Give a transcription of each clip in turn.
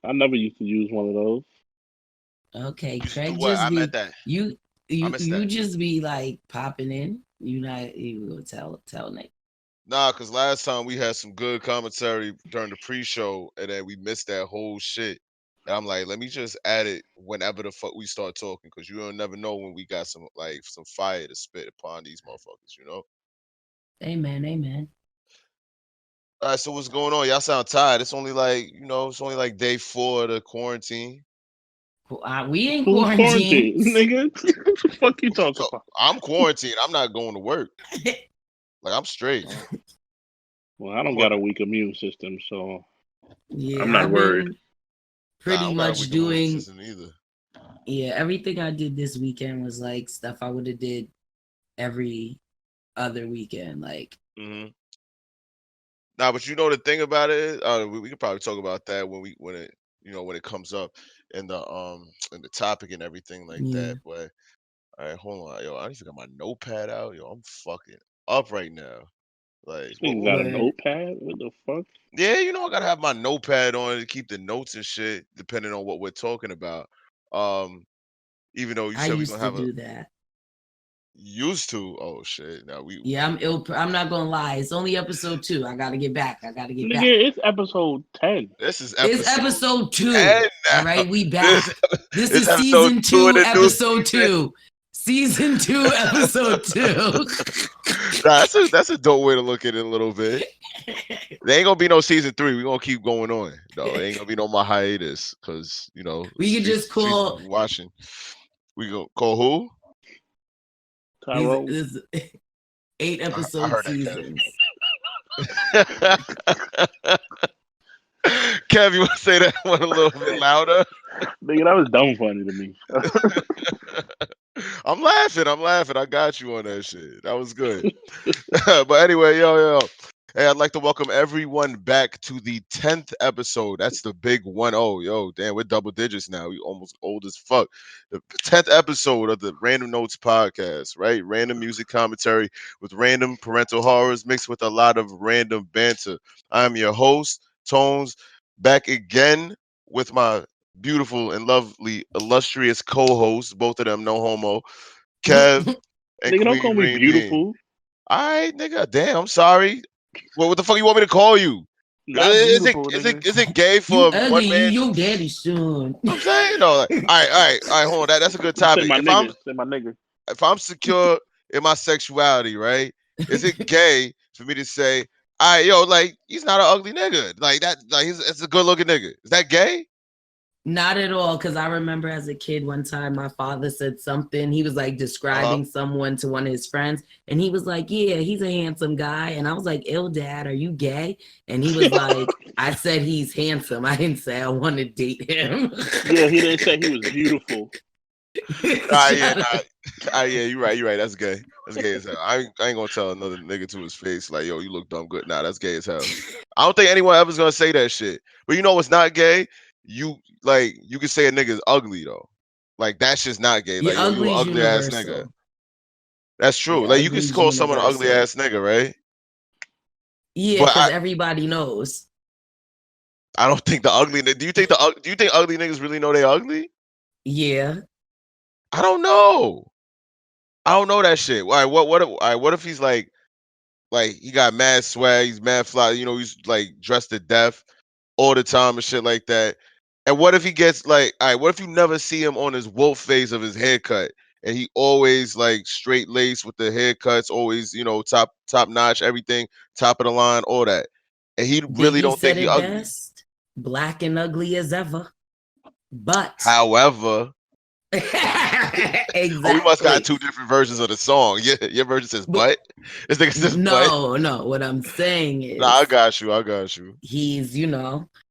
I never used to use one of those. Okay, Used to do Craig what? just I meant be that. you I you missed you that. just be like popping in. You not you go tell Nick. Nah, cause last time we had some good commentary during the pre-show, and then we missed that whole shit. And I'm like, let me just add it whenever the fuck we start talking, cause you don't never know when we got some fire to spit upon these motherfuckers, you know. Amen, amen. All right, so what's going on? Y'all sound tired. It's only like it's only like day 4 of the quarantine. We ain't Who's quarantined. quarantined, nigga? What the fuck you talking So about? I'm quarantined. I'm not going to work. Like I'm straight. Well, I don't I'm got a working. weak immune system, so I'm Yeah, not I've worried. been Nah, I pretty don't got a much weak immune doing. system either. Yeah, everything I did this weekend was like stuff I would have did every other weekend. Like, Hmm. Nah, but you know the thing about it is, we could probably talk about that when it when it comes up in the topic and everything like yeah, that. But all right, hold on, yo, I need to get my notepad out. Yo, I'm fucking up right now. Like, This nigga what got a we? word. notepad. What the fuck? Yeah, I gotta have my notepad on to keep the notes and shit, depending on what we're talking about. Um, even though you I said we're used gonna to have a do that. used to. Oh shit, now we. Yeah, I'm ill. I'm not gonna lie. It's only episode 2. I gotta get back. I gotta get back. Nigga, it's episode 10. This is It's episode episode 2. 10 All now. right, we This back. This is is episode season 2 of 2, the new episode season. 2. Season 2, episode 2. Nah, that's a dope way to look at it a little bit. There ain't gonna be no season 3. We're gonna keep going on. No, it ain't gonna be no more hiatus because We could just season call watching. We gonna call who? these Tyrone. this 8 I episode heard that, seasons. Kev. Kev, you want to say that one a little bit louder? Nigga, that was dumb funny to me. I'm laughing. I'm laughing. I got you on that shit. That was good. But anyway, yo. Hey, I'd like to welcome everyone back to the 10th episode. That's the big 1-0. Yo, damn, we're double digits now. We almost old as fuck. The 10th episode of the Random Notes podcast, right? Random music commentary with random parental horrors mixed with a lot of random banter. I'm your host, ToneZ, back again with my beautiful and lovely, illustrious co-hosts, both of them no homo, Kev and Nigga, don't Queen call me Green Bean. beautiful. All right, nigga. Damn, I'm sorry. What the fuck you want me to call you? Not Is it beautiful, is it nigga. is it gay You for ugly, one you man? your daddy's son. I'm saying no. Like, all right. Hold on. That's a good Say topic. my If I'm nigga. Say my nigga. if I'm secure in my sexuality, right? Is it gay for me to say, all right, yo, like he's not an ugly nigga, like that, like it's a good looking nigga? Is that gay? Not at all, because I remember as a kid one time my father said something. He was like Uh huh. describing someone to one of his friends, and he was like, "Yeah, he's a handsome guy." And I was like, "Ill, dad, are you gay?" And he was like, "I said he's handsome. I didn't say I want to date him." Yeah, he didn't say he was beautiful. Yeah, Shut nah. up. Yeah, you're right. That's gay. That's gay as hell. I ain't gonna tell another nigga to his face like, yo, you look dumb good. Nah, that's gay as hell. I don't think anyone ever's gonna say that shit. But you know what's not gay? You you can say a nigga's ugly though. Like that's just not gay. Your Like, yo, you an ugly's ugly ass nigga. universal. That's true. Your Like you can ugly's call someone an ugly universal. ass nigga, right? Yeah, But because everybody knows. I don't think the ugly do you think ugly niggas really know they ugly? Yeah. I don't know. I don't know that shit. All right, what if he's like he got mad swag, he's mad fly, he's like dressed to death all the time and shit like that. And what if he gets like, all right, what if you never see him on his wolf phase of his haircut and he always like straight lace with the haircuts, always, top notch, everything, top of the line, all that. And he really Biggie don't think said he it ugly. best. Black and ugly as ever. But However, oh, we must got exactly. two different versions of the song. Your version says But butt. This nigga says butt. no. What I'm saying Nah, I is got you. I got you. he's,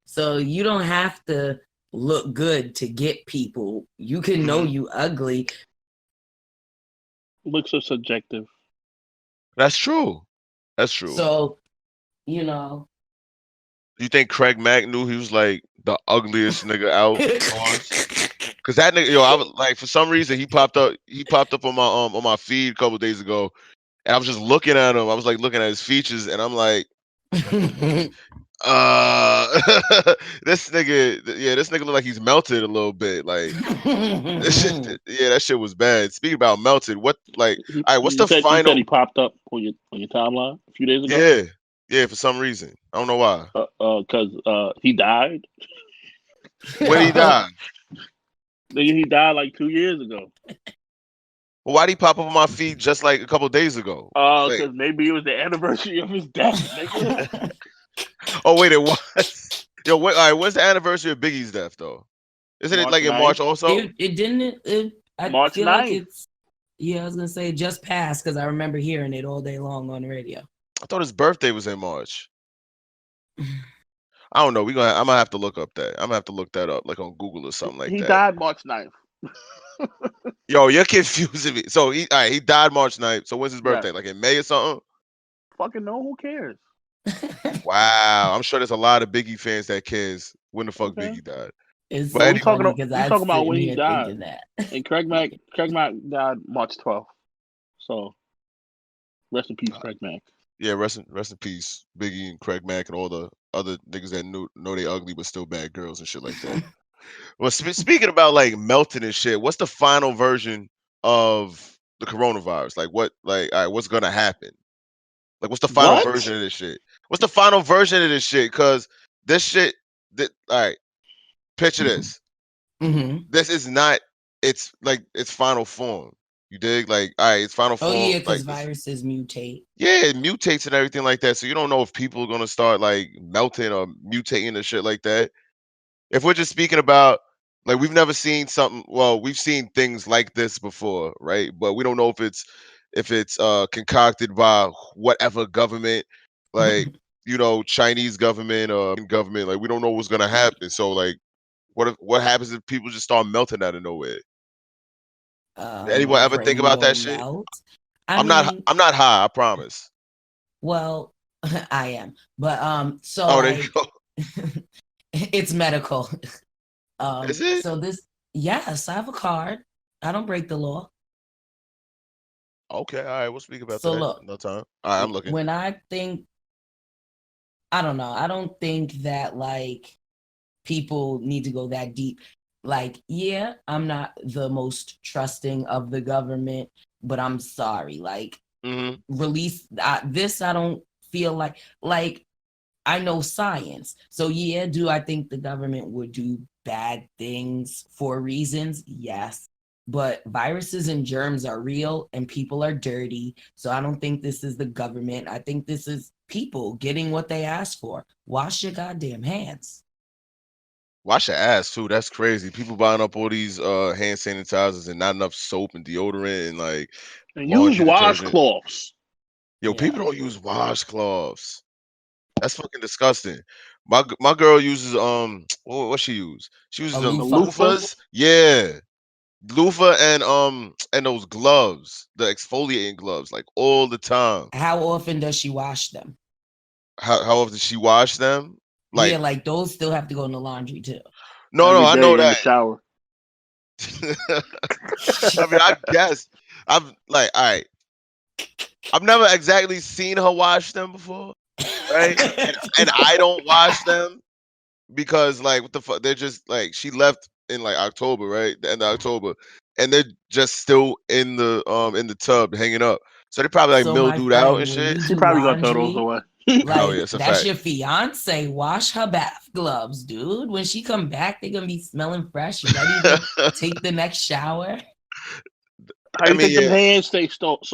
so you don't have to look good to get people. You can know Mhm. you ugly. Looks so subjective. That's true. That's true. So, you know. You think Craig Mack knew he was like the ugliest nigga out once? Cause that nigga, yo, I was like, for some reason he popped up. He popped up on my feed a couple days ago, and I was just looking at him. I was like looking at his features, and I'm like, This nigga, this nigga look like he's melted a little bit. Like this shit, yeah, that shit was bad. Speaking about melted, what like? All right, what's You the said he final? popped up on your timeline a few days ago. Yeah, yeah, for some reason, I don't know why. Because he died. When he died, Nigga, he died like 2 years ago. well, why'd he pop up on my feed just like a couple days ago? Like, Because maybe it was the anniversary of his death, nigga. oh wait, it was. Yo, wait, all right, when's the anniversary of Biggie's death though? Isn't it March like in 9th. March also? it didn't. I March feel like 9th. it's. Yeah, I was gonna say it just passed because I remember hearing it all day long on the radio. I thought his birthday was in March. I don't know. I'm gonna have to look up that. I'm gonna have to look that up, like on Google or something like He that. died March 9th. Yo, you're confusing me. So all right, he died March 9th. So when's his Yes. birthday? Like in May or something? Fucking no, who cares? Wow. I'm sure there's a lot of Biggie fans that cares when the fuck Okay. Biggie died. It's But so anyway, funny because we I talking about sitting when he here died. thinking that. And Craig Mack died March 12th. So rest in peace, Craig Mack. yeah, rest in peace, Biggie and Craig Mack and all the other niggas that know they ugly but still bad girls and shit like that. Well, speaking about like melting and shit, what's the final version of the coronavirus? Like what? Like, all right, what's gonna happen? Like, what's the final What? version of this shit? What's the final version of this shit? Cause this shit, all right, picture this. Mm-hmm. This is not. It's like its final form. You dig? Like, all right, its final Oh form. yeah, Like because viruses mutate. yeah, it mutates and everything like that. So you don't know if people are gonna start like melting or mutating and shit like that. If we're just speaking about like we've never seen something, well, we've seen things like this before, right? But we don't know if it's concocted by whatever government, like Chinese government or government. Like we don't know what's gonna happen. So like what happens if people just start melting out of nowhere? Did anyone I ever pray think we about that don't shit? melt. I mean, I'm not high, I promise. well, I am, but so Oh, there you like, go. it's medical. Is it? So this, yes, I have a card. I don't break the law. Okay, all right, we'll speak about So that look, another time. All right, I'm looking. when I think, I don't know. I don't think that like people need to go that deep. Like, yeah, I'm not the most trusting of the government, but I'm sorry. Like, Mm-hmm. release this. I don't feel like I know science. So yeah, do I think the government would do bad things for reasons? Yes. But viruses and germs are real and people are dirty. So I don't think this is the government. I think this is people getting what they asked for. Wash your goddamn hands. Wash your ass too. That's crazy. People buying up all these hand sanitizers and not enough soap and deodorant and like And use laundry detergent. washcloths. Yo, Yeah. people don't use washcloths. That's fucking disgusting. My girl uses what she use? She uses A the loofah. loofahs. Yeah. Loofah and those gloves, the exfoliating gloves, like all the time. How often does she wash them? How often she wash them? Like Yeah, like those still have to go in the laundry too. no, Every I know day in the that. shower. I mean, I guess I've like, all right. I've never exactly seen her wash them before, right? And I don't wash them because like what the fuck? They're just like she left in like October, right? The end of October, and they're just still in the tub hanging up. So they probably like So my mildewed out and friend, when shit. you She do probably gonna throw those laundry, away. Oh yeah, like it's a that's fact. your fiance. Wash her bath gloves, dude. When she come back, they're gonna be smelling fresh, ready to take the next shower. How I you mean, think them yeah. hands stay soft?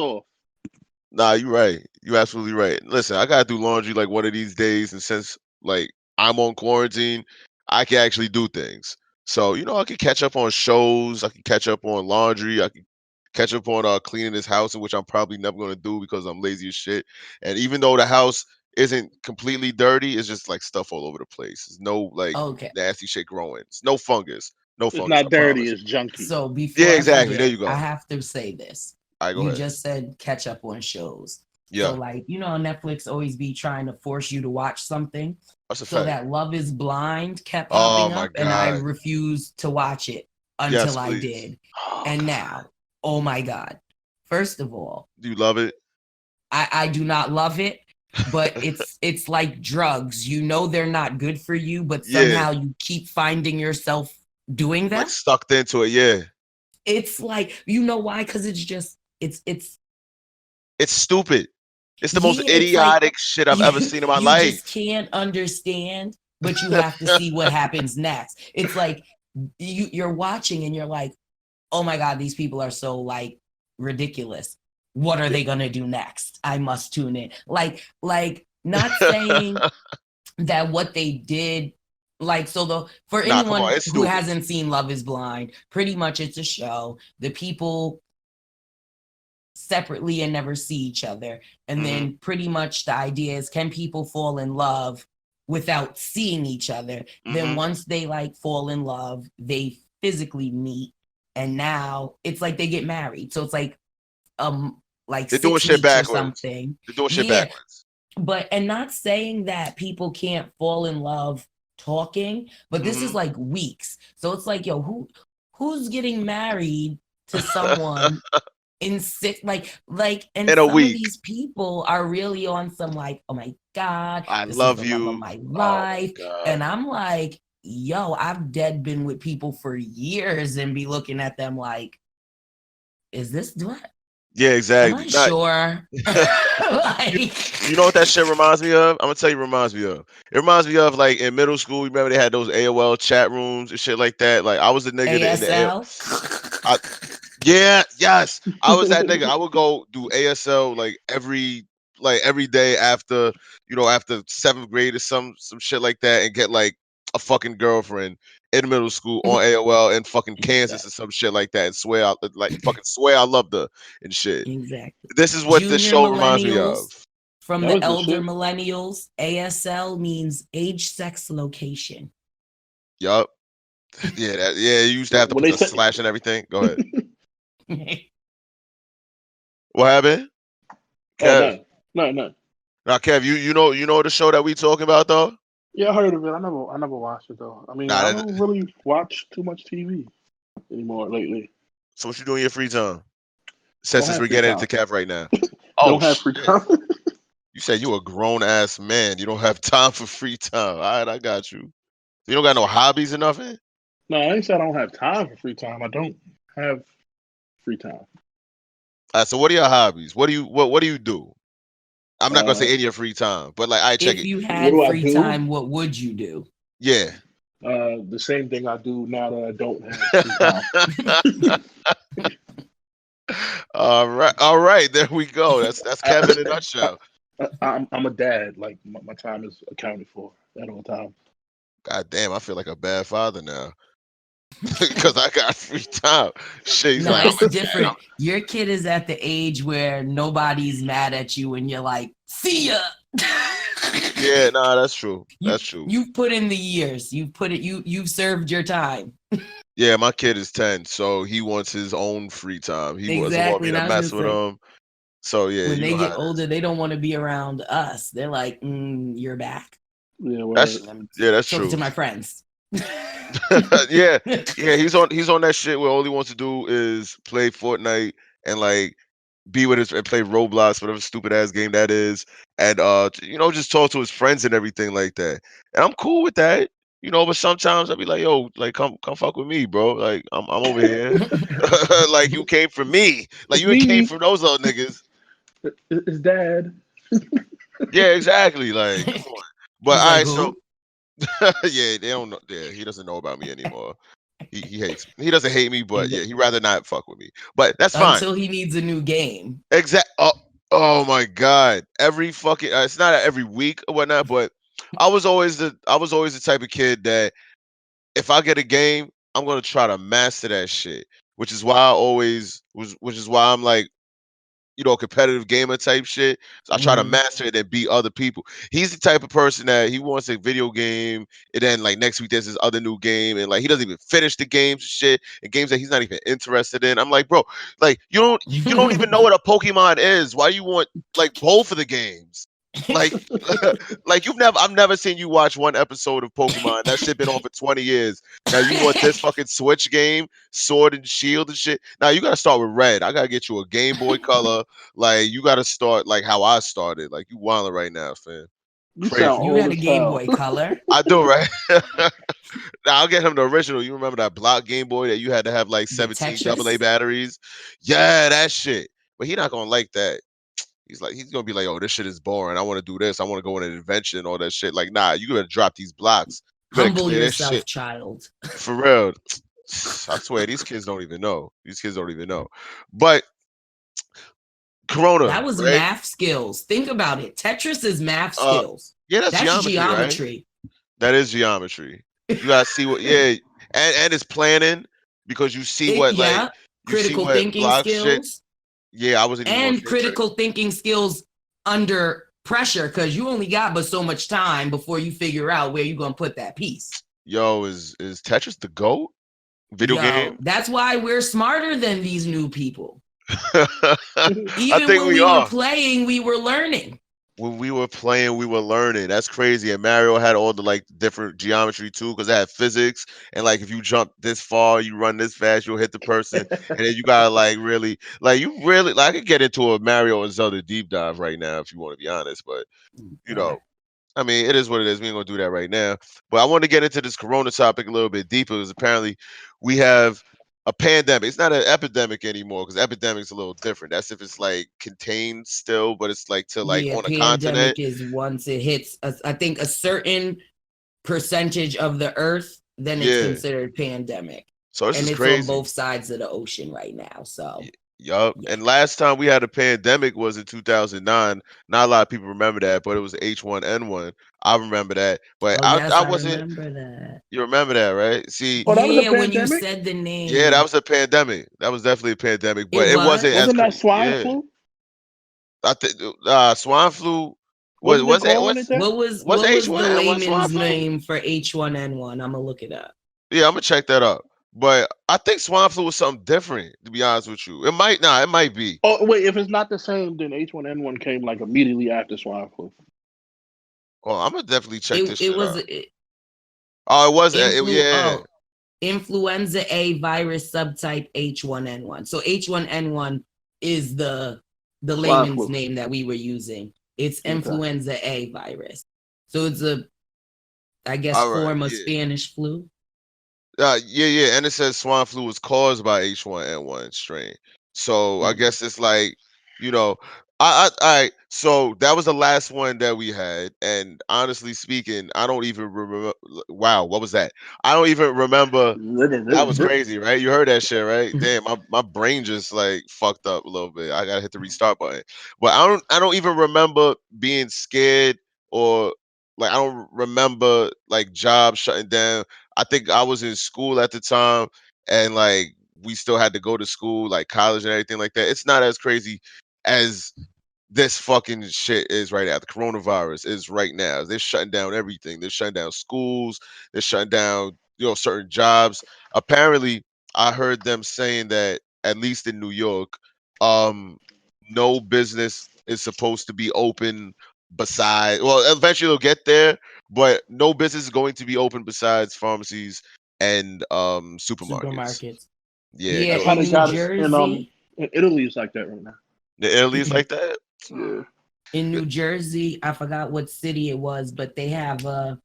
Nah, you're right. You're absolutely right. Listen, I gotta do laundry like one of these days, and since like I'm on quarantine, I can actually do things. So I can catch up on shows. I can catch up on laundry. I can catch up on cleaning this house, which I'm probably never gonna do because I'm lazy as shit. And even though the house isn't completely dirty, it's just like stuff all over the place. There's no like Okay. nasty shit growing. It's no fungus. No It's fungus. not I dirty. promise. It's junky. So Yeah, before I exactly. There forget, you go. I All have to say this. right, go You ahead. just said catch up on shows. So Yeah, like, Netflix always be trying to force you to watch something. that's a So fact. that Love is Blind kept Oh popping my up and I god. refused to watch it Yes, until I please. did. Oh And god. now, oh my God. First of all, Do you love it? I do not love it. but it's like drugs. You know they're not good for you, but Yeah, somehow you keep finding yourself doing like them. sucked into it. Yeah, It's like, you know why? Because it's it's stupid. It's the most yeah, it's like idiotic shit I've ever you, seen in my you life. just can't understand, but you have to see what happens next. It's like you're watching and you're like, oh my God, these people are so like ridiculous. What are they gonna do next? I must tune in. Like not saying that what they did, like, so the for Nah, come on, anyone it's who stupid. hasn't seen Love is Blind, pretty much it's a show. The people separately and never see each other. And then pretty much the idea is, can people fall in love without seeing each other? Then once they like fall in love, they physically meet. And now it's like they get married. So it's like They're doing 6 shit weeks or backwards. something. They're doing shit Yeah. backwards. But and not saying that people can't fall in love talking, but this is like weeks. So it's like, yo, who's getting married to someone in six, and In a some of week. these people are really on some like, oh my God, I this is love the love of you. my Oh my life. god. And I'm like, yo, I've dead been with people for years and be looking at them like, is this, Yeah, am exactly. I sure? You, Like, you know what that shit reminds me of? I'm gonna tell you, what it reminds me of. It reminds me of like in middle school. Remember they had those AOL chat rooms and shit like that. Like I was the nigga that in the AOL. ASL. Yeah, yes. I was that nigga. I would go do ASL like every day after, after 7th grade or some shit like that and get like a fucking girlfriend in middle school on AOL in fucking Kansas or some shit like that and swear I loved her and shit. Exactly. This is what this Junior show reminds me millennials, of. from That the was the elder shit. millennials, ASL means age, sex, location. Yup. Yeah, you used to have to When put they the said, slash and everything. Go ahead. What happened? oh Kev. no. Now Kev, you know the show that we talking about though? Yeah, I heard of it. I never watched it though. I mean, Nah, I don't really watch too much TV anymore lately. so what you doing in your free time? Don't Since have we're free getting time. into Kev right now. Oh Don't have free shit. time. You said you a grown ass man. You don't have time for free time. All right, I got you. You don't got no hobbies or nothing? No, I ain't say I don't have time for free time. I don't have free time. All right, so what are your hobbies? What do you do? I'm not gonna Uh, say in your free time, but like I check If it. you what had do I free do? time, what would you do? Yeah. The same thing I do now that I don't have free time. All right, there we go. That's Kevin in a nutshell. I'm a dad. Like my time is accounted for at all times. God damn, I feel like a bad father now. Because I got free time. Shit, he's No, like, I'm it's a dad. different. Your kid is at the age where nobody's mad at you and you're like, see ya. Yeah, nah, that's true. you That's true. you've put in the years. You've served your time. Yeah, my kid is 10, so he wants his own free time. He doesn't want Exactly. me And to I was mess gonna with say, him. So yeah, when you they know how get it is. older, they don't want to be around us. They're like, you're back. Yeah, That's word. Let me yeah, that's show it to true. my friends. Yeah, yeah, he's on that shit where all he wants to do is play Fortnite and like be with his and play Roblox, whatever stupid ass game that is, and just talk to his friends and everything like that. And I'm cool with that, but sometimes I'll be like, yo, like come fuck with me, bro. Like I'm over here. Like you came for me. Like It's you ain't came me. for those other niggas. It's dad. Yeah, exactly. Like, come on. But He's all like, right, so who? yeah, they don't know. Yeah, he doesn't know about me anymore. He hates me. He doesn't hate me, but yeah, Exa- he'd rather not fuck with me. But that's fine. Until he needs a new game. Exact. Oh my god. Every fucking. It's not every week or whatnot, but I was always the type of kid that if I get a game, I'm gonna try to master that shit. Which is why I always was. Which is why I'm like competitive gamer type shit. So I try to Mhm. master it and beat other people. He's the type of person that he wants a video game, and then like next week there's this other new game, and like he doesn't even finish the games and shit, and games that he's not even interested in. I'm like, bro, like you don't even know what a Pokemon is. Why you want like both of the games? Like, like I've never seen you watch one episode of Pokemon. That shit been on for 20 years. Now you want this fucking Switch game, Sword and Shield and shit. Now you gotta start with Red. I gotta get you a Game Boy Color. Like you gotta start like how I started. Like you wilding right now, fam. You sound Crazy. You old had a as Game hell. Boy Color. I do, right? Now I'll get him the original. You remember that block Game Boy that you had to have like The 17 AA Tetris. batteries? Yeah, that shit. But he not gonna like that. He's gonna be like, oh, this shit is boring. I want to do this. I want to go on an adventure and all that shit. Like, nah, you gotta drop these blocks. You better Humble clear this yourself, shit child. for real. I swear, these kids don't even know. These kids don't even know. But Corona, That was right? math skills. Think about it. Tetris is math Uh, skills. yeah, that's That's geometry, right? geometry. That is geometry. You gotta see what, yeah, and it's planning because you see what like Yeah. you see Critical what thinking block shit. skills Yeah, I wasn't even gonna and get to it. critical thinking skills under pressure because you only got but so much time before you figure out where you're going to put that piece. Yo, is Tetris the GOAT video game? That's why we're smarter than these new people. I Even think when we we were are. playing, we were learning. When we were playing, we were learning. That's crazy. And Mario had all the like different geometry too, because it had physics. And like if you jump this far, you run this fast, you'll hit the person. And then you gotta like really like you really like I could get into a Mario and Zelda deep dive right now if you want to be honest. But you know, I mean, it is what it is. We ain't gonna do that right now. But I want to get into this Corona topic a little bit deeper because apparently we have a pandemic. It's not an epidemic anymore because epidemic's a little different. That's if it's like contained still, but it's like to like Yeah, on a continent. pandemic is once it hits, I think, a certain percentage of the earth, then it's Yeah. considered pandemic. So this And is it's on crazy. both sides of the ocean right now. So, Yup. yeah. And last time we had a pandemic was in 2009. Not a lot of people remember that, but it was H1N1. I remember that, but Oh, yes, I I wasn't. remember that. You remember that, right? See, Oh, that was a Yeah, when you pandemic? said the yeah, that name, was a pandemic. That was definitely a pandemic, but it it wasn't was. as Wasn't that swine yeah. flu? I think swine flu Wasn't it it calling it that? What was the H1N1 swine layman's flu? name for H1N1? I'm gonna look it up. Yeah, I'm gonna check that up. But I think swine flu was something different, to be honest with you. It might be. Oh wait, if it's not the same, then H1N1 came like immediately after swine flu. Oh, I'm gonna definitely check this It shit was out. Oh, it was yeah. influenza A virus subtype H1N1. So H1N1 is the Swine layman's flu. name that we were using. It's Okay. influenza A virus. So it's I guess, All right, form of yeah. Spanish flu. Yeah, and it says swine flu was caused by H1N1 strain. So I guess it's like, you know, all right. So that was the last one that we had, and honestly speaking, I don't even remember. Wow, what was that? I don't even remember. That was crazy, right? You heard that shit, right? Damn, my brain just like fucked up a little bit. I gotta hit the restart button. But I don't even remember being scared or like I don't remember like jobs shutting down. I think I was in school at the time and like we still had to go to school, like college and everything like that. It's not as crazy as this fucking shit is right now. The coronavirus is right now. They're shutting down everything. They're shutting down schools. They're shutting down, certain jobs. Apparently, I heard them saying that at least in New York, um, no business is supposed to be open beside. Well, eventually they'll get there, but no business is going to be open besides pharmacies and supermarkets. Supermarkets. Yeah, Yeah, That's how in they New got us Jersey. in Italy. It's like that right now. the Italy's like that. Yeah. In New Jersey, I forgot what city it was, but they have a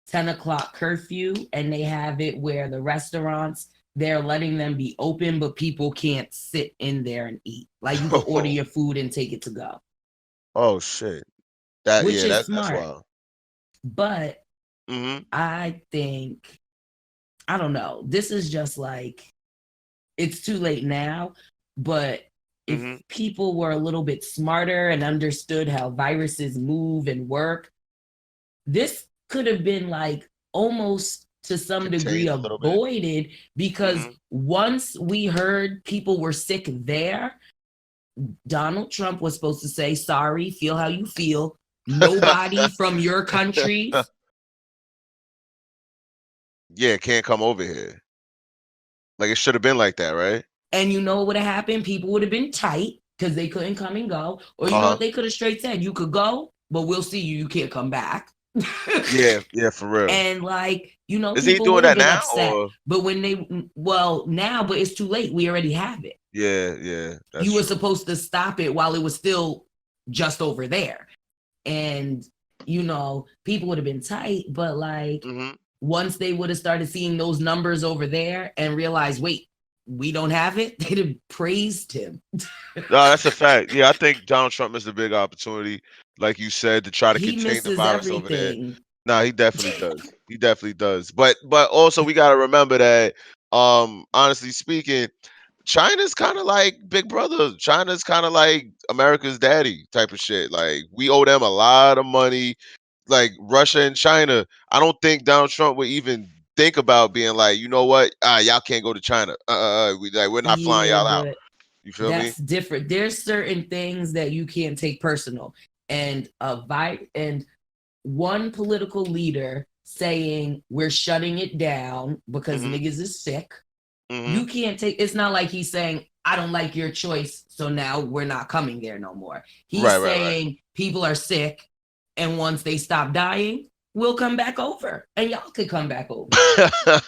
10 o'clock curfew and they have it where the restaurants, they're letting them be open, but people can't sit in there and eat. Like you can order your food and take it to go. Oh shit. Which is That's smart. wild. But Mm-hmm. I think, I don't know, this is just like, it's too late now, but if people were a little bit smarter and understood how viruses move and work, this could have been like almost to some degree Contained a little bit. avoided because once we heard people were sick there, Donald Trump was supposed to say, sorry, feel how you feel. Nobody from your countries. Yeah, can't come over here. Like it should have been like that, right? And you know what would have happened? People would have been tight because they couldn't come and go. Or you know what they could have straight said? You could go, but we'll see you. You can't come back. Yeah, for real. And like, Is he people doing would have that been now, upset. or But when now, but it's too late. We already have it. yeah, that's You were true. supposed to stop it while it was still just over there. And people would have been tight, but like once they would have started seeing those numbers over there and realized, wait, we don't have it, they'd have praised him. No, that's a fact. Yeah, I think Donald Trump is a big opportunity, like you said, to try to He contain the misses virus over there. everything. Nah, he definitely does. He definitely does. But also we gotta remember that, honestly speaking, China's kind of like Big Brother. China's kind of like America's daddy type of shit. Like we owe them a lot of money. Like Russia and China, I don't think Donald Trump would even think about being like, you know what, y'all can't go to China. We're not flying Yeah, y'all out. but You feel me? that's different. There's certain things that you can't take personal. And and one political leader saying we're shutting it down because niggas is sick. You can't take, it's not like he's saying, I don't like your choice, so now we're not coming there no more. He's Right. saying people are sick, and once they stop dying, we'll come back over. And y'all could come back over. Nah,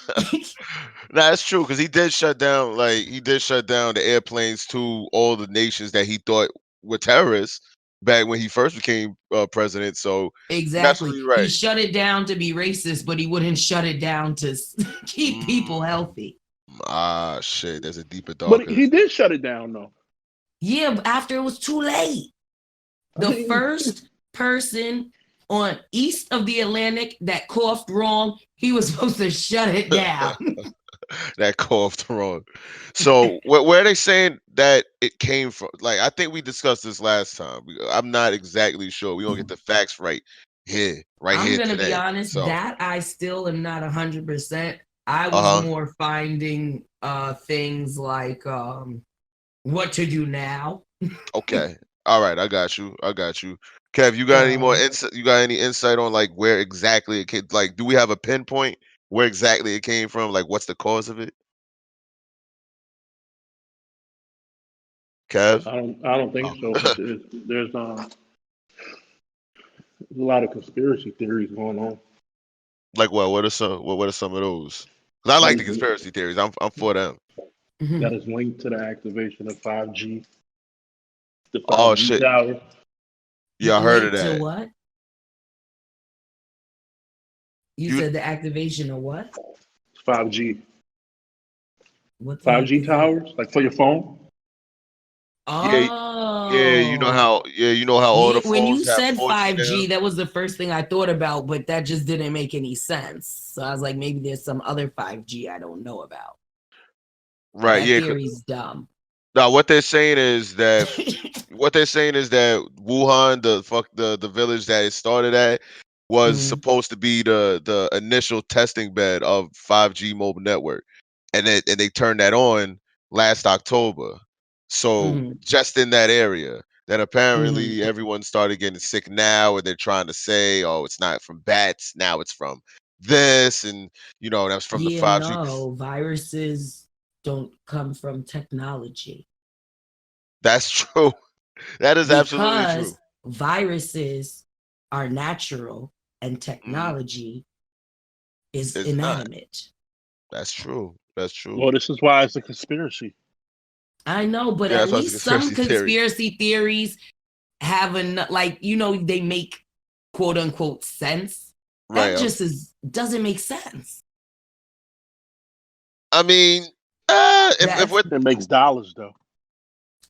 that's true, because he did shut down, the airplanes to all the nations that he thought were terrorists back when he first became president. So you're Exactly. absolutely He right. shut it down to be racist, but he wouldn't shut it down to keep people healthy. Shit. There's a deeper, But darker. he did shut it down, though. Yeah, after it was too late. The first person on east of the Atlantic that coughed wrong, he was supposed to shut it down. That coughed wrong. So where are they saying that it came from? Like, I think we discussed this last time. I'm not exactly sure. We're gonna get the facts right I'm here gonna be today. honest, So that I still am not 100%. I was uh-huh. more finding things like what to do now. Okay. All right, I got you. Kev, you got any more insight? You got any insight on like where exactly it came? Like, do we have a pinpoint where exactly it came from? Like, what's the cause of it? Kev? I don't think so. But Oh. there's a lot of conspiracy theories going on. Like what? What are some of those? 'Cause I like the One conspiracy theories. I'm for them. that is linked to the activation of 5G, the Oh 5G shit. tower. Yeah, I heard of Linked to that. what? You You said the activation of what? 5G. What the heck 5G is that? towers, like for your phone. yeah, Oh, you know how all yeah. the When you phones have said 4G now? 5G, that was the first thing I thought about, but that just didn't make any sense. So I was like, maybe there's some other 5G I don't know about. Right, That yeah. theory's dumb. Now what they're saying is that Wuhan, the village that it started at, was Mhm, supposed to be the initial testing bed of 5G mobile network. And they turned that on last October. So mhm, just in that area. Then mhm. apparently everyone started getting sick now, and they're trying to say, oh, it's not from bats, now it's from this, and that's from the Yeah, 5G. no, viruses don't come from technology That's true. That is absolutely true. because viruses are natural and Mhm. technology is It's not. inanimate. That's true. That's true. Well, this is why it's a conspiracy. I know, but Yeah, at that's why it's a least some conspiracy theory. conspiracy theories have enough, like, they make quote unquote sense. Right. That just doesn't make sense. I mean, if That's we're It makes dollars though.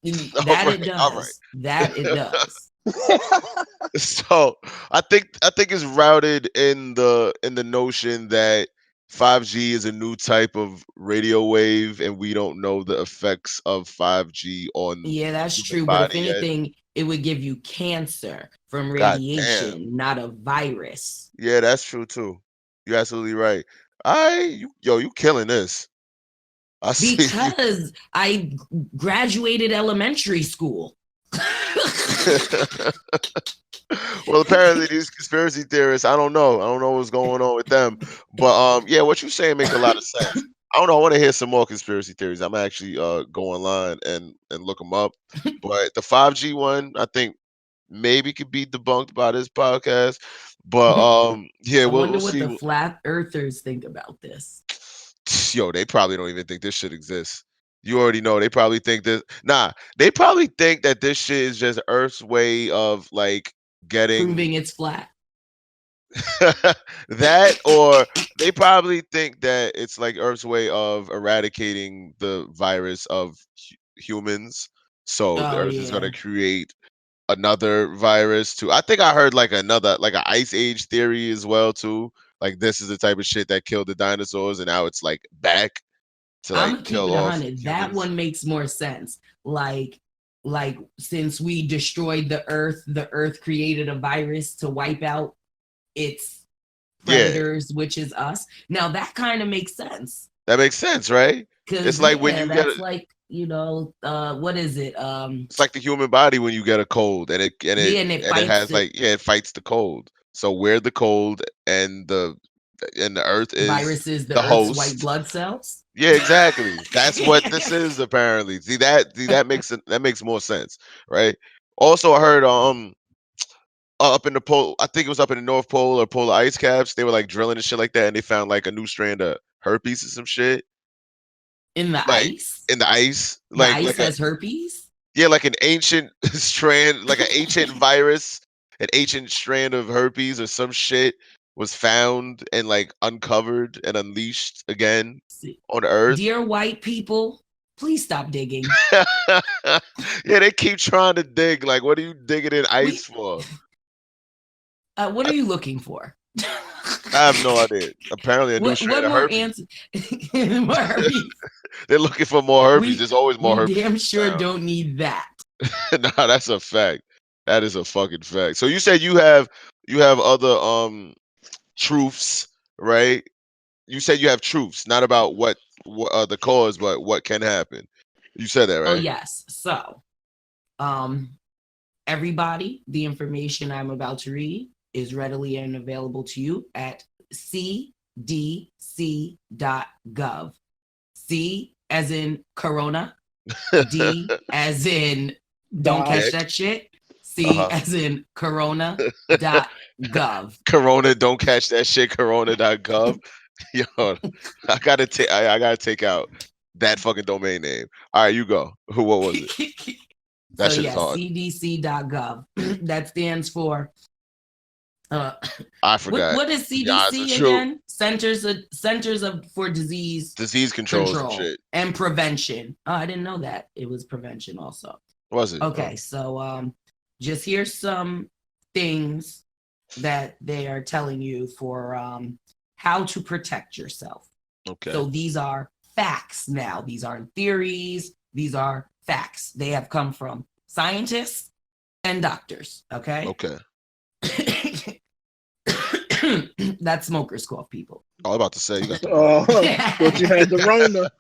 all that right, it all right. does. That it does. So I think it's routed in the notion that 5G is a new type of radio wave, and we don't know the effects of 5G on Yeah, the that's human true. But if body yet. anything, it would give you cancer from God damn. radiation, not a virus. Yeah, that's true too. You're absolutely right. You killing this. I see you. Because I graduated elementary school. Well, apparently these conspiracy theorists, I don't know. I don't know what's going on with them. But yeah, what you're saying make a lot of sense. I don't know. I want to hear some more conspiracy theories. I'm actually go online and look them up. But the 5G one, I think maybe could be debunked by this podcast. But yeah, I we'll wonder what see. the flat earthers think about this. Yo, they probably don't even think this shit exists. You already know they probably think this. Nah, they probably think that this shit is just Earth's way of like getting Proving it's flat. that, or they probably think that it's like Earth's way of eradicating the virus of humans. So the Oh Earth is yeah. gonna create another virus too. I think I heard like another like an ice age theory as well too. Like this is the type of shit that killed the dinosaurs, and now it's like back to I'm like gonna keep kill it a off hundred. That humans. one makes more sense. Like since we destroyed the Earth created a virus to wipe out its Yeah, predators, which is us. Now that kind of makes sense. that makes sense, right? It's Cause like when yeah, you get that's like, what is it? it's like the human body when you get a cold, and Yeah, and it it fights has the like it fights the cold. So we're the cold, and the Earth is viruses, the the Earth's white host. blood cells. Yeah, exactly. That's what this is apparently. See that makes that makes more sense, right? Also, I heard up in the pole, I think it was up in the North Pole or polar ice caps, they were like drilling and shit like that, and they found like a new strand of herpes or some shit, In the like ice. in the ice, The ice like a has herpes. yeah, like an ancient strand, like an ancient virus, an ancient strand of herpes or some shit was found and like uncovered and unleashed again See, on Earth. dear white people, please stop digging. Yeah, they keep trying to dig. Like, what are you digging in ice We for? what are you looking for? I have no idea. Apparently, a new strand What of more herpes. answer? More herpes. They're looking for more herpes. We There's always more we herpes damn to be sure found. don't need that. Nah, that's a fact. That is a fucking fact. So you said you have other truths, right? You said you have truths, not about what the cause, but what can happen. You said that, Oh right? yes. So, um, everybody, the information I'm about to read is readily and available to you at cdc.gov. C as in Corona, D as in don't Dog. catch Dick. that shit, C Uh-huh. as in Corona.gov. Corona, don't catch that shit. Corona.gov. Yo, I gotta take out that fucking domain name. All right, you go. What was it? So That shit is yeah, hard. cdc.gov. That stands for uh I forgot. what is To be honest CDC with you, again? Centers of for Disease disease control or some Control shit. and Prevention. Oh, I didn't know that. It was prevention also. Was it? Okay, so just here's some things that they are telling you for how to protect yourself. Okay. So these are facts now. These aren't theories. These are facts. They have come from scientists and doctors. Okay. Okay. That's smoker's cough, people. I was about to say you got the Oh, thought you had the Rona.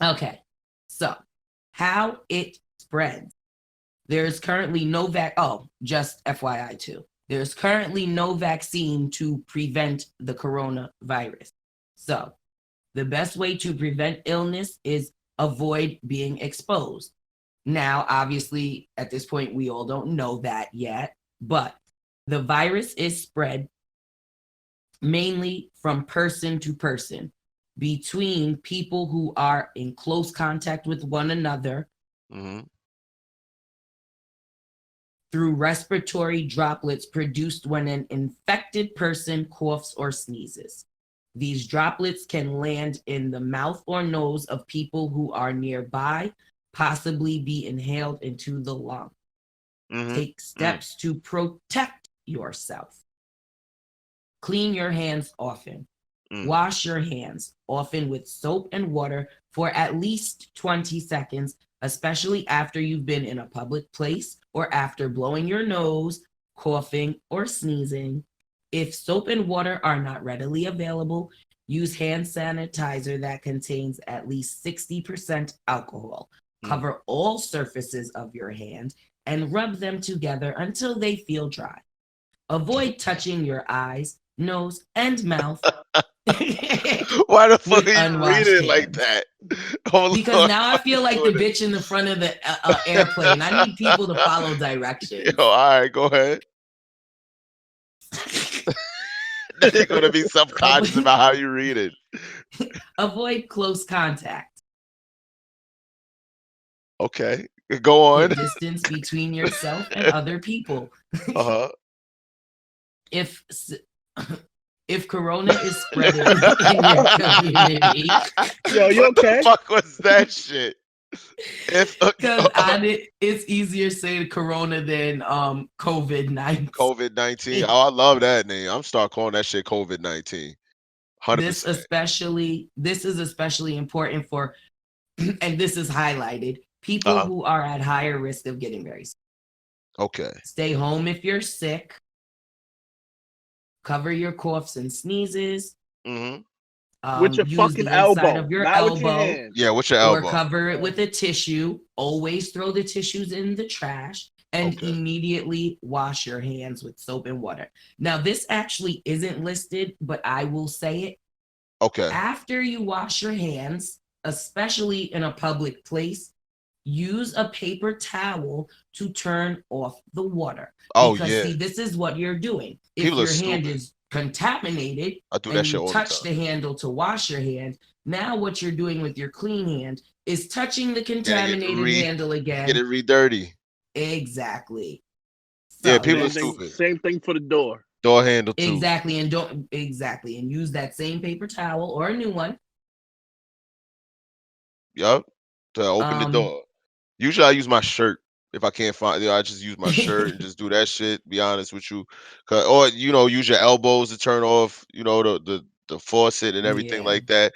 Okay. So how it spreads. There's currently no just FYI too. There's currently no vaccine to prevent the coronavirus. So the best way to prevent illness is avoid being exposed. Now, obviously, at this point, we all don't know that yet, but the virus is spread mainly from person to person between people who are in close contact with one another Mhm. through respiratory droplets produced when an infected person coughs or sneezes. These droplets can land in the mouth or nose of people who are nearby, possibly be inhaled into the lung. Mhm. Take steps to protect yourself. Clean your hands often. Mm. Wash your hands often with soap and water for at least 20 seconds, especially after you've been in a public place or after blowing your nose, coughing, or sneezing. If soap and water are not readily available, use hand sanitizer that contains at least 60% alcohol. Cover all surfaces of your hand and rub them together until they feel dry. Avoid touching your eyes, nose, and mouth Why the fuck with are you unwashed reading it like hands. that? Oh, Because Lord, now I fucking feel like the doing it. bitch in the front of the airplane. I need people to follow directions. Yo, all right, go ahead. Now you're gonna be subconscious about how you read it. Avoid close contact. Okay, go on. Keep distance between yourself and other people. Uh-huh. If if corona is spreading in your community, Yo, you What the okay? fuck was that shit? If because it's easier to say corona than COVID-19. COVID-19. Oh, I love that name. I'm start calling that shit COVID-19. 100%. This is especially important for, and this is highlighted, people Uh-huh. who are at higher risk of getting very sick. Okay. Stay home if you're sick. Cover your coughs and sneezes. Mm-hmm. With your Use fucking the inside elbow, of your not with your elbow, hand. Yeah, what's your or elbow? cover it with a tissue. Always throw the tissues in the trash and Okay. immediately wash your hands with soap and water. Now, this actually isn't listed, but I will say it. Okay. After you wash your hands, especially in a public place, use a paper towel to turn off the water. Oh Because, yeah. see, this is what you're doing. If People are your hand stupid. is contaminated I do that and shit you all the touch time. the handle to wash your hand, now what you're doing with your clean hand is touching the contaminated handle Get again. it re-dirty. Exactly. Yeah, So people are Same thing. stupid. Same thing for the door. Door handle too. exactly, and use that same paper towel or a new one. Yup. To open the Um, door. Usually I use my shirt. If I can't find, I just use my shirt and just do that shit. Be honest with you, or use your elbows to turn off, the faucet and everything yeah, like that.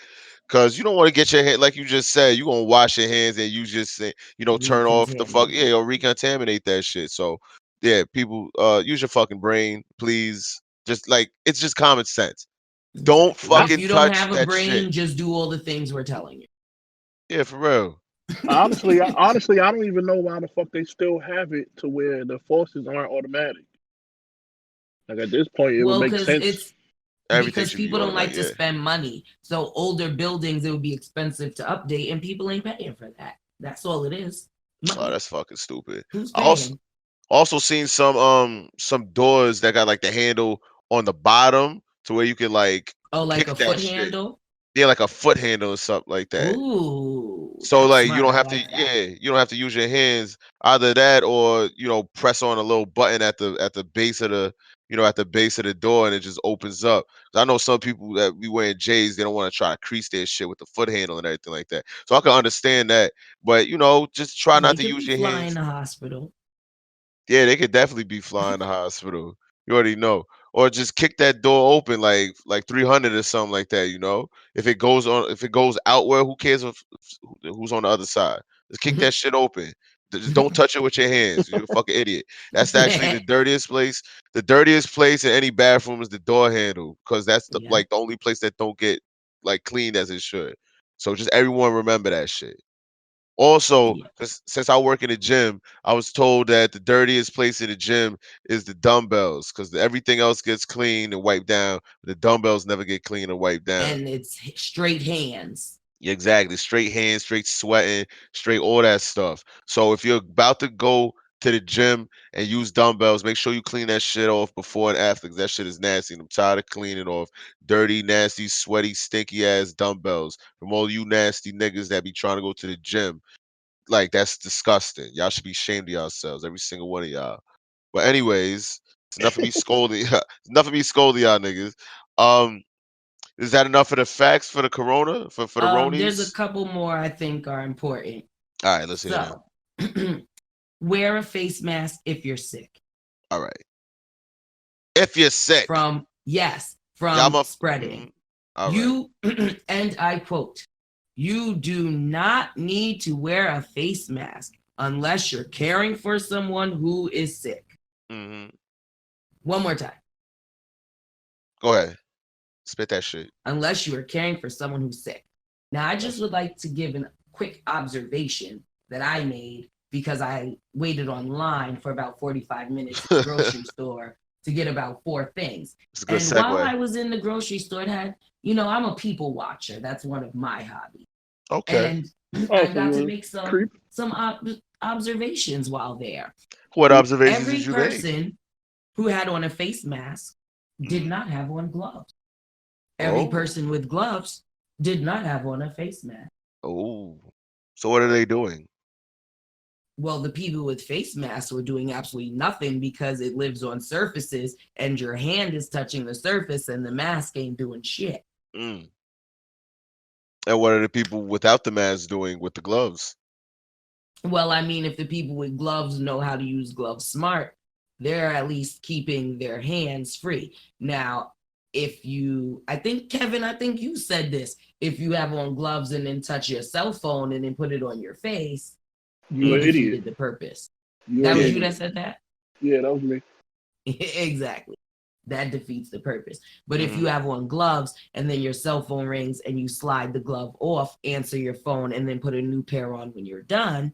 Cause you don't want to get your hand, like you just said, you gonna wash your hands and you just turn off the fuck, recontaminate. or recontaminate that shit. So yeah, people, use your fucking brain, please. Just like it's just common sense. Don't Exactly. I, If fucking you don't touch have a that shit. brain, just do all the things we're telling you. Yeah, for real. honestly, I don't even know why the fuck they still have it to where the faucets aren't automatic. Like at this point, it would Well, make because sense. it's Everything because should be people don't like automatic. to Yeah. spend money. So older buildings, it would be expensive to update, and people ain't paying for that. That's all it is. Oh, Money. that's fucking stupid. Who's I also paying? also seen some doors that got like the handle on the bottom to where you can like Oh, like kick a that foot shit. handle? Yeah, like a foot handle or something like that. Ooh, So that's like you smart. don't I have to, like that. yeah, you don't have to use your hands. Either that or press on a little button at the base of the at the base of the door and it just opens up. 'Cause I know some people that be wearing J's, they don't want to try to crease their shit with the foot handle and everything like that. So I can understand that, but just try not They to could use be your flying hands. the hospital. Yeah, they could definitely be flying the hospital. You already know. Or just kick that door open like 300 or something like that. If it goes outward, who cares who's on the other side? Just kick that shit open. Just don't touch it with your hands. You're a fucking idiot. That's actually the dirtiest place. The dirtiest place in any bathroom is the door handle because that's Yeah. like the only place that don't get like cleaned as it should. So just everyone remember that shit. Also, Yeah. since I work in the gym, I was told that the dirtiest place in the gym is the dumbbells because everything else gets cleaned and wiped down. The dumbbells never get cleaned and wiped down. And it's straight hands. Yeah, exactly. Straight hands, straight sweating, straight all that stuff. So if you're about to go to the gym and use dumbbells, make sure you clean that shit off before and after because that shit is nasty. And I'm tired of cleaning off dirty, nasty, sweaty, stinky ass dumbbells from all you nasty niggas that be trying to go to the gym. Like that's disgusting. Y'all should be ashamed of yourselves, every single one of y'all. But anyways, it's enough of me scolding. Enough of me scolding y'all niggas. Um, is that enough of the facts for the corona for the There's a Ronies? couple more I think are important. All right, let's hear them. So, wear a face mask if you're sick. All right. If you're sick, From yeah, from spreading. all right. You and I quote, you do not need to wear a face mask unless you're caring for someone who is sick. Mm-hmm. One more time. Go ahead, spit that shit. Unless you are caring for someone who's sick. Now, I just would like to give a quick observation that I made because I waited online for about 45 minutes at the grocery store to get about 4 things. It's a good And while segue. I was in the grocery store, I'm a people watcher. That's one of my hobbies. Okay. And Oh, I so got to you're a make creep? some observations while there. What observations did Every you make? person who had on a face mask did Mhm. not have on gloves. Every Oh. person with gloves did not have on a face mask. Oh. So what are they doing? Well, the people with face masks were doing absolutely nothing because it lives on surfaces and your hand is touching the surface and the mask ain't doing shit. Mm. And what are the people without the mask doing with the gloves? Well, I mean, if the people with gloves know how to use gloves smart, they're at least keeping their hands free. Now, if you, I think, Kevin, I think you said this. If you have on gloves and then touch your cell phone and then put it on your face, You it an idiot. defeated the purpose. You That an was Yeah. you that idiot. said that? Yeah, that was me. Exactly. That defeats the purpose. But if you Hmm. have on gloves and then your cell phone rings and you slide the glove off, answer your phone, and then put a new pair on when you're done,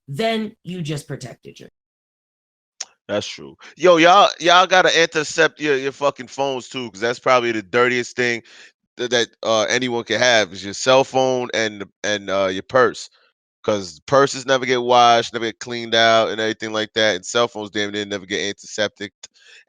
then you just protected your. That's true. Yo, y'all gotta intercept your fucking phones too, because that's probably the dirtiest thing that anyone can have is your cell phone and your purse. Because purses never get washed, never get cleaned out, and everything like that. And cell phones damn near never get antiseptic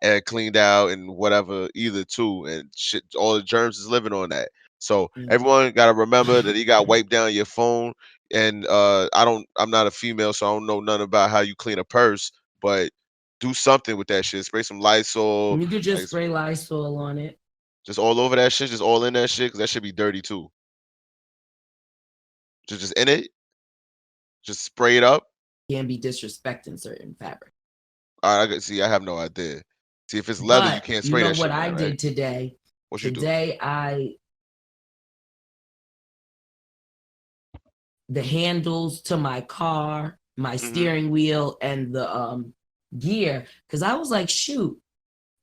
and cleaned out and whatever either too. And shit, all the germs is living on that. So Mhm. everyone gotta remember that you got wipe down your phone. And I'm not a female, so I don't know nothing about how you clean a purse, but do something with that shit. Spray some Lysol, You could like just spray Lysol on it. just all over that shit, just all in that shit, because that should be dirty too. Just in it, just spray it up. Can't be disrespecting certain fabric. All right, see, I have no idea. See, if it's leather, you But can't you spray know that what shit I on it, right? did today? What you do? Today, the handles to my car, my Hmm. steering wheel, and the gear, because I was like, shoot,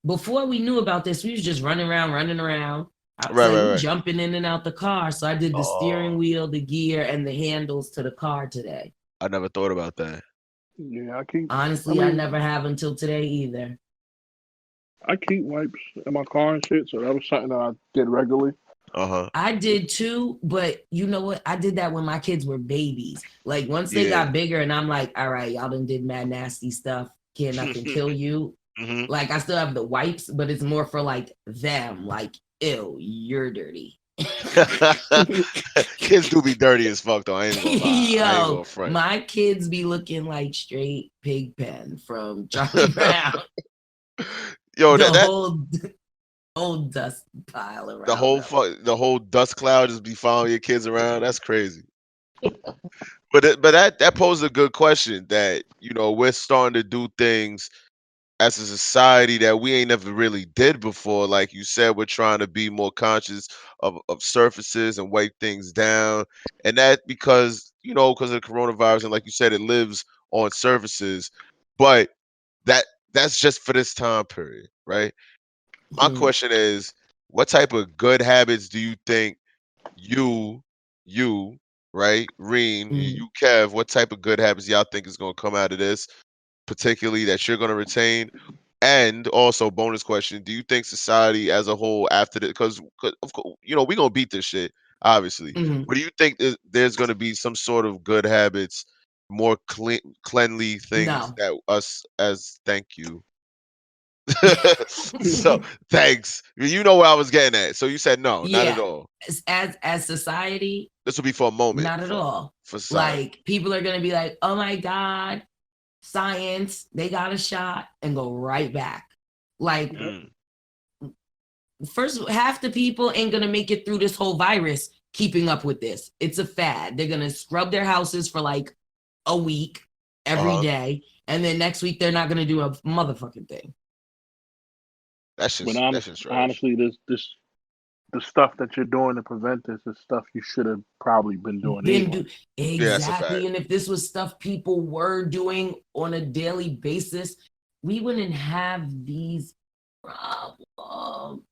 before we knew about this, we was just running around. I was Right, like, right, we right. jumping in and out the car. So I did the steering Oh, wheel, the gear, and the handles to the car today. I never thought about that. Yeah, I keep. I Honestly, I mean, never have until today either. I keep wipes in my car and shit, so that was something that I did regularly. Uh-huh. I did too, but you know what? I did that when my kids were babies. Like once they Yeah. got bigger, and I'm like, all right, y'all done did mad nasty stuff. Can't nothing kill you. Hmm. Like I still have the wipes, but it's more for like them. Like, ew, you're dirty. Kids do be dirty as fuck though. I ain't gonna lie. I ain't Yo, gonna front. my kids be looking like straight pig pen from Charlie Brown. Yo, The that whole dust pile the around whole them. the whole dust cloud just be following your kids around. That's crazy. But that poses a good question that we're starting to do things as a society that we ain't never really did before. Like you said, we're trying to be more conscious of surfaces and wipe things down. And that because of the coronavirus, and like you said, it lives on surfaces. But that that's just for this time period, right? My Hmm. question is, what type of good habits do you think you, you, right, Reen, Hmm. you, Kev, what type of good habits y'all think is gonna come out of this, particularly that you're gonna retain? And also, bonus question: do you think society as a whole, after this, because of course, we're gonna beat this shit, obviously, Hmm. but do you think there's gonna be some sort of good habits, more cleanly things No. that us as thank you? So thanks. You know where I was getting at. So you said no, not at Yeah. all. As society, This will be for a moment not at for all. society. Like people are gonna be like, oh my God, science, they got a shot and go right back. Like Yep. Mm, first half the people ain't gonna make it through this whole virus keeping up with this. It's a fad. They're gonna scrub their houses for like a week every uh-huh. day, and then next week they're not gonna do a motherfucking thing. But That's just trash. honestly, this the stuff that you're doing to prevent this is stuff you should have probably been doing Been anyway. do Yeah, that's a fact. exactly. And if this was stuff people were doing on a daily basis, we wouldn't have these problems.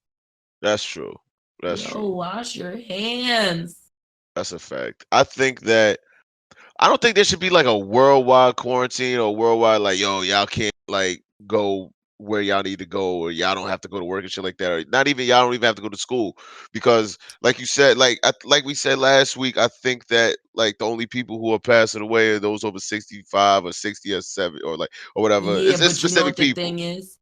That's true. That's Yo, true. wash your hands. That's a fact. I don't think there should be like a worldwide quarantine or worldwide like, yo, y'all can't like go where y'all need to go, or y'all don't have to go to work and shit like that, or not even y'all don't even have to go to school, because like you said, like we said last week, I think that like the only people who are passing away are those over 65 or 60 or 70 or like or whatever. Yeah, It's but you know specific what the people. thing is?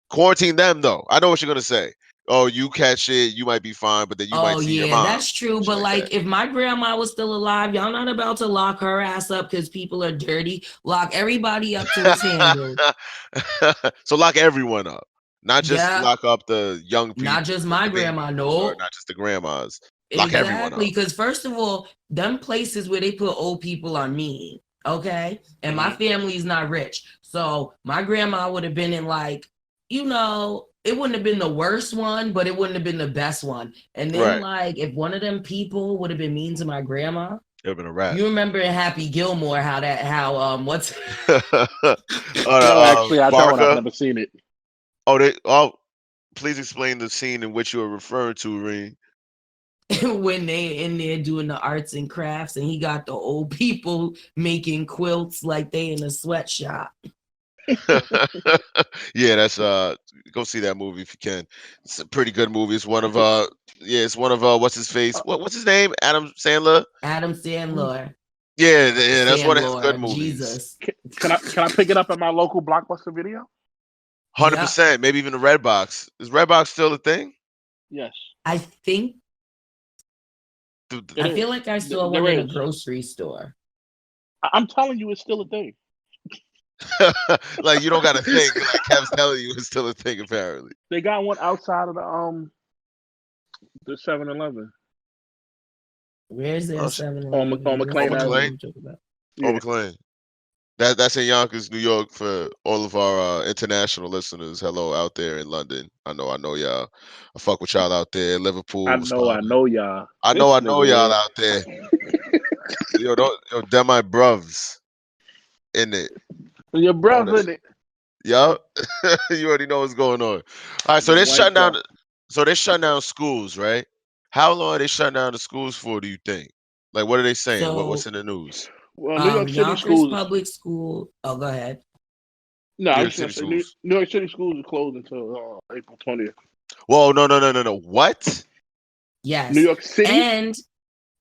Quarantine them though. I know what you're gonna say. Oh, you catch it, you might be fine, but then you might Oh see your yeah, mom. that's true. Shit But like like, if my grandma was still alive, y'all not about to lock her ass up because people are dirty. Lock everybody up till it's handled. that. So lock everyone up. Not just Yeah, lock up the young not people, just like my the babies, grandma. or No, not just the grandmas. Lock everyone exactly. up. Because first of all, them places where they put old people are mean. Okay, and my Mhm. family's not rich, so my grandma would have been in like, it wouldn't have been the worst one, but it wouldn't have been the best one. And then Right. like, if one of them people would have been mean to my grandma. It would have been a wrap. You remember in Happy Gilmore what's No, actually, I don't. I've Barker. never seen it. Please explain the scene in which you are referring to, Reen. when they in there doing the arts and crafts and he got the old people making quilts like they in a sweatshop. Yeah, that's go see that movie if you can. It's a pretty good movie. It's one of it's one of what's his face? Uh, What's his name? Adam Sandler? Adam Sandler. Yeah, that's one of his good Sandlord, movies. Jesus. can I pick it up at my local Blockbuster video? Yeah. 100%, maybe even the Redbox. Is Redbox still a thing? Yes, I think it I is. feel like I saw There one in a is. grocery store. I'm telling you, it's still a thing. Like you don't gotta think. Like Kev's telling you, it's still a thing apparently. They got one outside of the 7-Eleven Where's there Oh, 7-Eleven? on What oh McLean 7-Eleven McLean, Avenue. you talking about? oh Yeah, McLean. That's in Yonkers, New York, for all of our international listeners. Hello out there in London. I know y'all. I fuck with y'all out there. Liverpool, I Scotland. know y'all. I This know nigga y'all here. out there. Yo, don't yo, they're my bruvs in it. Your I wanna, brother in it. yup. You already know what's going on. All right, so The they're white shutting down. guy. So they're shutting down schools, right? How long are they shutting down the schools for? Do you think? Like, what are they saying? What's So in the news? Well, New York City Yonkers schools. Public School. Oh, go ahead. No, New I York was gonna City say schools. New York City schools are closed until April 20th. Whoa, no. What? New Yes. York City. And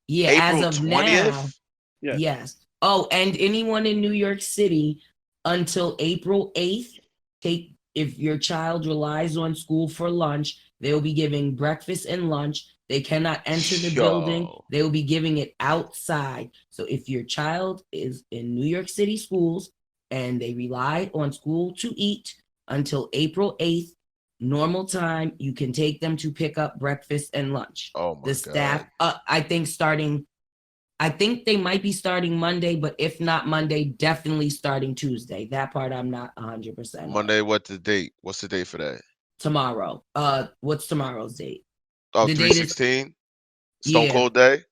yeah, as April of now, 20th? Yes. yes. Oh, and anyone in New York City until April 8th, if your child relies on school for lunch, they will be giving breakfast and lunch. They cannot enter the building. Yo. They will be giving it outside. So if your child is in New York City schools and they rely on school to eat until April 8th, normal time, you can take them to pick up breakfast and lunch. Oh my The God. staff, I think they might be starting Monday, but if not Monday, definitely starting Tuesday. That part I'm not 100% on. Monday, what's the date? What's the date for that? Tomorrow. What's tomorrow's date? Oh, The date is 316? Stone yeah, Cold Day?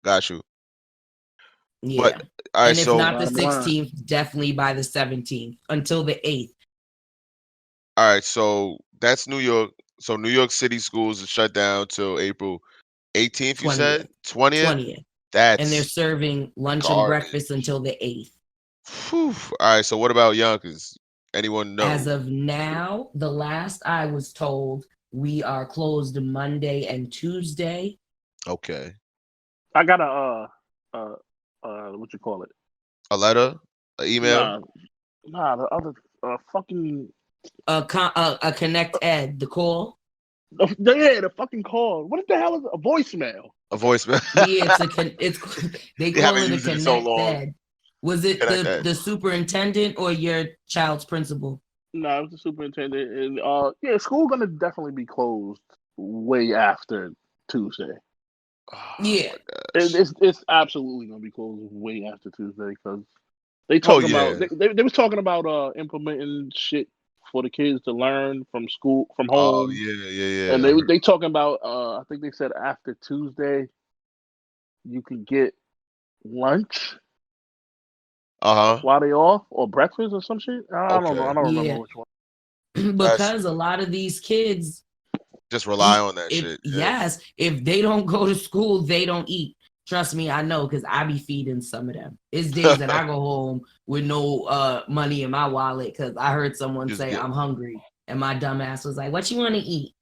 Got you. But yeah. all right, And if so not the Bottom line. 16th, definitely by the 17th until the 8th, so that's New York. So New York City schools are shut down till April 18th, you said? 20th, 20th? 20th. And they're That's serving lunch and breakfast garbage. until the 8th. Whew. All right, so what about Yonkers? Anyone As know? of now, the last I was told, we are closed Monday and Tuesday. Okay. I got what you call it? A letter? An email? Nah, the other fucking A Connect Ed, the call. the fucking call. What the hell is a voicemail? A voicemail? Yeah, it's they You call haven't it a used it in so Connect long. Ed. Was it Connect the that. the superintendent or your child's principal? No, it was the superintendent, and yeah, school gonna definitely be closed way after Tuesday. Oh Yeah. my gosh. It's absolutely gonna be closed way after Tuesday because they Oh talking about yeah. they was talking about implementing shit for the kids to learn from school from Oh home, and yeah. they talking about I think they said after Tuesday you can get lunch Uh-huh. while they off or breakfast or some shit. I don't know. I Okay. don't remember Yeah. which one. That's Because a lot of these kids just rely eat on that if shit. Yeah. yes, if they don't go to school, they don't eat. Trust me, I know because I be feeding some of them. It's days that I go home with no money in my wallet because I heard someone Just say get I'm hungry And my dumb ass was like, "What you want to eat?"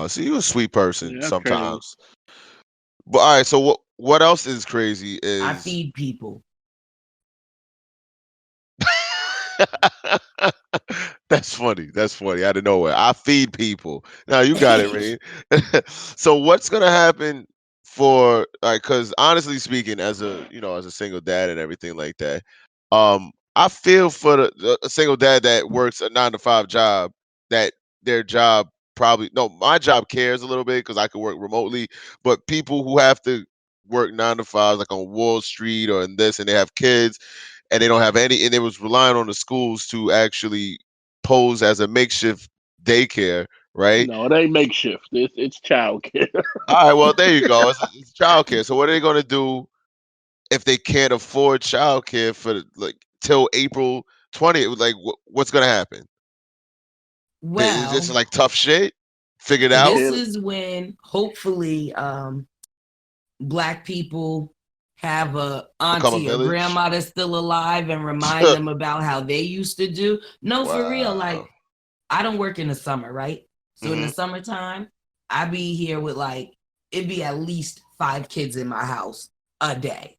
See, you a sweet person Yeah, that's crazy. sometimes. But all right, so what else is crazy I is feed people. that's funny. That's funny. Out of nowhere. I feed people. Now you got it, Rain. So what's gonna happen for like because honestly speaking, as a single dad and everything like that, I feel for a single dad that works a 9 to 5 job that their job probably no, my job cares a little bit because I can work remotely, but people who have to work 9 to 5 like on Wall Street or in this and they have kids and they don't have any, and they was relying on the schools to actually pose as a makeshift daycare, right? No, it ain't makeshift. It's childcare. All right, well there you go. It's childcare. So what are they going to do if they can't afford childcare for like till April 20th? Like what's going to happen? It's just Well, like tough shit. Figured They out. this can't. is when hopefully black people have a Become a auntie or village. grandma that's still alive and remind them about how they used to do. No, for real. Wow. Like, I don't work in the summer, right? So in the Hmm. summertime, I be here with like it'd be at least 5 kids in my house a day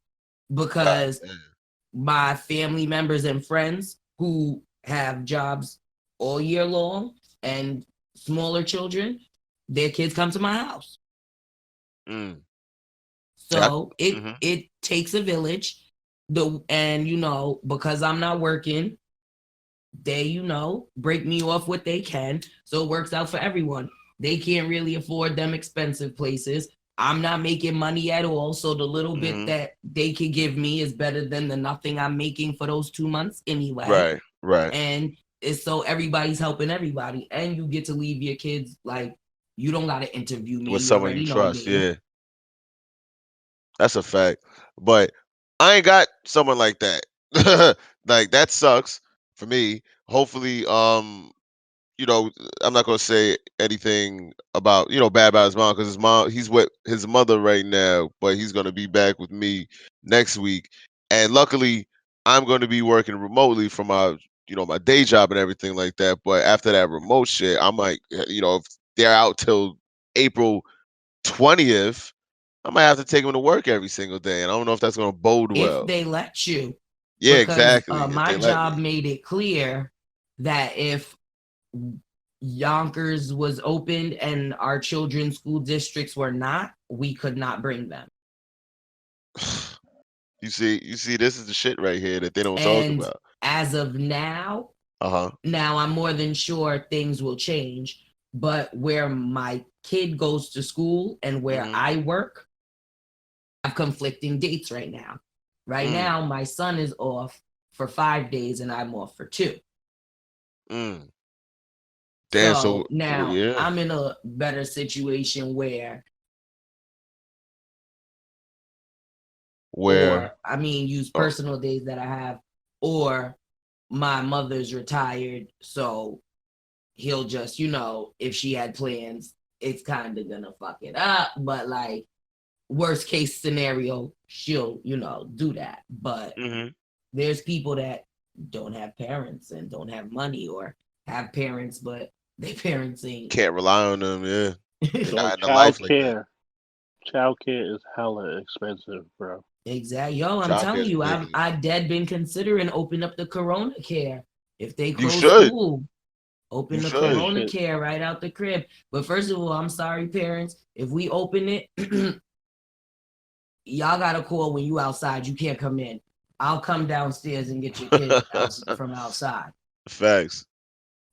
God because damn. my family members and friends who have jobs all year long and smaller children, their kids come to my house. Mm. Yeah. So it Hmm. it takes a village. And because I'm not working, they break me off what they can, so it works out for everyone. They can't really afford them expensive places. I'm not making money at all, so the little bit Hmm. that they could give me is better than the nothing I'm making for those 2 months anyway. Right. Right. And it's so everybody's helping everybody, and you get to leave your kids like you don't got to interview me. With You someone you already know trust. me. Yeah. That's a fact. But I ain't got someone like that. Like that sucks for me. Hopefully, I'm not gonna say anything about, bad about his mom because his mom he's with his mother right now, but he's gonna be back with me next week. And luckily I'm gonna be working remotely from my day job and everything like that. But after that remote shit, I might if they're out till April 20th, I might have to take him to work every single day, and I don't know if that's gonna bode If well. they let you, Yeah, because exactly. If my they let job me. made it clear that if Yonkers was opened and our children's school districts were not, we could not bring them. You see, this is the shit right here that they don't talk And about. as of now, Uh-huh. I'm more than sure things will change. But where my kid goes to school and where Mm-hmm. I work, I have conflicting dates right now. Right Mm, now, my son is off for 5 days and I'm off for 2. mm. Damn, so So now yeah. I'm in a better situation where, Where or I mean, use oh, personal days that I have, or my mother's retired. So he'll just, if she had plans, it's kind of gonna fuck it up. But like, worst case scenario, she'll, do that. But mhm. there's people that don't have parents and don't have money, or have parents, but their parents ain't. Can't rely on them, yeah. They're Dog, not in the life like that. child care is hella expensive, bro. Exactly. Yo, I'm Childcare telling is you, I ridiculous. dead been considering open up the Corona care. If they You close should. school, You open the That should. Corona shit. care right out the crib. But first of all, I'm sorry, parents. If we open it, y'all gotta call when you outside. You can't come in. I'll come downstairs and get your kid out from outside. Facts.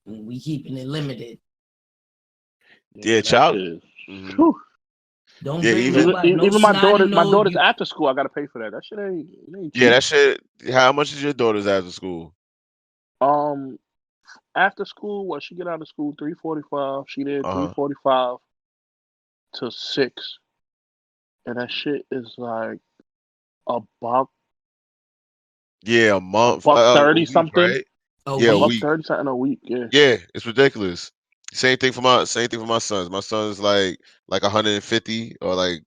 We keeping it limited. Yeah, Yeah, that child. shit is. Mhm. Whew. Don't Yeah, bring even nobody, no Even my snotty my nose. daughter's after school, I gotta pay for that. That shit ain't yeah, cheap. that shit. How much is your daughter's after school? Um, After school, what she get out of school 3:45. She there three Uh-huh. forty five to 6, and that shit is like a buck, Yeah, a a month, buck a 30 week, something, right? A Yeah, a a buck week. week. 30 something a week. Yeah, Yeah, it's ridiculous. Same thing for my sons. My son's like 150 or like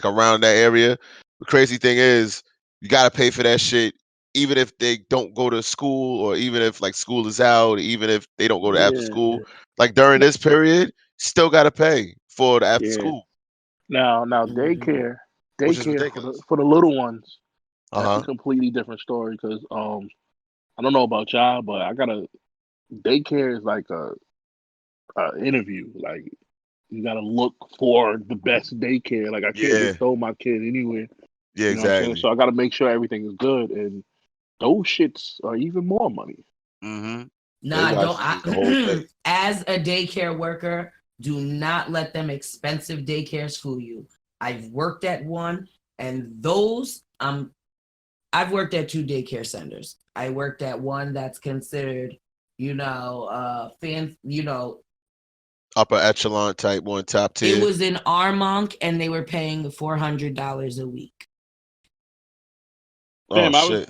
around that area. The crazy thing is you gotta pay for that shit even if they don't go to school, or even if like school is out, even if they don't go to after Yeah, school, like during this period, still got to pay for the after yeah. school, Now Mhm. which is daycare ridiculous. for the little ones. Uh That's a huh. completely different story because I don't know about y'all, but I got a daycare is like a interview. Like you got to look for the best daycare. Like I can't Yeah. just throw my kid anywhere. Yeah. You know what I'm saying? Exactly. So I got to make sure everything is good, and those shits are even more money. Mm-hmm. They Nah, don't. watch the whole thing. As a daycare worker, do not let them expensive daycares fool you. I've worked at one, and those I've worked at 2 daycare centers. I worked at one that's considered, Upper echelon type one, top it tier. was in Armonk, and they were paying $400 a week. Oh Fam, shit.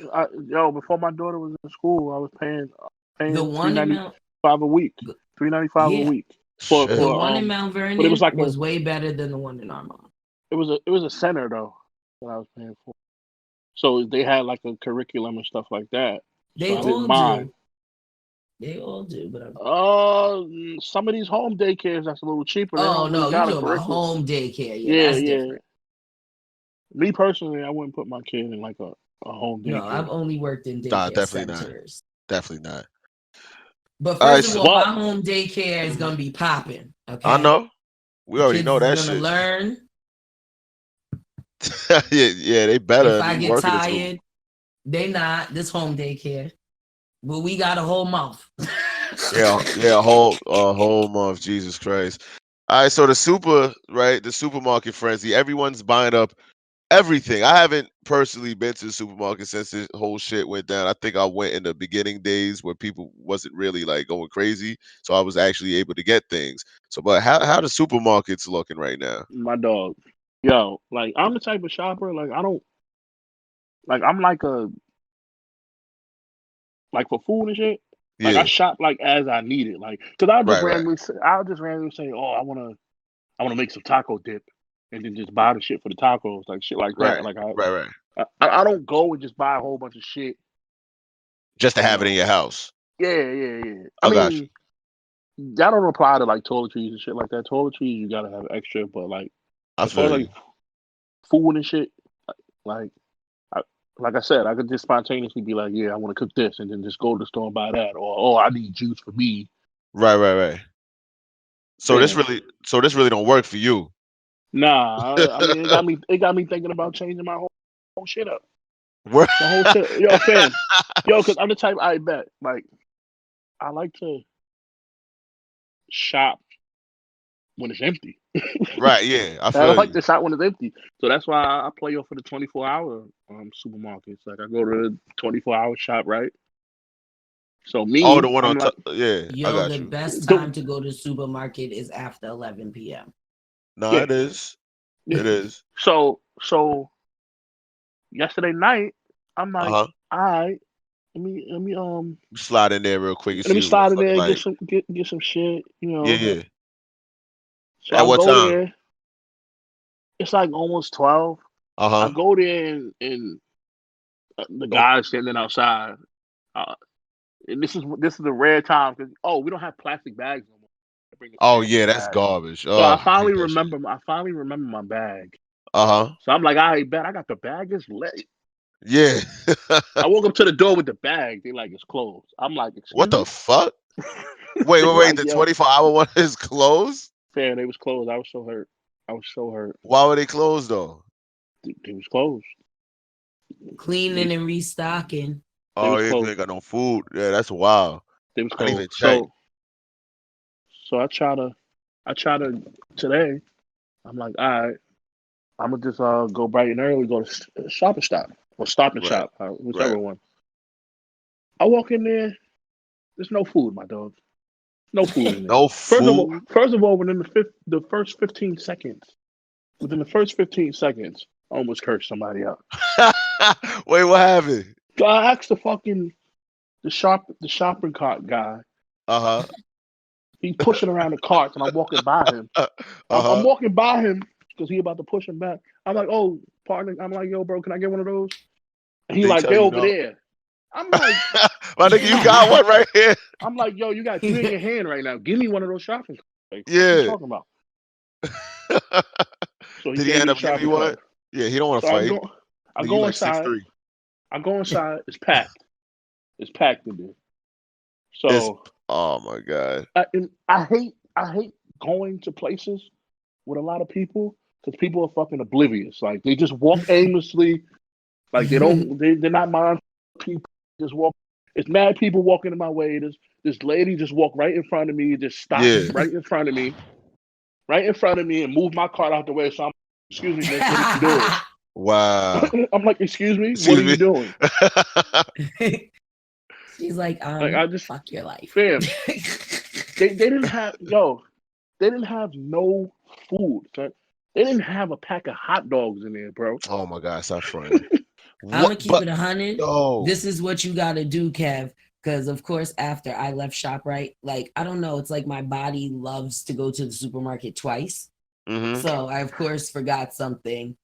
before my daughter was in school, I was The paying three one in ninety Mount, five a week, 395 a yeah, week the Shit. one in Mount but it was Vernon like was way better than the one in Armonk. it was a center though that I was paying for. So they had like a curriculum and stuff like that. So They I didn't all mind. do. They all do, but Some of these home daycares that's a little cheaper. They oh don't really no, you got a talking about curriculum. home daycare? Yeah, Yeah, that's yeah. different. Me personally, I wouldn't put my kid in like a home No, daycare. I've only worked in Nah, daycare definitely not. centers. Definitely not. But All right. first of So all, But my home daycare is mhm. gonna be popping. I Okay, know. We the already kids know is that gonna shit. learn. Yeah, yeah, they If better I be get working in school. tired, they not. This home daycare, but we got a whole month. Yeah, yeah, a whole month. Jesus Christ. All right, so the supermarket frenzy. Everyone's buying up everything. I haven't personally been to the supermarket since this whole shit went down. I think I went in the beginning days where people wasn't really like going crazy, so I was actually able to get things. So, but how the supermarkets looking right now? my dog, yo, like I'm the type of shopper. Like I don't like I'm like for food and shit. Like I Yeah, shop like as I need it. Like because right, right, I'll just randomly say, oh, I wanna make some taco dip, and then just buy the shit for the tacos, like shit like that. right, Like right, right. I don't go and just buy a whole bunch of shit. Just to You have it in know, your house. yeah, yeah, yeah. I I got you. mean, that don't apply to like toiletries and shit like that. Toiletries you gotta have extra, but like I as far as feel like you. food and shit, like I, like I said, I could just spontaneously be like, yeah, I want to cook this, and then just go to the store and buy that, or oh, I need juice for me. Right, right, right. Fam. So this really don't work for you. Nah, I mean, it got me thinking about changing my whole shit up, Wor- my whole shit. Yo, fam, yo, because I'm the type I bet, like, I like to shop when it's empty. Right, yeah, I I feel like you. to shop when it's empty, so that's why I play off for the 24-hour supermarkets. Like I go to the 24-hour shop, right? So Oh, the me, one I'm on like, top. Yeah, I Yo, got the you. best the, time to go to supermarket is after 11 p.m. No, yeah, it is. yeah. It is. So yesterday night, I'm Uh like, huh. all right, let me Slide in there real quick and let me see what slide it's in there looking and like. get some shit, you Yeah, know. yeah. So At I what go time? there. It's like almost 12. Uh I huh. go there and the Don't. guy's standing outside. Uh, and this is a rare time because we don't have plastic bags no more. I bring a Oh Stanley yeah, that's bag. garbage. So Oh, I hate that shit. I finally remember my bag. Uh huh. So I'm like, I bet I got the bag is lit. Yeah. I walk up to the door with the bag. They like it's closed. I'm like, What excuse the me. fuck? Wait, They wait, wait. like, The yo, 24-hour one is closed. fair. They was closed. I was so hurt. I was so hurt. Why were they closed though? They was closed. They Cleaning and restocking. they Oh was yeah, 'cause they closed. ain't got no food. Yeah, that's wild. They was I didn't closed. even check. So I try to today. I'm like, all right, I'm gonna just go bright and early, go to Shop and Stop or Stop and Right, Shop, whichever right. one. I walk in there. There's no food, my dog. No food in there. No food. First of all, the first 15 seconds, within the first 15 seconds, I almost cursed somebody out. Wait, what happened? So I asked the shopping cart guy. Uh huh. He's pushing around the carts, and I'm walking by him. Uh I'm huh. walking by him because he about to push him back. I'm like, oh, partner. I'm like, yo, bro, can I get one of those? And he They like, tell they're you over no. there. I'm like, My nigga, you got one right here. I'm like, yo, you got 3 in your hand right now. Give me one of those shopping carts. Like, what you Yeah. talking about? So he Did he gave end me the up giving you shopping one? cart. Yeah, he don't want So to fight. I Nigga, you go like inside. 6'3". I go inside. It's packed. It's packed in there. It's So oh my god. and I hate going to places with a lot of people because people are fucking oblivious. Like they just walk aimlessly. Like they're not mindful of people. Just walk. It's mad people walking in my way. This lady just walked right in front of me. Just stopped Yeah. right in front of me, and moved my cart out the way. So I'm, excuse me, miss, what are you doing? Wow. I'm like, excuse me, what are Excuse you me. doing? She's like, Like I just, fuck your life. fam, they didn't have no food. Son. They didn't have a pack of hot dogs in there, bro. Oh my god, stop fronting. I'm gonna What? keep But it 100. yo, This is what you gotta do, Kev. Because of course, after I left ShopRite, like I don't know, it's like my body loves to go to the supermarket twice. mm-hmm. So I of course forgot something.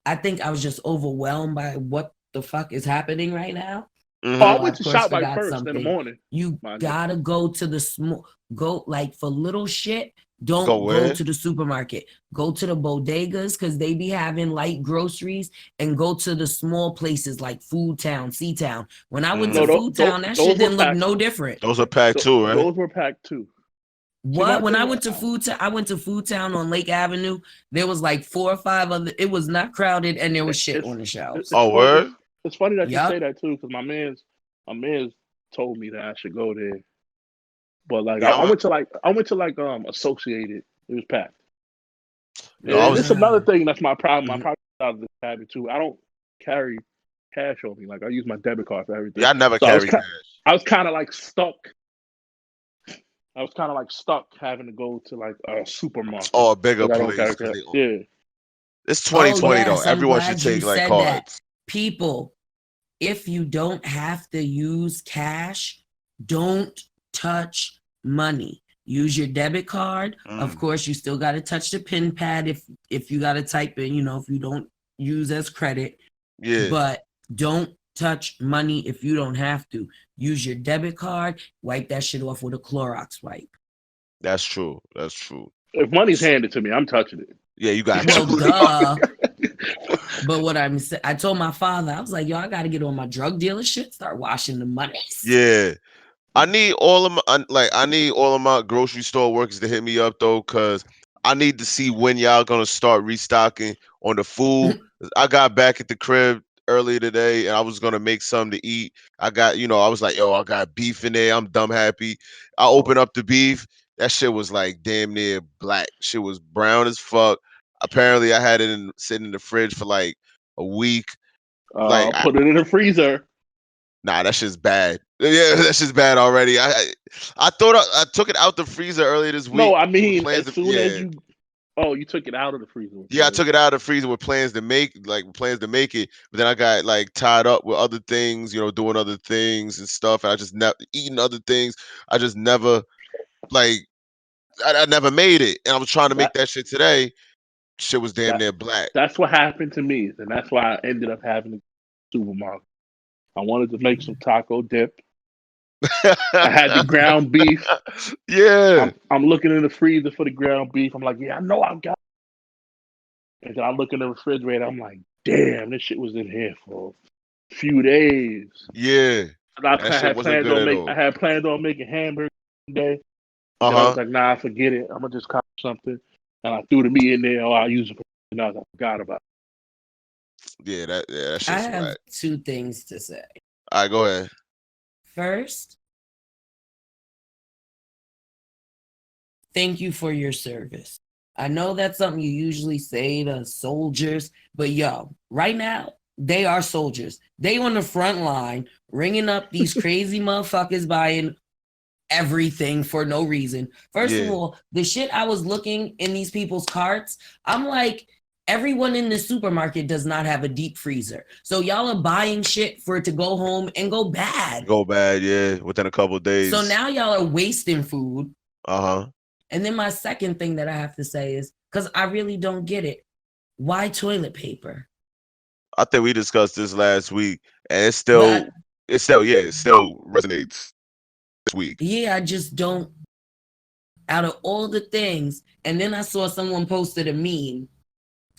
I think I was just overwhelmed by what the fuck is happening right now. Oh, Mm-hmm. I So I went of to course ShopRite forgot first in the something. morning. You Mind you. gotta go to the go like for little shit. Go Don't go where? to the supermarket. Go to the bodegas because they be having light groceries, and go to the small places like Food Town, Sea Town. When I went to No, Mm. Food Town, that those shit were didn't look packed. no different. Those are packed too, right? Those were packed too. See, my What? When I thing, went to Food Town, I went to Food Town on Lake Avenue. There was like 4 or 5 other. It was not crowded, and there was shit it's on the shelves. Oh, word? it's funny that you say Yup. that too, because my man's told me that I should go there. But like Yeah, I went to like Associated. It was packed. yo, I And was. it's another thing that's my problem. I Mhm. probably out of this habit too. I don't carry cash on me. Like I use my debit card for everything. Yeah, I never So carry cash. I was kind of like stuck. I was kind of like stuck having to go to like a supermarket Oh, a bigger because I don't place carry because cash. they. Yeah. It's Oh 2020 though. yes, I'm Everyone should glad you take like said that. cards. People, if you don't have to use cash, don't touch money. Use your debit card. Of Mm. course, you still got to touch the pin pad if you got to type in, if you don't use as credit, Yeah, but don't touch money if you don't have to. Use your debit card, wipe that shit off with a Clorox wipe. that's true. That's true. If money's handed to me, I'm touching it. Yeah, you got Well, to. duh. But what I told my father, I was like, yo, I got to get on my drug dealer shit, start washing the monies. Yeah. I need all of my I need all of my grocery store workers to hit me up though, cause I need to see when y'all gonna start restocking on the food. I got back at the crib earlier today and I was gonna make something to eat. I got, I was like, yo, I got beef in there. I'm dumb happy. I opened up the beef. That shit was like damn near black. Shit was brown as fuck. Apparently, I had it sitting in the fridge for like a week. Like Put it in the freezer. nah, that shit's bad. Yeah, that shit's bad already. I thought I took it out the freezer earlier this No, week I with mean plans as to soon as yeah. you. Oh, you took it out of the freezer. Yeah, I took it out of the freezer with plans to make it, but then I got like tied up with other things, doing other things and stuff, and I just never eating other things. I just never like I never made it, and I was trying to make That that shit today. Shit was damn that near black. that's what happened to me, and that's why I ended up having to go to the supermarket. I wanted to make some taco dip. I had the ground beef. Yeah, I'm looking in the freezer for the ground beef. I'm like, yeah, I know I've got. And then I look in the refrigerator. I'm like, damn, this shit was in here for a few days. yeah. And I That shit had wasn't planned good on at all. making hamburgers one day. Uh Then I was huh. like, nah, forget it. I'm gonna just cop something. And I threw the meat in there. Oh, I'll use it for something else. I forgot about Yeah, that I shit's have whack. 2 things to say. All right, go ahead. First, thank you for your service. I know that's something you usually say to soldiers, but yo, right now, they are soldiers. They on the front line, ringing up these crazy motherfuckers buying everything for no reason. First of Yeah. all, the shit I was looking in these people's carts, I'm like, everyone in the supermarket does not have a deep freezer. So y'all are buying shit for it to go home and go bad. Go bad, yeah, within a couple of So days. now y'all are wasting food. Uh-huh. And then my second thing that I have to say is, because I really don't get it, why toilet paper? I think we discussed this last week, and But it still resonates this week. yeah, I just don't. Out of all the things, and then I saw someone posted a meme,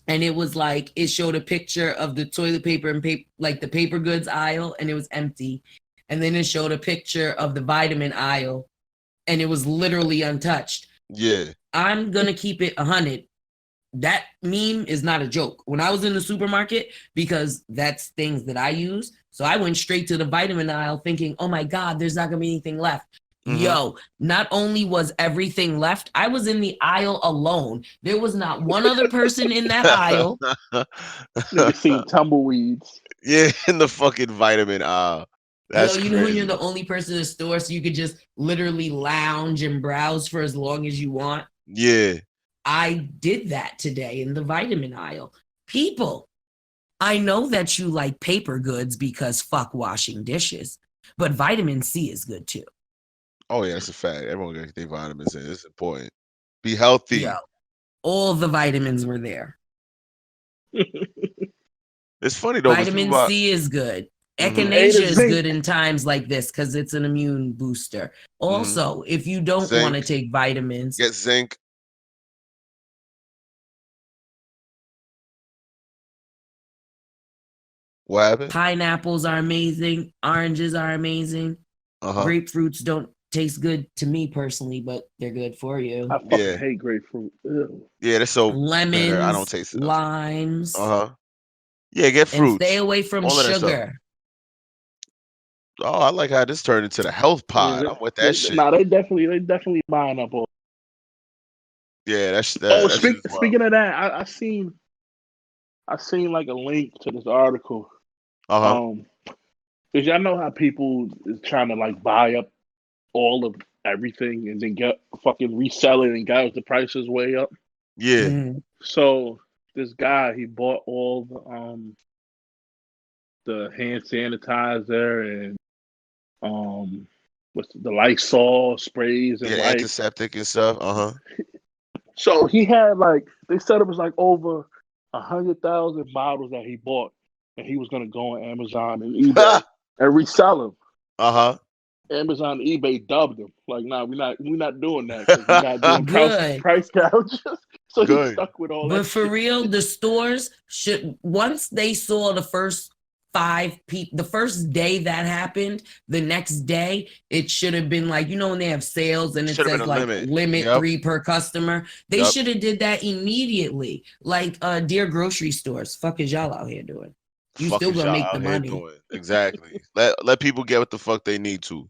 and it was like it showed a picture of the toilet paper and like the paper goods aisle, and it was empty, and then it showed a picture of the vitamin aisle, and it was literally untouched. Yeah. I'm gonna keep it 100. That meme is not a joke. When I was in the supermarket, because that's things that I use, so I went straight to the vitamin aisle thinking, oh my God, there's not gonna be anything left. Mhm. Yo, not only was everything left, I was in the aisle alone. There was not one other person in that aisle. Nigga seen tumbleweeds. Yeah, in the fucking vitamin aisle. That's Yo, you know when crazy. you're the only person in the store, so you could just literally lounge and browse for as long as you want. Yeah. I did that today in the vitamin aisle. People, I know that you like paper goods because fuck washing dishes, but vitamin C is good too. Oh yeah, that's a fact. Everyone got their vitamins in. It's important. Be healthy. Yo, all the vitamins were there. It's funny though, because Vitamin C is good. Mhm. Echinacea is zinc. good in times like this because it's an immune booster. Also, if you don't want to Zinc. take vitamins, Get zinc. What happened? pineapples are amazing, oranges are amazing, Uh-huh. grapefruits don't taste good to me personally, but they're good for you. I fucking Yeah. hate grapefruit. Ew. Yeah, that's so bitter. Lemons, I don't taste it. limes, Uh-huh. Yeah, get and fruits. stay away from All of that stuff. sugar. Oh, I like how this turned into the health pod. Yeah, I'm with that shit. Nah, they definitely buying up all. Yeah, that Oh, shit is wild. speaking of that, I seen like a link to this article. Uh-huh. Cause y'all know how people is trying to like buy up all of everything and then get fucking resell it and guys the prices way up. Yeah. Mhm. So this guy he bought all the hand sanitizer and what's the Lysol sprays and Yeah, wipes. antiseptic and stuff. Uh-huh. So he had like they said it was like over 100,000 bottles that he bought, and he was gonna go on Amazon and eBay and resell them. Uh-huh. Amazon and eBay dubbed him like, nah, we're not doing that because we're not doing Good. price gouges. So he Good. stuck with all But that. for shit. real, the stores should, once they saw the first 5 people, the first day that happened, the next day it should have been like, you know, when they have sales and it Should have says been a like limit. Yep. 3 per customer, they Yep. should have did that immediately. Like dear grocery stores, fuck is y'all out here doing? You Fuck still is gonna y'all make out the here money. doing. Exactly. Let people get what the fuck they need to.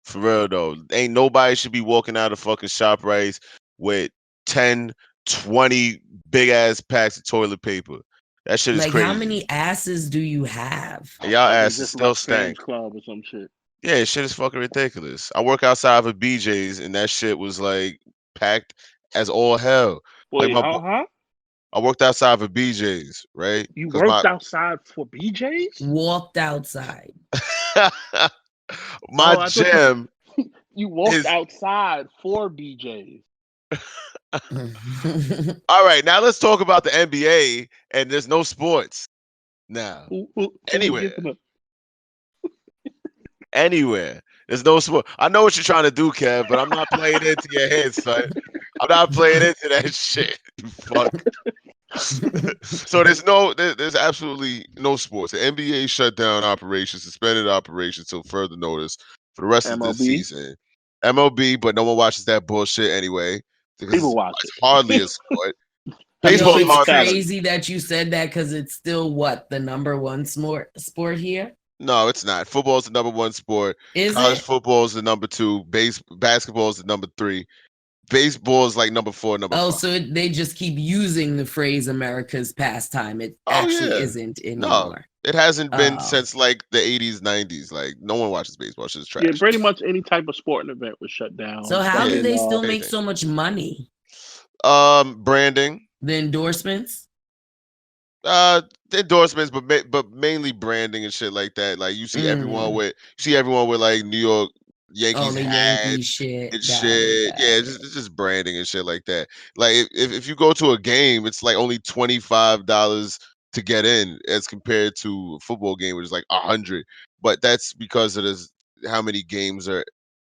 For real though. Ain't nobody should be walking out of fucking ShopRite with 10, 20 big ass packs of toilet paper. That shit is Like crazy. how many asses do you have? And y'all Like, asses just still like Sam's stank. Club or some shit. Yeah, shit is fucking ridiculous. I work outside of a BJ's and that shit was like packed as all hell. Like Wait, I worked outside of a BJ's, right? You Because worked outside for BJ's? Walked outside. my I thought gym you walked is outside for BJ's. all right. Now let's talk about the NBA, and there's no sports now. Who was Anywhere, giving up? anywhere. There's no sport. I know what you're trying to do, Kev, but I'm not playing into your head, son. I'm not playing into that shit. You fuck. So there's absolutely no sports. The NBA shut down operations, suspended operations till further notice for the rest of this MLB? season. MLB, but no one watches that bullshit anyway because People watch it's it. hardly a sport. Yo, Baseball's it's hardly. crazy that you said that because it's still what the number one sport here. No, it's not. Football's the number one sport. Is College it? football is the number 2. Basketball is the number 3. Baseball is like number 4, number 5. So they just keep using the phrase America's pastime. It Oh, actually yeah. isn't No, anymore. it hasn't been Oh. since like the 80s, 90s. Like no one watches baseball. It's just trash. Yeah, pretty much any type of sporting event was shut down. So how do Yeah, they still anything. make so much money? Branding. The endorsements? The endorsements, but mainly branding and shit like that. Like you see everyone with like New York Yankees the hats Yankee shit. and Got shit. it, got Yeah, it. it's just branding and shit like that. Like if you go to a game, it's like only $25 to get in as compared to a football game, which is like 100. But that's because of this, how many games are,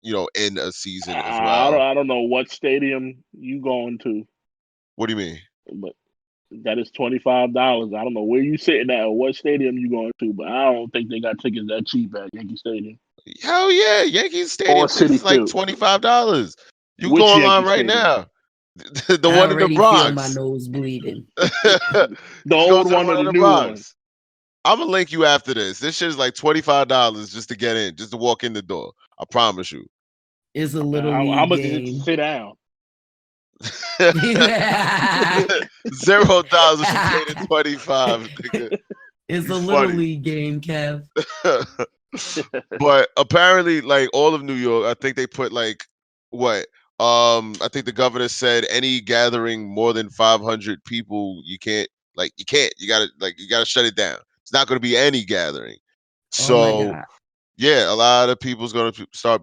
in a season as well. I don't know what stadium you going to, What do you mean? but that is $25. I don't know where you sitting at or what stadium you going to, but I don't think they got tickets that cheap at Yankee Stadium Hell yeah, Yankee or Stadium City tickets is like Field. $25. You can go Which online Yankee right Stadium? now. The I one in the already feel my Bronx. nose bleeding. You The can go old to the one one or in the the new one? Bronx. I'm gonna link you after this. This shit is like $25 just to get in, just to walk in the door. I promise you. It's a little How league much is it to game. sit down? $0 if you paid it 25, nigga. It's You a little funny. league game, Kev. But apparently, like all of New York, I think they put like what? I think the governor said any gathering more than 500 people, you can't. You gotta shut it down. It's not gonna be any gathering. Oh my So god. yeah, a lot of people's gonna start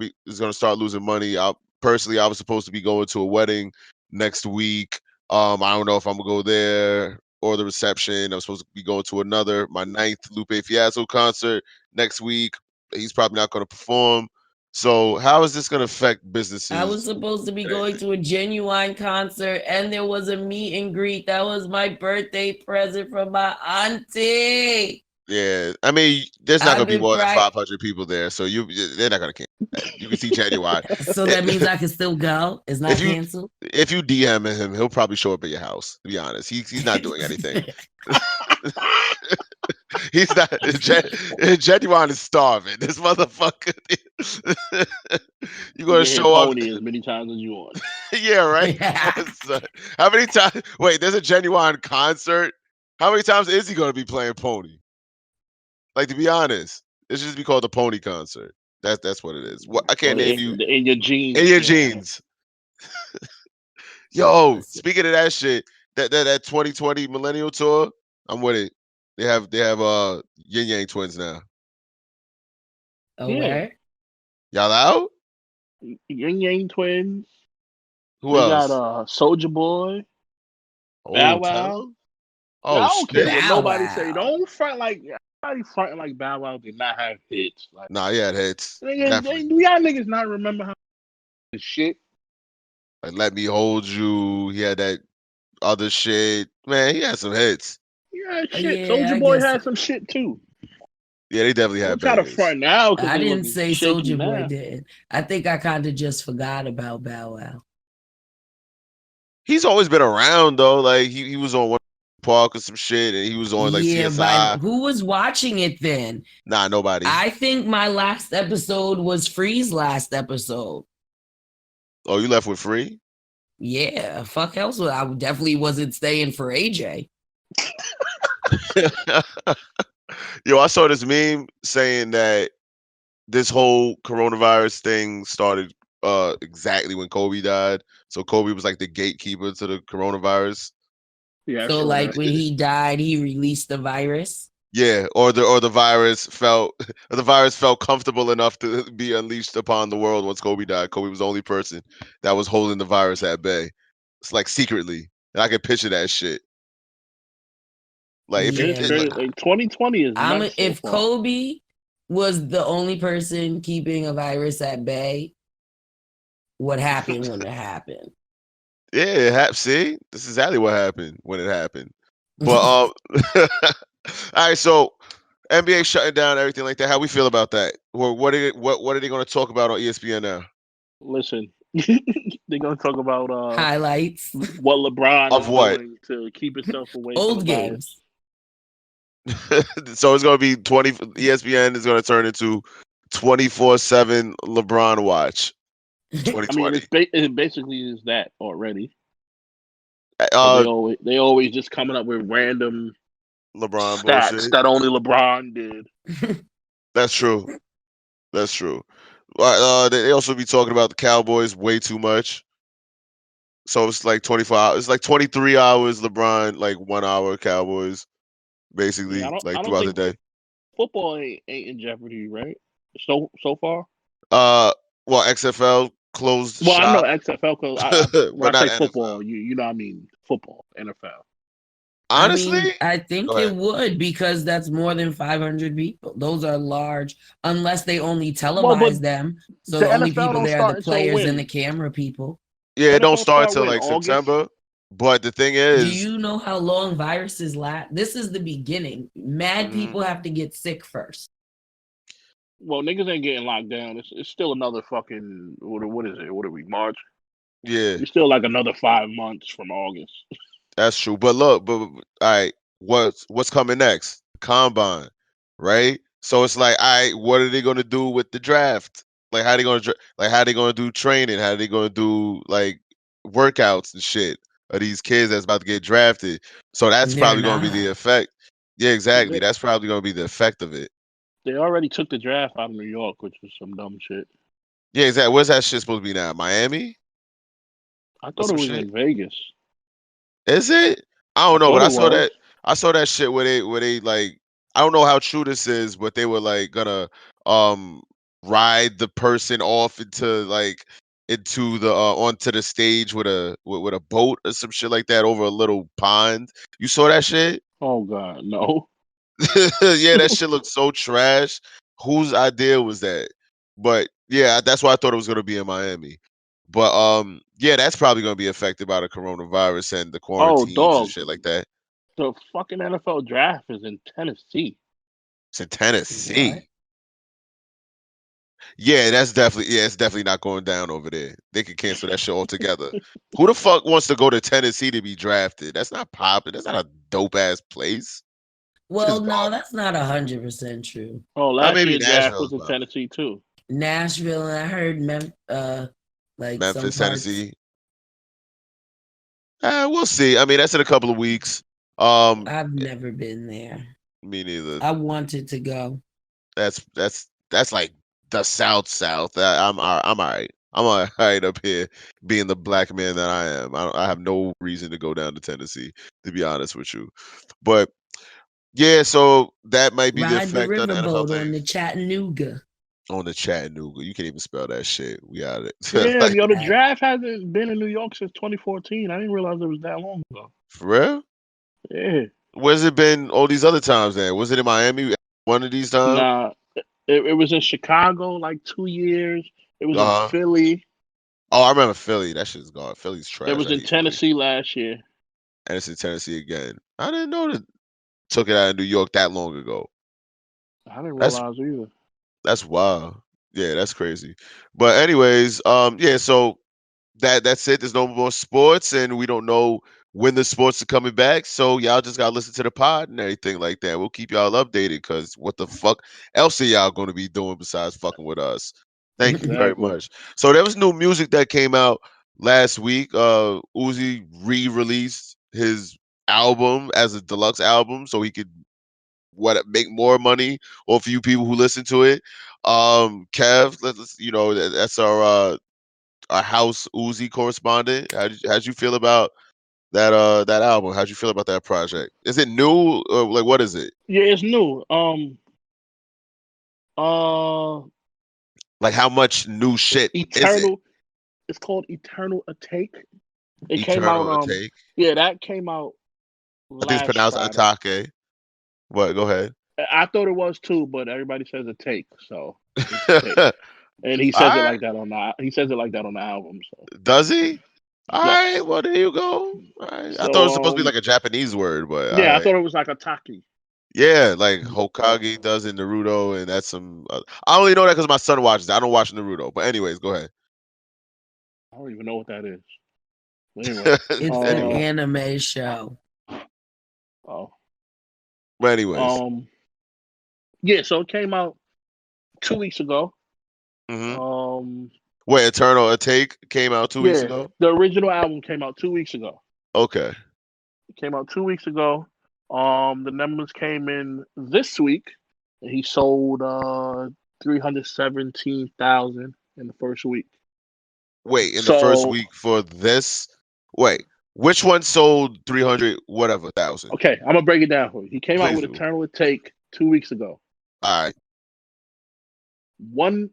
losing money. I was supposed to be going to a wedding next week. I don't know if I'm gonna go there or the reception. I'm supposed to be going to my ninth Lupe Fiasco concert next week. He's probably not gonna perform. So how is this gonna affect I was businesses? supposed to be going to a Genuine concert and there was a meet and greet. That was my birthday present from my auntie. Yeah, I mean, there's not I've gonna be been more than 500 people there, so they're not gonna cancel that. You can see Genuine. So that means I can still go. It's If not you canceled. if you DM him, he'll probably show up at your house. To be honest, he's not doing anything. He's not. Genuine is starving. This motherfucker. You You gonna can hit show up? Pony as many times as you want. Yeah, right. So, how many times? Wait, there's a Genuine concert. How many times is he gonna be playing Pony? Like, to be honest, it should just be called the Pony concert. That's what it is. What I Or can't name you in your jeans in your chant. jeans. Yo, Listen. speaking of that shit, that 2020 Millennial Tour, I'm with it. They have Yin Yang Twins now. Oh, Yeah. where? Y'all out? Yin Yang Twins. Who They got else? Soldier Boy, Bow Oh, tell Wow. them. Yeah, Oh I don't care shit. what Bow nobody say. Wow. Don't front like everybody fronting like Bow Wow did not have hits. Like Nah, yeah, it hits. Definitely. do y'all niggas not remember how the shit? Like Let Me Hold You. He had that other shit. Man, he had some hits. Yeah, shit. Yeah, Soldier I Boy guess had some shit too. Yeah, they definitely had Don't try to bangers. front now because I they didn't looking say shaky Soldier Boy now. did. I think I kind of just forgot about Bow Wow. He's always been around though. Like he was on one park or some shit, and he was on like Yeah, by CSI. who was watching it then? Nah, nobody. I think my last episode was Free's last episode. Oh, you left with Free? Yeah, fuck else. I definitely wasn't staying for AJ. Yo, I saw this meme saying that this whole coronavirus thing started exactly when Kobe died. So Kobe was like the gatekeeper to the coronavirus. Yeah, I So saw like that. when he died, he released the virus. Yeah, or the virus felt the virus felt comfortable enough to be unleashed upon the world once Kobe died. Kobe was the only person that was holding the virus at bay. It's like secretly. And I can picture that shit. Like if you It's Yeah, crazy. Like 2020 is nuts so if far. Kobe was the only person keeping a virus at bay, what happened when it happened? yeah, see, this is exactly what happened when it happened. But all right, so NBA shutting down everything like that. How we feel about that? Or what are they going to talk about on ESPN now? Listen, they're gonna talk about Highlights, what LeBron Of is what? doing to keep himself away from the old virus. games. So it's going to be 20. ESPN is going to turn into 24/7 LeBron watch I mean, 2020. it basically is that already. But Uh, they always just coming up with random LeBron stats bullshit. that only LeBron did. That's true. That's true. They also be talking about the Cowboys way too much. So it's like 24 hours. It's like 23 hours LeBron, like 1 hour Cowboys, Yeah, basically, I like don't throughout the think day. football ain't in jeopardy, right? So far. Uh, well, XFL closed Well, I know shop, XFL because when but I not say NFL. football, you know I mean football, NFL. Honestly, I go think it ahead. would because that's more than 500 people. Those are large, unless they only Well, but televise them. So the the only NFL people don't there are the start until players and the when? camera people. Yeah, it don't NFL start start till when? like August? September. But the thing Do is, you know how long viruses last? This is the beginning. Mad mhm, people have to get sick first. Well, niggas ain't getting locked down. It's still another fucking what is it? What are we, March? yeah, You're still like another 5 months from August. that's true. But look, all right, what's coming next? Combine, right? So it's like, all right, what are they gonna do with the draft? Like, how they gonna how they gonna do training? How they gonna do like workouts and shit of these kids that's about to get drafted? So that's They're probably gonna be the not. effect. Yeah, exactly. They, That's probably gonna be the effect of it. they already took the draft out of New York, which was some dumb shit. Yeah, exactly. Where's that shit supposed to be now? Miami I or thought it some was shit? in Vegas. Is it? I I don't know, but thought it was. I saw that shit where they like, I don't know how true this is, but they were like gonna um ride the person off into the onto the stage with with a boat or some shit like that over a little pond. You saw that shit? Oh God, no. Yeah, that shit looked so trash. Whose idea was that? But yeah, that's why I thought it was gonna be in Miami. But yeah, that's probably gonna be affected by the coronavirus and the Oh quarantines and dog, shit like that. the fucking NFL draft is in Tennessee. It's in What? Tennessee. Yeah, it's definitely not going down over there. They could cancel that shit altogether. Who the fuck wants to go to Tennessee to be drafted? That's not popping. That's not a dope ass place. Well, Shit's no, garbage. that's not 100% true. Oh, last Maybe year draft Nashville was is in popping. Tennessee too. Nashville, and I heard like some Memphis, parts. Tennessee. We'll see. I mean, that's in a couple of weeks. I've never been there. Me neither. I wanted to go. That's like the South South. I'm all right. I'm all right up here, being the black man that I am. I have no reason to go down to Tennessee, to be honest with you. But yeah, so that might be the Ride the effect of the NFL riverboat on thing the Chattanooga. on the Chattanooga. You can't even spell that shit. We out it. Damn, Like, yo, the That draft hasn't been in New York since 2014. I didn't realize it was that long ago. for real? Yeah, Where's it been all these other times then? Was it in Miami one of these times? nah, it was in Chicago like 2 years. It was in Uh-huh. Philly. Oh, I remember Philly. That shit's gone. Philly's It trash. was I in hate Philly. Tennessee last year. And it's in Tennessee again. I didn't know that took it out of New York that long ago. I didn't That's realize either. that's wild. Yeah, that's crazy. But anyways, yeah, so that's it. There's no more sports, and we don't know when the sports are coming back. So y'all just gotta listen to the pod and everything like that. We'll keep y'all updated because what the fuck else are y'all gonna be doing besides fucking with us? Thank you very Exactly. much. So there was new music that came out last week. Uzi re-released his album as a deluxe album so he could make more money off you people who listen to it. Kev, let's that's our house Uzi correspondent. How'd you feel about that album? How'd you feel about that project? Is it new or like what is it? Yeah, it's new. Uh, Like how much new shit is it? Eternal. It's called Eternal Atake. It came out. Eternal Take. Yeah, that came out I think it's last pronounced Friday. Atake. What? Go ahead. I thought it was too, but everybody says a take, so it's a take. And he All says it right. like that on the he says it like that on the album. So Does he? All yes. right. Well, there you go. All right. I thought it was So supposed to be like a Japanese word, but all yeah, I right. thought it was like a taki. Yeah, like Hokage does in Naruto, and that's some. I only know that because my son watches it. I don't watch Naruto. But anyways, go ahead. I don't even know what that is. But anyway, it's an Anyway, anime show. oh, but anyways. um, yeah. So it came out 2 weeks ago. Hmm. Um, Wait, Eternal Take came out 2 weeks yeah, ago. the original album came out 2 weeks ago. Okay. It came out 2 weeks ago. The numbers came in this week. He sold 317,000 in the first week. Wait, in the first So week for this. Wait, which one sold 300 whatever thousand? okay, I'm gonna break it down for you. He came out Please with do. Eternal Take 2 weeks ago. All right. One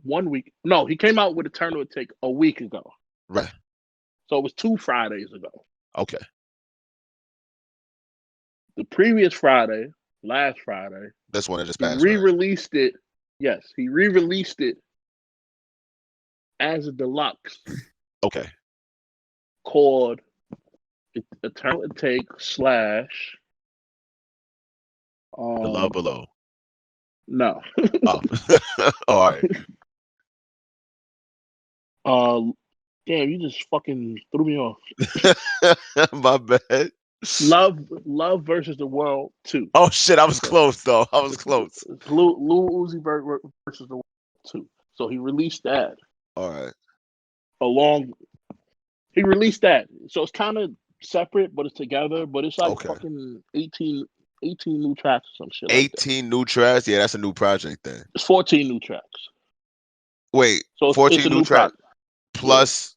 one week. No, he came out with Eternal Take a week ago. Right. So it was 2 Fridays ago. Okay. The previous Friday, last Friday, This one that just he passed, right? re-released it. Yes, he re-released it as a deluxe Okay. called Eternal Take slash The Love Below. no. Oh. All right. Damn, you just fucking threw me off. My bad. Love versus the World 2. Oh shit, I was close though. I was close. It's Lil Uzi Vert versus the World 2. So he released that All right. along. He released that, so it's kind of separate, but it's together. But it's like Okay. fucking 18 new tracks or some shit like that. 18 new tracks. Yeah, that's a new project then. It's 14 new tracks. Wait, So it's 14 a new new tracks project. plus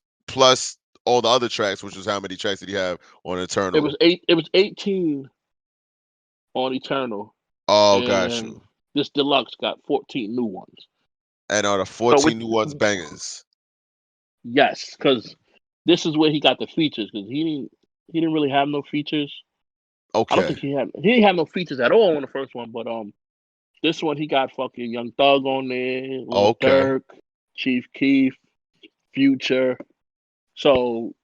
all the other tracks, which was how many tracks did he have on It Eternal? was 18 on Eternal, Oh, got and you. this deluxe got 14 new ones. And are the So 14 new ones bangers? yes, because this is where he got the features. Because he didn't really have no features. I don't Okay. think he didn't have no features at all on the first one. But this one he got fucking Young Thug on there, Lil Okay. Durk, Chief Keef, Future. So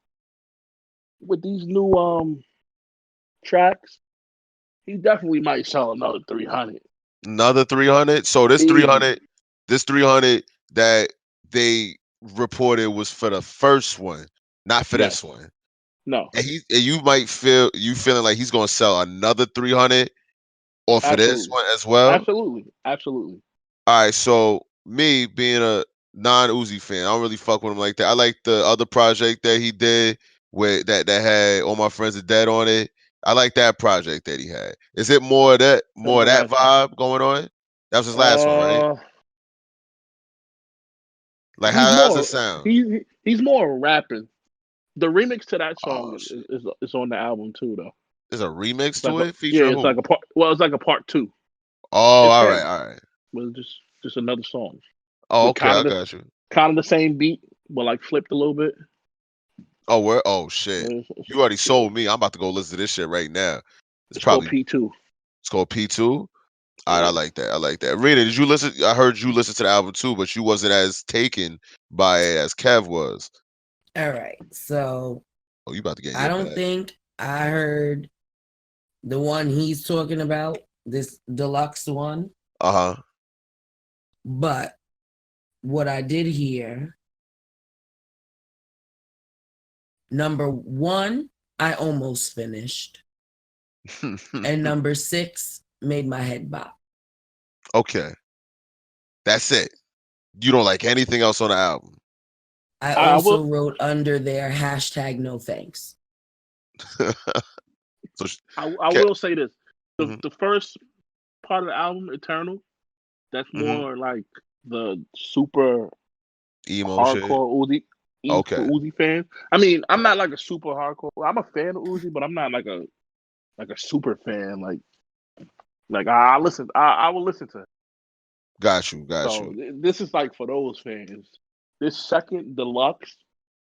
with these new tracks, he definitely might sell another 300. Another 300. So Easy. this 300 that they reported was for the first one, not for Yes. this one. No. And you might feeling like he's gonna sell another 300 or for this Absolutely. one as well. Absolutely. Absolutely. All right, so me being a non-Uzi fan, I don't really fuck with him like that. I like the other project that he did with that had All My Friends Are Dead on it. I like that project that he had. Is it That was more the of that last one. vibe going on? That was his last one, right? Like He's how's it more sound? he's more rapping. The remix to that Oh song shit. is on the album too though. There's a remix It's like to it yeah, featuring it's who? like a part. Well, it's like a part two. Oh, It's all right, him, all right. but it's just another song Oh, with okay, I got you. kind of the same beat, but like flipped a little bit. Oh, where? Oh shit. It's, You already yeah, sold me. I'm about to go listen to this shit right now. It's it's called probably P2. it's called P2. All right, I Yeah. like that. I like that. Rita, did you listen? I heard you listen to the album too, but you wasn't as taken by it as Kev was. All right. So Oh, you about to get in I your don't bag. think I heard the one he's talking about, this deluxe one. Uh-huh. But what I did hear, number one, I almost finished. And number 6 made my head bop. Okay. That's it. You don't like anything else on the album. I I also will wrote under there hashtag no thanks. So I Kev, will say this: mhm, the first part of the album, Eternal, that's mhm. more like the super Emo shit. hardcore Okay. Uzi fan. I mean, I'm not like a super hardcore. I'm a fan of Uzi, but I'm not like a super fan. Like I listen, I will listen to it. Got you. Got So you. this is like for those fans. This second deluxe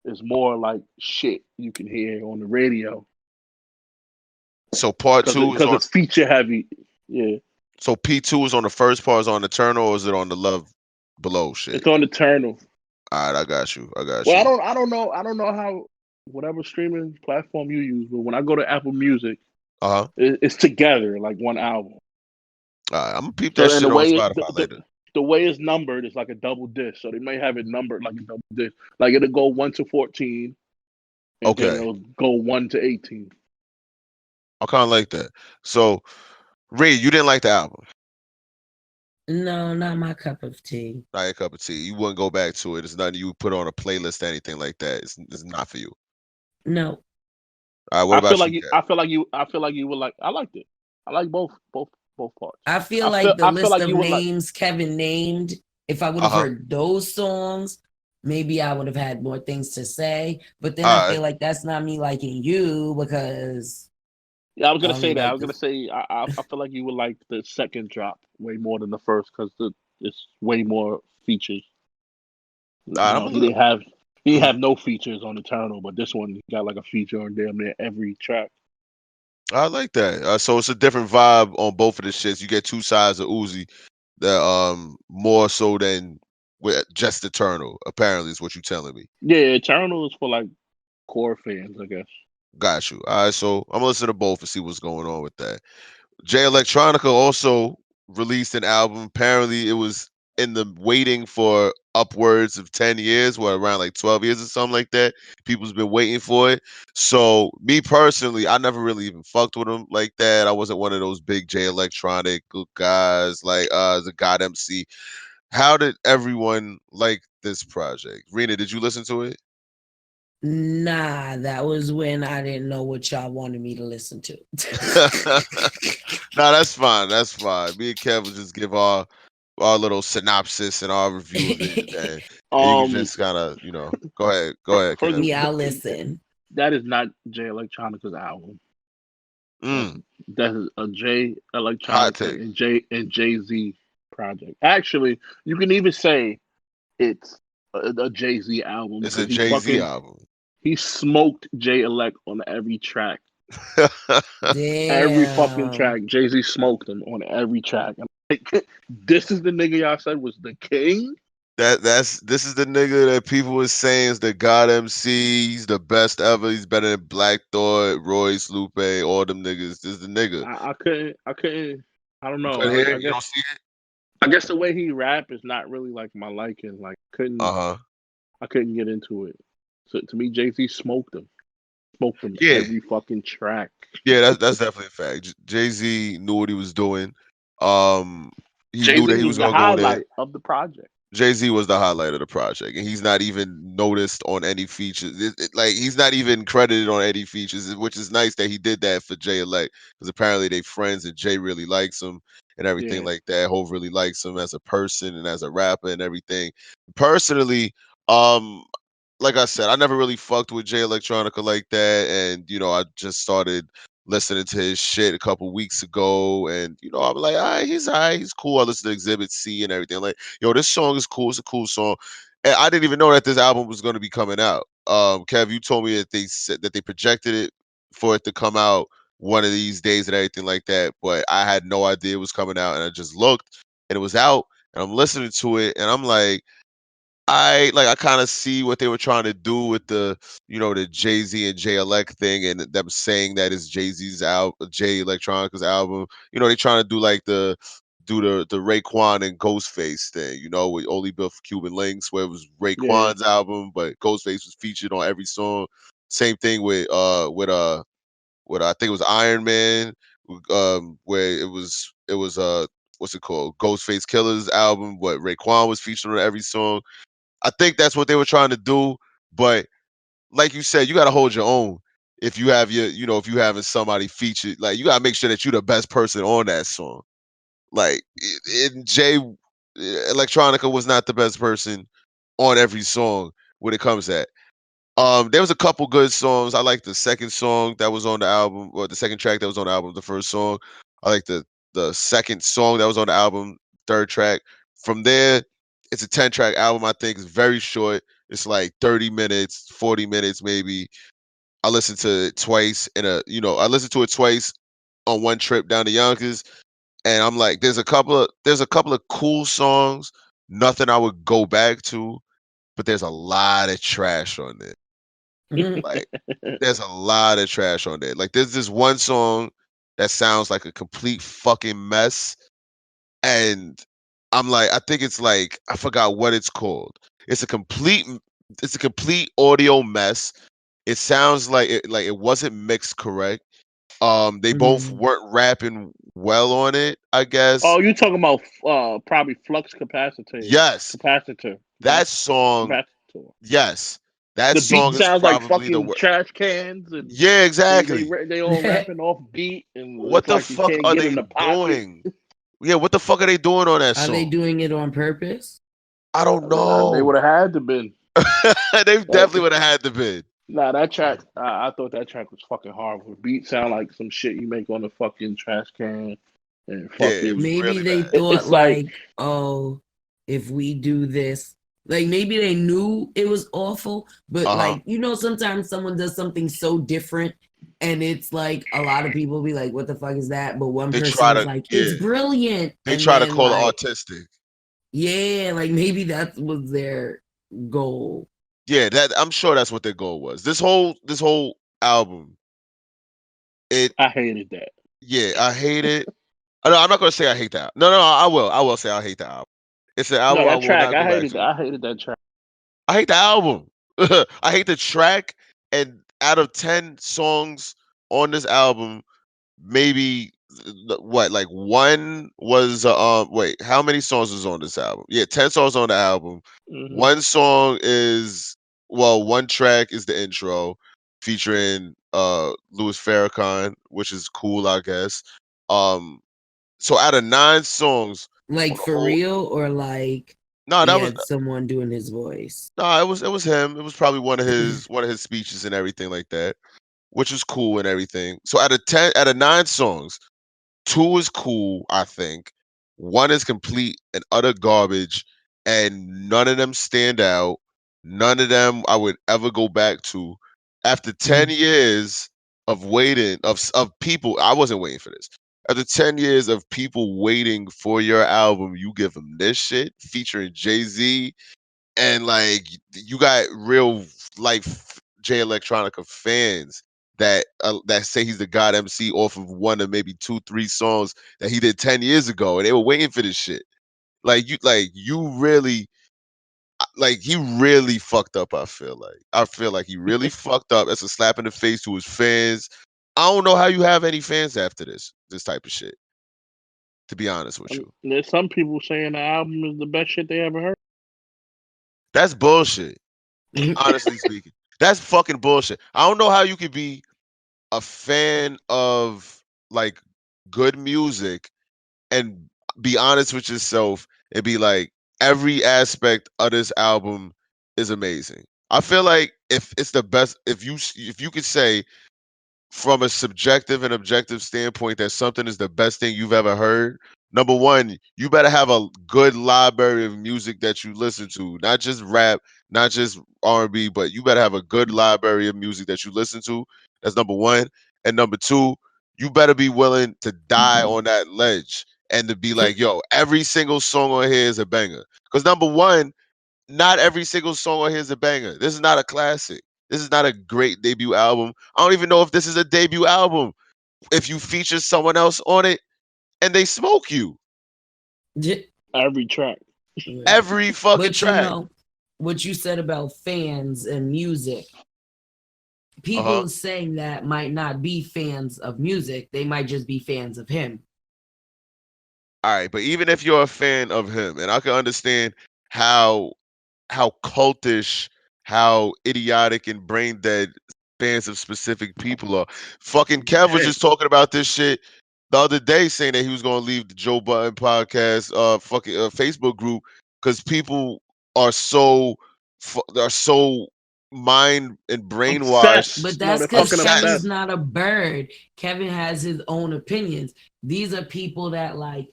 is more like shit you can hear on the radio So part two is because on it's feature heavy. Yeah, so P2 is on the first part is on Eternal or is it on the Love Below shit? it's on Eternal. All right, I got you. I got Well, you. I don't know how whatever streaming platform you use, but when I go to Apple Music, Uh-huh. it's together like one album. All right, I'm gonna peep that So and shit on Spotify later. the way it's numbered is like a double disc. So they may have it numbered like a double disc. Like it'll go 1 to 14, and then Okay. it'll go 1 to 18. I kind of like that. So, Ray, you didn't like the album. No, not my cup of tea. Not your cup of tea. You wouldn't go back to it. It's nothing you would put on a playlist or anything like that. It's not for you. No. All right, what about you, Kat? I feel like you would like. I liked it. I like both parts. I feel like the I feel list like of you would like. names Kevin named, if I would have Uh-huh. heard those songs, maybe I would have had more things to say. But then I All right. feel like that's not me liking you because Yeah, I was I gonna only say that. I like was gonna this. say I feel like you would like the second drop way more than the first because it's way more features. All You right, I'm know, gonna look. he didn't Mhm. have no features on Eternal, but this one got like a feature on damn near every track. I like that. So it's a different vibe on both of the shits. You get two sides of Uzi that more so than with just Eternal. Apparently, is what you telling me. Yeah, Eternal is for like core fans, I guess. Got you. All right, so I'm gonna listen to both and see what's going on with that. Jay Electronica also released an album. Apparently, it was in the waiting for upwards of 10 years, or around like 12 years or something like that. People's been waiting for it. So, me personally, I never really even fucked with him like that. I wasn't one of those big Jay Electronic guys like the God MC. How did everyone like this project? Rena, did you listen to it? Nah, that was when I didn't know what y'all wanted me to listen to. No, that's fine. That's fine. Me and Kev will just give our little synopsis and our review of it, and you can Um, just kind of, go ahead. Go ahead, first, Kev. Yeah, I'll listen. that is not Jay Electronica's album. Mm, That is a Jay hot Electronica take. and Jay Z project. Actually, you can even say it's a Jay Z album It's a because Jay Z album. he smoked Jay Elect on every track. Every fucking Damn. track, Jay Z smoked him on every track. I'm like, this is the nigga y'all said was the king. This is the nigga that people was saying is the God MC. He's the best ever. He's better than Black Thought, Royce, Lupe, all them niggas. This is the nigga. I couldn't. I don't You know. couldn't hear I it? You guess don't see it? the way he rap is not really like my liking. Like Uh huh. I couldn't get into it. So to me, Jay Z smoked them Yeah. every fucking track. Yeah, that's definitely a fact. Jay Z knew what he was doing. Um, he Jay knew Z that he was was the gonna go in there. highlight of the project. Jay Z was the highlight of the project, and he's not even noticed on any features. Like he's not even credited on any features, which is nice that he did that for Jay Elect because apparently they friends and Jay really likes him and everything Yeah, like that. Hove really likes him as a person and as a rapper and everything. Personally, um, like I said, I never really fucked with Jay Electronica like that, and I just started listening to his shit a couple weeks ago, and I'm like, all right, he's cool. I listened to Exhibit C and everything. Like, yo, this song is cool. It's a cool song, and I didn't even know that this album was going to be coming out. Kev, you told me that they said that they projected it for it to come out one of these days and everything like that, but I had no idea it was coming out, and I just looked, and it was out, and I'm listening to it, and I'm like. I kind of see what they were trying to do with the Jay Z and Jay Elect thing, and them saying that it's Jay Z's album, Jay Electronica's album. They trying to do the Raekwon and Ghostface thing, with Only Built for Cuban Links, where it was yeah, Raekwon's album, but Ghostface was featured on every song. Same thing with I think it was Iron Man, where it was what's it called, Ghostface Killer's album, but Raekwon was featured on every song. I think that's what they were trying to do, but like you said, you got to hold your own. If you have if you having somebody featured, like you got to make sure that you're the best person on that song. Like in Jay Electronica was not the best person on every song when it comes to that. There was a couple good songs. I like the second song that was on the album, or the second track that was on the album. The first song, I like the second song that was on the album. Third track. From there, it's a 10-track album. I think it's very short. It's like 30 minutes, 40 minutes maybe. I listened to it twice I listened to it twice on one trip down to Yonkers, and I'm like, there's a couple of cool songs. Nothing I would go back to, but there's a lot of trash on there. Like there's a lot of trash on there. Like there's this one song that sounds like a complete fucking mess, and I'm like, I think it's like I forgot what it's called. It's a complete it's a complete audio mess. It sounds like it wasn't mixed correct. They both Mhm. weren't rapping well on it, I guess. Oh, you talking about probably flux capacitor, Yes, capacitor, that flux song, capacitor. yes. That The beat song is sounds like probably the fucking worst. trash cans, and Yeah, exactly. they all rapping off beat, and What it's the like you fuck can't are get they in the pocket. doing? Yeah, what the fuck are they doing on that Are they song? doing it on purpose? I don't They would know. have had to been. They That, definitely would have had to bid. nah, that track. I thought that track was fucking horrible. Beat sound like some shit you make on a fucking trash can, and Yeah, it was fucking. Maybe really they bad. thought It's like like, oh, if we do this, like maybe they knew it was awful, but Uh huh. like sometimes someone does something so different And it's like a lot of people be like, what the fuck is that? But one They person try is to, like, it's yeah, brilliant. they And try to then call it like, autistic. yeah, like maybe that was their goal. Yeah, that I'm sure that's what their goal was. This whole album, it I hated that. yeah, I hate it. No, I'm not gonna say I hate that. No, I will say I hate the album. It's an No, album I that will track, not I go back hated that. to. I hated that track. I hate the album. I hate the track. And out of 10 songs on this album, maybe what, like one was wait, how many songs was on this album? Yeah, 10 songs on the album. Hmm. One song is, well, one track is the intro featuring Louis Farrakhan, which is cool, I guess. Um so out of 9 songs on Like the for whole, real, or like no, he that was had someone doing his voice. no, it was him. It was probably one of his speeches and everything like that, which was cool and everything. So out of 9 songs, 2 is cool, I think. 1 is complete and utter garbage, and none of them stand out. None of them I would ever go back to. After 10 Mm. years of waiting, of people, I wasn't waiting for this. After 10 years of people waiting for your album, you give them this shit featuring Jay-Z, and like you got real life Jay Electronica fans that say he's the god MC off of one of maybe 2, 3 songs that he did 10 years ago, and they were waiting for this shit. Like you really, like he really fucked up. I feel like he really fucked up. That's a slap in the face to his fans. I don't know how you have any fans after this type of shit, to be honest with you. There's some people saying the album is the best shit they ever heard. That's bullshit. Honestly speaking, that's fucking bullshit. I don't know how you could be a fan of like good music and be honest with yourself and be like, every aspect of this album is amazing. I feel like if it's the best, if you could say from a subjective and objective standpoint that something is the best thing you've ever heard, number one, you better have a good library of music that you listen to, not just rap, not just R&B, but you better have a good library of music that you listen to. That's number one. And number two, you better be willing to die on that ledge and to be like, yo, every single song on here is a banger. Because number one, not every single song on here is a banger. This is not a classic. This is not a great debut album. I don't even know if this is a debut album. If you feature someone else on it and they smoke you Every track. Yeah. every fucking But you track. know what you said about fans and music. Uh huh. People saying that might not be fans of music. They might just be fans of him. All right, but even if you're a fan of him, and I can understand how how cultish, how idiotic and brain dead fans of specific people are. Fucking Kev was just talking about this shit the other day, saying that he was going to leave the Joe Button podcast, fucking Facebook group, because people are so mind and brainwashed, But Obsessed. No, that's they're because fucking Kevin's obsessed. obsessed. not a bird. Kevin has his own opinions. These are people that, like,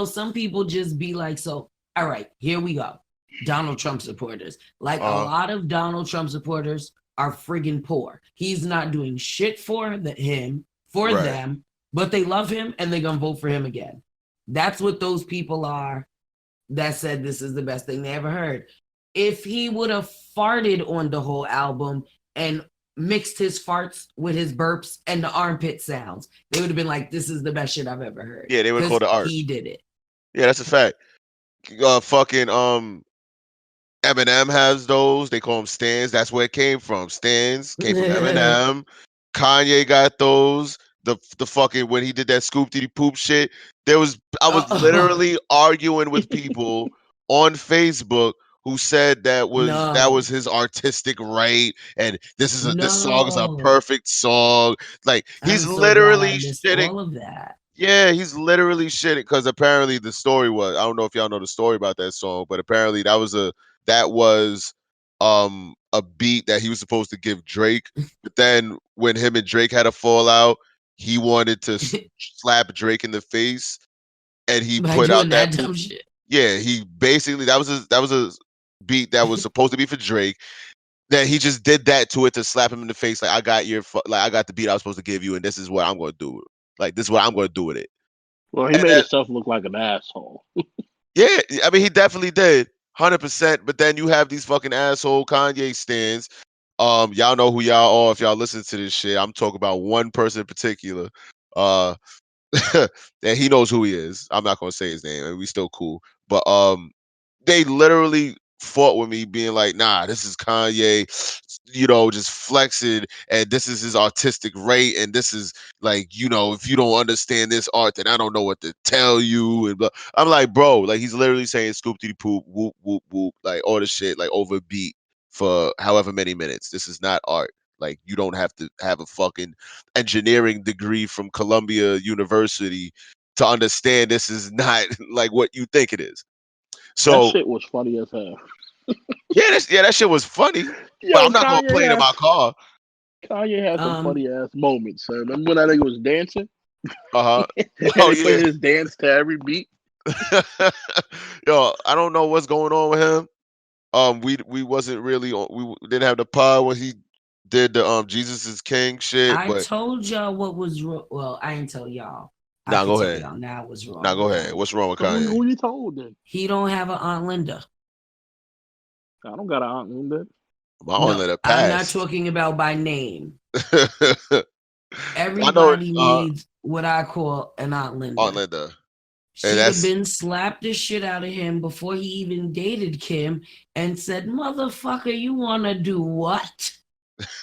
some people just be like, so, all right, here we go. Donald Trump supporters. Like, a Uh, lot of Donald Trump supporters are friggin' poor. He's not doing shit for for right. them, but they love him and they're going to vote for him again. That's what those people are that said this is the best thing they ever heard. If he would have farted on the whole album and mixed his farts with his burps and the armpit sounds, they would have been like, this is the best shit I've ever heard. Yeah, they would call Because it art. he did it. Yeah, that's a fact. Fucking Eminem has those. They call them stands. That's where it came from. Stands came from Eminem. Kanye got those. The fucking when he did that scoop diddy poop shit. I was Oh, literally arguing with people on Facebook who said that was no, his artistic right, and this song is a no. perfect song. Like he's I'm so glad I literally missed shitting. all of that. Yeah, he's literally shitting because apparently the story was, I don't know if y'all know the story about that song, but apparently that was a beat that he was supposed to give Drake. But then when him and Drake had a fallout, he wanted to slap Drake in the face, and he By put doing out that that beat. dumb shit. Yeah, he basically that was a beat that was supposed to be for Drake. that he just did that to it to slap him in the face. Like, I got I got the beat I was supposed to give you, and this is what I'm going to do. Like, this is what I'm going to do with it. Well, he And made then, himself look like an asshole. yeah, I mean, he definitely did, 100%. But then you have these fucking asshole Kanye stands. Y'all know who y'all are if y'all listen to this shit. I'm talking about one person in particular. Uh, and he knows who he is. I'm not gonna say his name, and we still cool. But they literally fought with me, being like, "Nah, this is Kanye, just flexing, and this is his artistic rate, and this is like, if you don't understand this art, then I don't know what to tell you." And blah. I'm like, bro, like he's literally saying "scoop dee poop, whoop whoop whoop," like all the shit, like over beat for however many minutes. This is not art. Like, you don't have to have a fucking engineering degree from Columbia University to understand this is not like what you think it is. That So shit was funny as hell. that shit was funny, but Yo, I'm not gonna play it in my car. Kanye had some Um, funny ass moments. Remember when that nigga was dancing Uh and huh. Oh they yeah. played his dance to every beat? Yo, I don't know what's going on with him. We wasn't really on. Didn't have the pod when he did the Jesus is King shit. I But told y'all what was wrong. Well, I didn't tell y'all. I nah, could go tell ahead. y'all now what's Nah, wrong go with ahead. Kanye. What's wrong with So Kanye? who you told then? He don't have an Aunt Linda. I don't got an aunt in that. My aunt No, let it I'm not pass. talking about by name. I know it. Everybody needs what I call an Aunt Aunt Linda. Linda, and She'd have that's been slapped the shit out of him before he even dated Kim and said, "Motherfucker, you want to do what?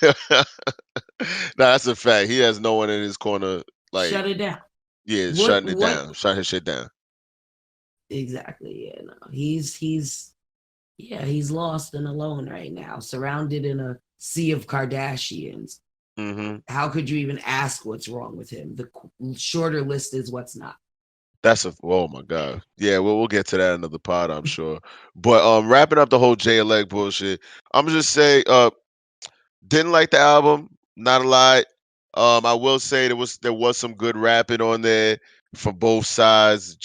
nah, that's a fact. He has no one in his corner. Like, Shut it down." yeah, What, shutting it what? down, shutting his shit down. Exactly. Yeah, no. He's lost and alone right now, surrounded in a sea of Kardashians. Hmm. How could you even ask what's wrong with him? The shorter list is what's not. Oh my god. Yeah, we'll get to that in another pod, I'm sure. But wrapping up the whole Jay Leg bullshit, I'm gonna just say didn't like the album, not a lot. I will say there was some good rapping on there from both sides.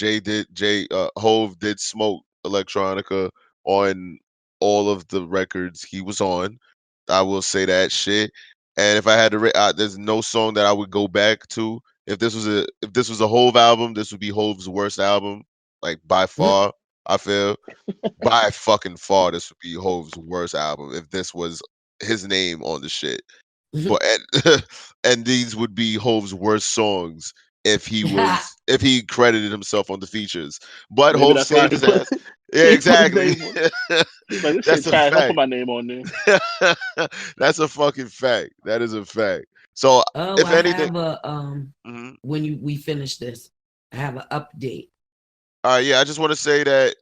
Hove did smoke electronica on all of the records he was on. I will say that shit. And if I had to, there's no song that I would go back to. If this was a Hove album, this would be Hove's worst album, like by far. I feel by fucking far, this would be Hove's worst album if this was his name on the shit. But and these would be Hove's worst songs if he credited himself on the features. But Maybe Hove that's why saved he his ass. Yeah, he put his exactly. name on. He's like, this shit That's a trash. Don't put fact. my name on there. That's a fucking fact. That is a fact. So Oh, if I anything, have a mhm. when we finish this, I have an update. All right, yeah, I just want to say that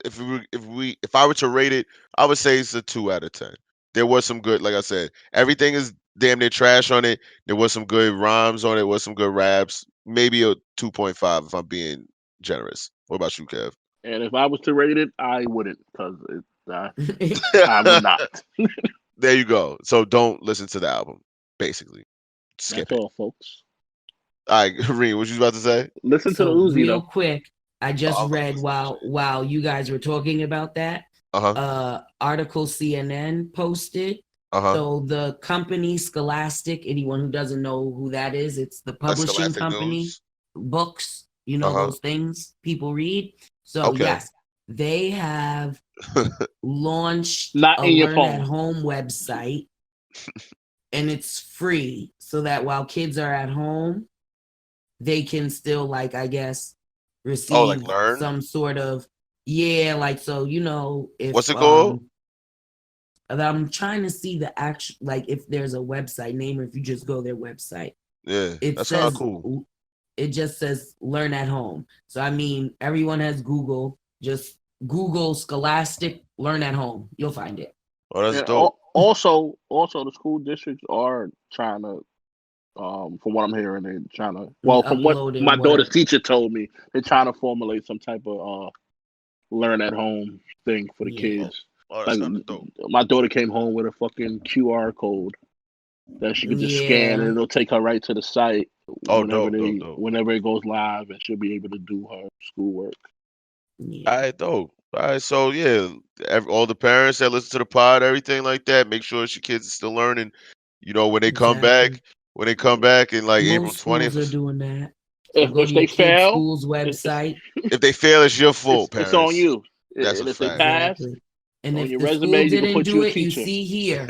if I were to rate it, I would say it's a 2 out of 10. There was some good, like I said, everything is damn near trash on it. There was some good rhymes on it, was some good raps. Maybe a 2.5 if I'm being generous. What about you, Kev? And if I was to rate it, I wouldn't, because I would not. There you go. So don't listen to the album. Basically, That's skip it. all, folks. All right, Reem, what you about to say? Listen to the So Uzi real though. quick, I Oh, just I'm gonna read listen to that while you guys were talking about that shit. Uh huh. article CNN posted. Uh huh. So the company Scholastic, anyone who doesn't know who that is, it's the Like publishing Scholastic company, News. books, Uh huh. those things people read. So Okay. yes, they have launched Not a in your learn at phone. home website, and it's free so that while kids are at home, they can still, like, I guess, Oh, like receive learn. some sort of, yeah, like, so What's if it called? I'm trying to see the actual, like, if there's a website name, or if you just go their website, Yeah, it that's kind of says, cool. it just says learn at home. So I mean, everyone has Google. Just Google Scholastic learn at home, you'll find it. Oh, that's And dope. also, the school districts are trying to, from what I'm hearing, they're trying to. Well, from what my Uploading daughter's whatever. teacher told me, they're trying to formulate some type of learn at home thing for the Yeah. Oh, kids. oh, that's Like, kind of dope. my daughter came home with a fucking QR code that she could just scan, and Yeah. it'll take her right to the site Oh, dope, dope, dope. whenever it goes live, and she'll be able to do her schoolwork. All Yeah. right, dope. All right, so yeah, all the parents that listen to the pod, everything like that, make sure your kids are still learning. You know, Exactly. when they come back in like April Most schools 20th, are doing that. You go If to your they kid's fail, school's it's website. if they fail, it's your fault, it's on parents. you. That's a And if they fact. pass, Exactly. And on if your the school resume, you can didn't put you do a it, you teacher. see here,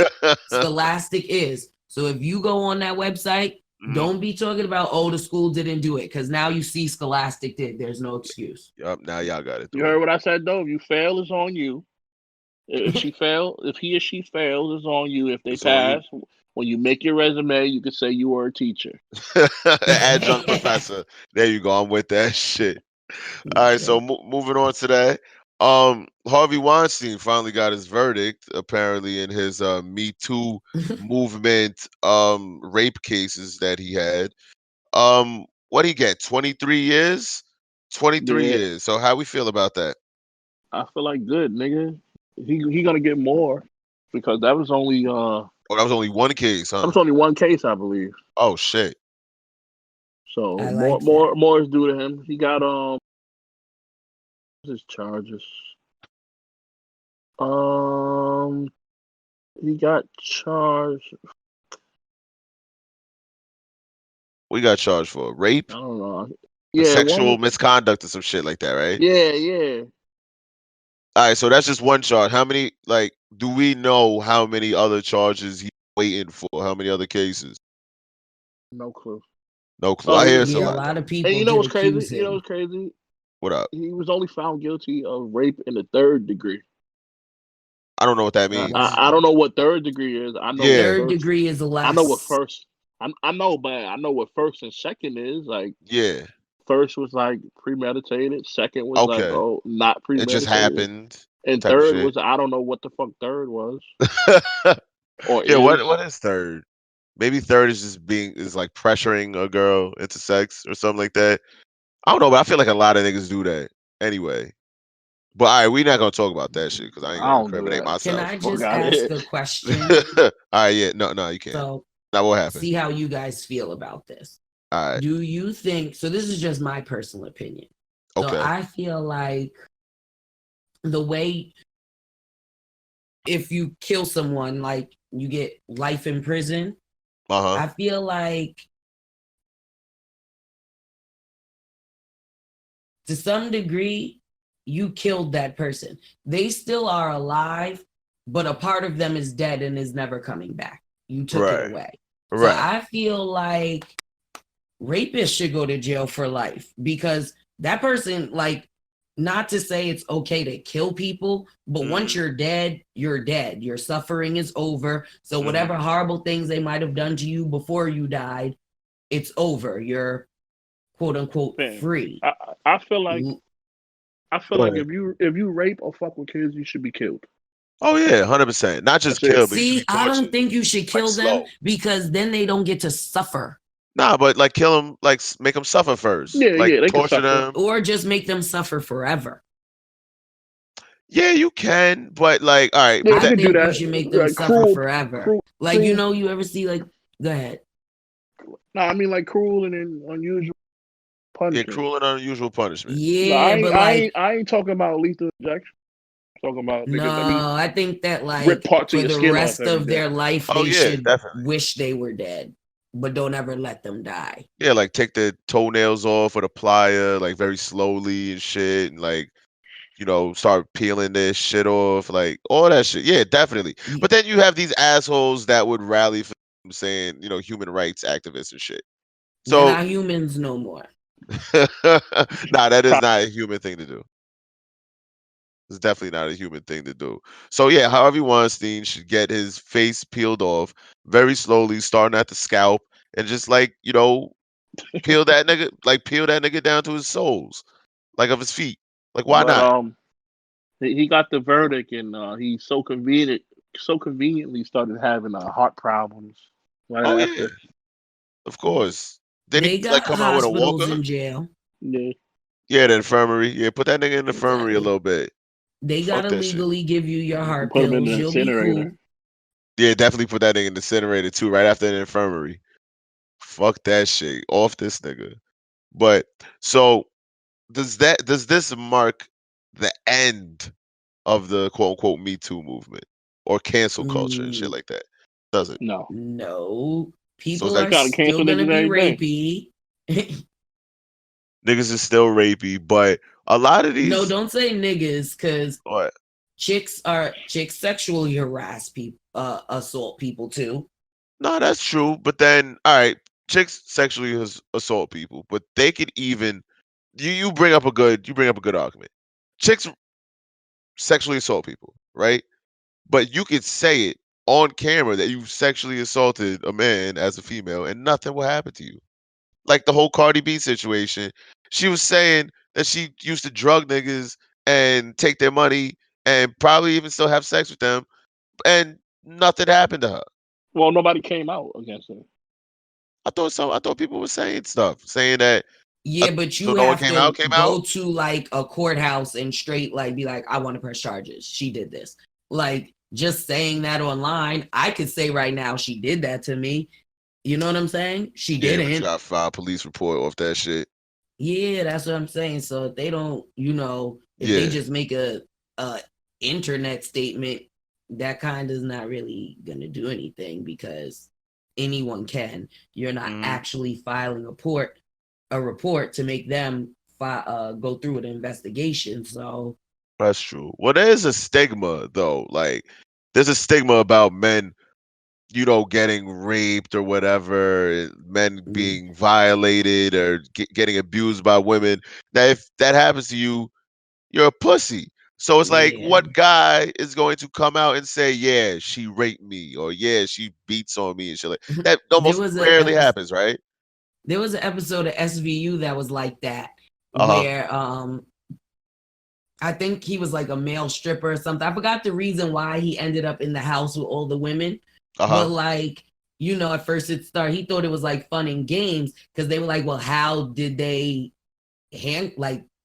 Scholastic is. So if you go on that website, Mhm. don't be talking about, oh, the school didn't do it, because now you see Scholastic did. There's no excuse. Yup, now y'all got to You do heard it. what I said though. If you fail, it's on you. If he or she fails, it's on you. If they It's on you. pass, when you make your resume, you can say you were a teacher. Adjunct professor. There you go. I'm with that shit. All right, so moving on to that. Harvey Weinstein finally got his verdict, apparently in his Me Too movement rape cases that he had. What he get? 23 years? 23 Yeah, years. So how we feel about that? I feel like good nigga. He gonna get more because Oh, that was only one case, that huh? was only one case, I believe. Oh shit. So I like that. more is due to him. He got what's his charges. Um, he got charged. We got charged for I rape, don't know. a Yeah, sexual misconduct or some shit like that, right? yeah. All right, so that's just one charge. How many, like, do we know how many other charges he's waiting for? How many other cases? No clue. No clue. I Oh, hear it's a Yeah, a lot lot though. of and people you know did what's crazy? accuse You know him. what's crazy? What up? He was only found guilty of rape in the third degree. I don't know what that means. I Wow. don't know what third degree is. I know what Yeah, Third first. degree is I know what less. first. I know, but I know what first and second is. Like yeah. first was like premeditated. Second was like Okay. not It just premeditated. happened, And type of third shit. was I don't know what the fuck third was or Yeah. is. What is third? Maybe third is just like pressuring a girl into sex or something like that. I don't know, but I feel like a lot of niggas do that anyway. But all right, we're not gonna talk about that shit because I ain't I gonna don't do incriminate that. Can myself. I Fuck just out of ask here. a question? All right, yeah, no, you can't. So, Now what happened? see how you guys feel about this. All right, Do you think so? This is just my personal opinion. So, okay, I feel like the way if you kill someone, like you get life in prison, uh huh, I feel like to some degree, you killed that person. They still are alive, but a part of them is dead and is never coming back. You took it right, away. So right, I feel like rapists should go to jail for life because that person, like, not to say it's okay to kill people, but once mm-hmm, you're dead, you're dead. Your suffering is over. So mm-hmm. whatever horrible things they might have done to you before you died, it's over. You're quote unquote Man, free. I feel like Go ahead. if you rape or fuck with kids, you should be killed. Oh yeah, 100%. Not just That's it. kill, but you should See, be I don't tortured, think you should like kill them slow. because then they don't get to suffer Nah, but like kill them, like make them suffer first, like Yeah, they can torture suffer. them. or just make them suffer forever. Yeah, you can, but like, all right, Yeah, but you I that, can do think you that. should make them Like suffer forever. cruel, Like, cruel. you ever see, like, go ahead. No, I mean like cruel and unusual yeah, punishment. cruel and unusual punishment. No, Yeah, but like, I ain't talking about lethal injection. I'm talking about no, nigga. Let me I think that, rip like, parts of for your the skin off rest every of day. their life, Oh they yeah, should definitely. wish they were dead, but don't ever let them die. Yeah, like take the toenails off with a plier, like very slowly and shit, and like start peeling this shit off, like all that shit. Yeah, definitely. But then you have these assholes that would rally for saying, human rights activists and shit. They're So, not humans no more. nah, that is not a human thing to do. It's definitely not a human thing to do. So yeah, Harvey Weinstein should get his face peeled off very slowly, starting at the scalp, and just like, peel that nigga down to his soles, like of his feet. Like why But not? he got the verdict and he so conveniently started having heart problems right Oh yeah, after. of course. Didn't he They like got come out with a hospitals walker? in jail. Yeah, Yeah, the infirmary. Yeah, put that nigga in the infirmary a Exactly. little bit. They Fuck gotta that shit. legally give you your heart put him in the pills. You'll be incinerator. cool. Yeah, definitely put that nigga in the incinerator too, right after the infirmary. Fuck that shit. Off this nigga. But so does this mark the end of the quote unquote Me Too movement or cancel culture and shit Mm, like that. Does it? No, no, So it's people they like are try to still cancel gonna niggas be every day. rapey. niggas is still rapey, but a lot of No, these don't say niggas, because what? chicks sexually harass people, assault people too. No, that's true. But then, all right, chicks sexually assault people, but they could even you bring up a good argument. Chicks sexually assault people, right? But you could say it on camera that you sexually assaulted a man as a female, and nothing will happen to you. Like the whole Cardi B situation, she was saying that she used to drug niggas and take their money and probably even still have sex with them, and nothing happened to her. Well, nobody came out against her. I thought people were saying stuff, saying that. Yeah, but So you no one have to came out. go to like a courthouse and straight like be like, I want to press charges. She did this. Like just saying that online, I could say right now she did that to me. You know what I'm saying? She Yeah, but you didn't. got to file a police report off that shit. Yeah, that's what I'm saying. So if they don't, if they Yeah. just make a internet statement, that kind is not really gonna do anything because anyone can. You're not Mhm. actually filing a report to make them go through an investigation. So That's true. Well, there's a stigma though. Like, there's a stigma about men, getting raped or whatever, men mm, being violated or getting abused by women. That if that happens to you, you're a pussy. So it's like, yeah, what guy is going to come out and say, "Yeah, she raped me," or "Yeah, she beats on me," and shit like that? there Almost was rarely happens, right? an episode of SVU that was like that Uh huh. where I think he was like a male stripper or something. I forgot the reason why he ended up in the house with all the women. Uh But huh. like, at first it started, he thought it was like fun and games because they were like, well, how did they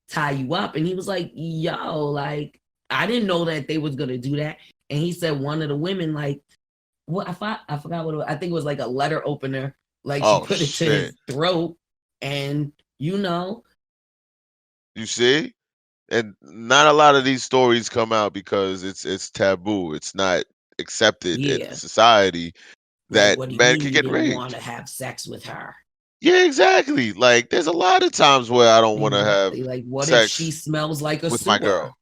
tie you up? And he was like, yo, like, I didn't know that they was gonna do that. And he said one of the women, like, what I forgot what it was. I think it was like a letter opener. Like she Oh put it to shit. his throat, and You see? And not a lot of these stories come out because it's taboo. It's not accepted in yeah. society Like, that what do you men mean can you get didn't want raped. to have sex with her? Yeah, exactly. Like there's a lot of times where I don't want to have Exactly. Like, what if she sex smells like a with my sewer? girl.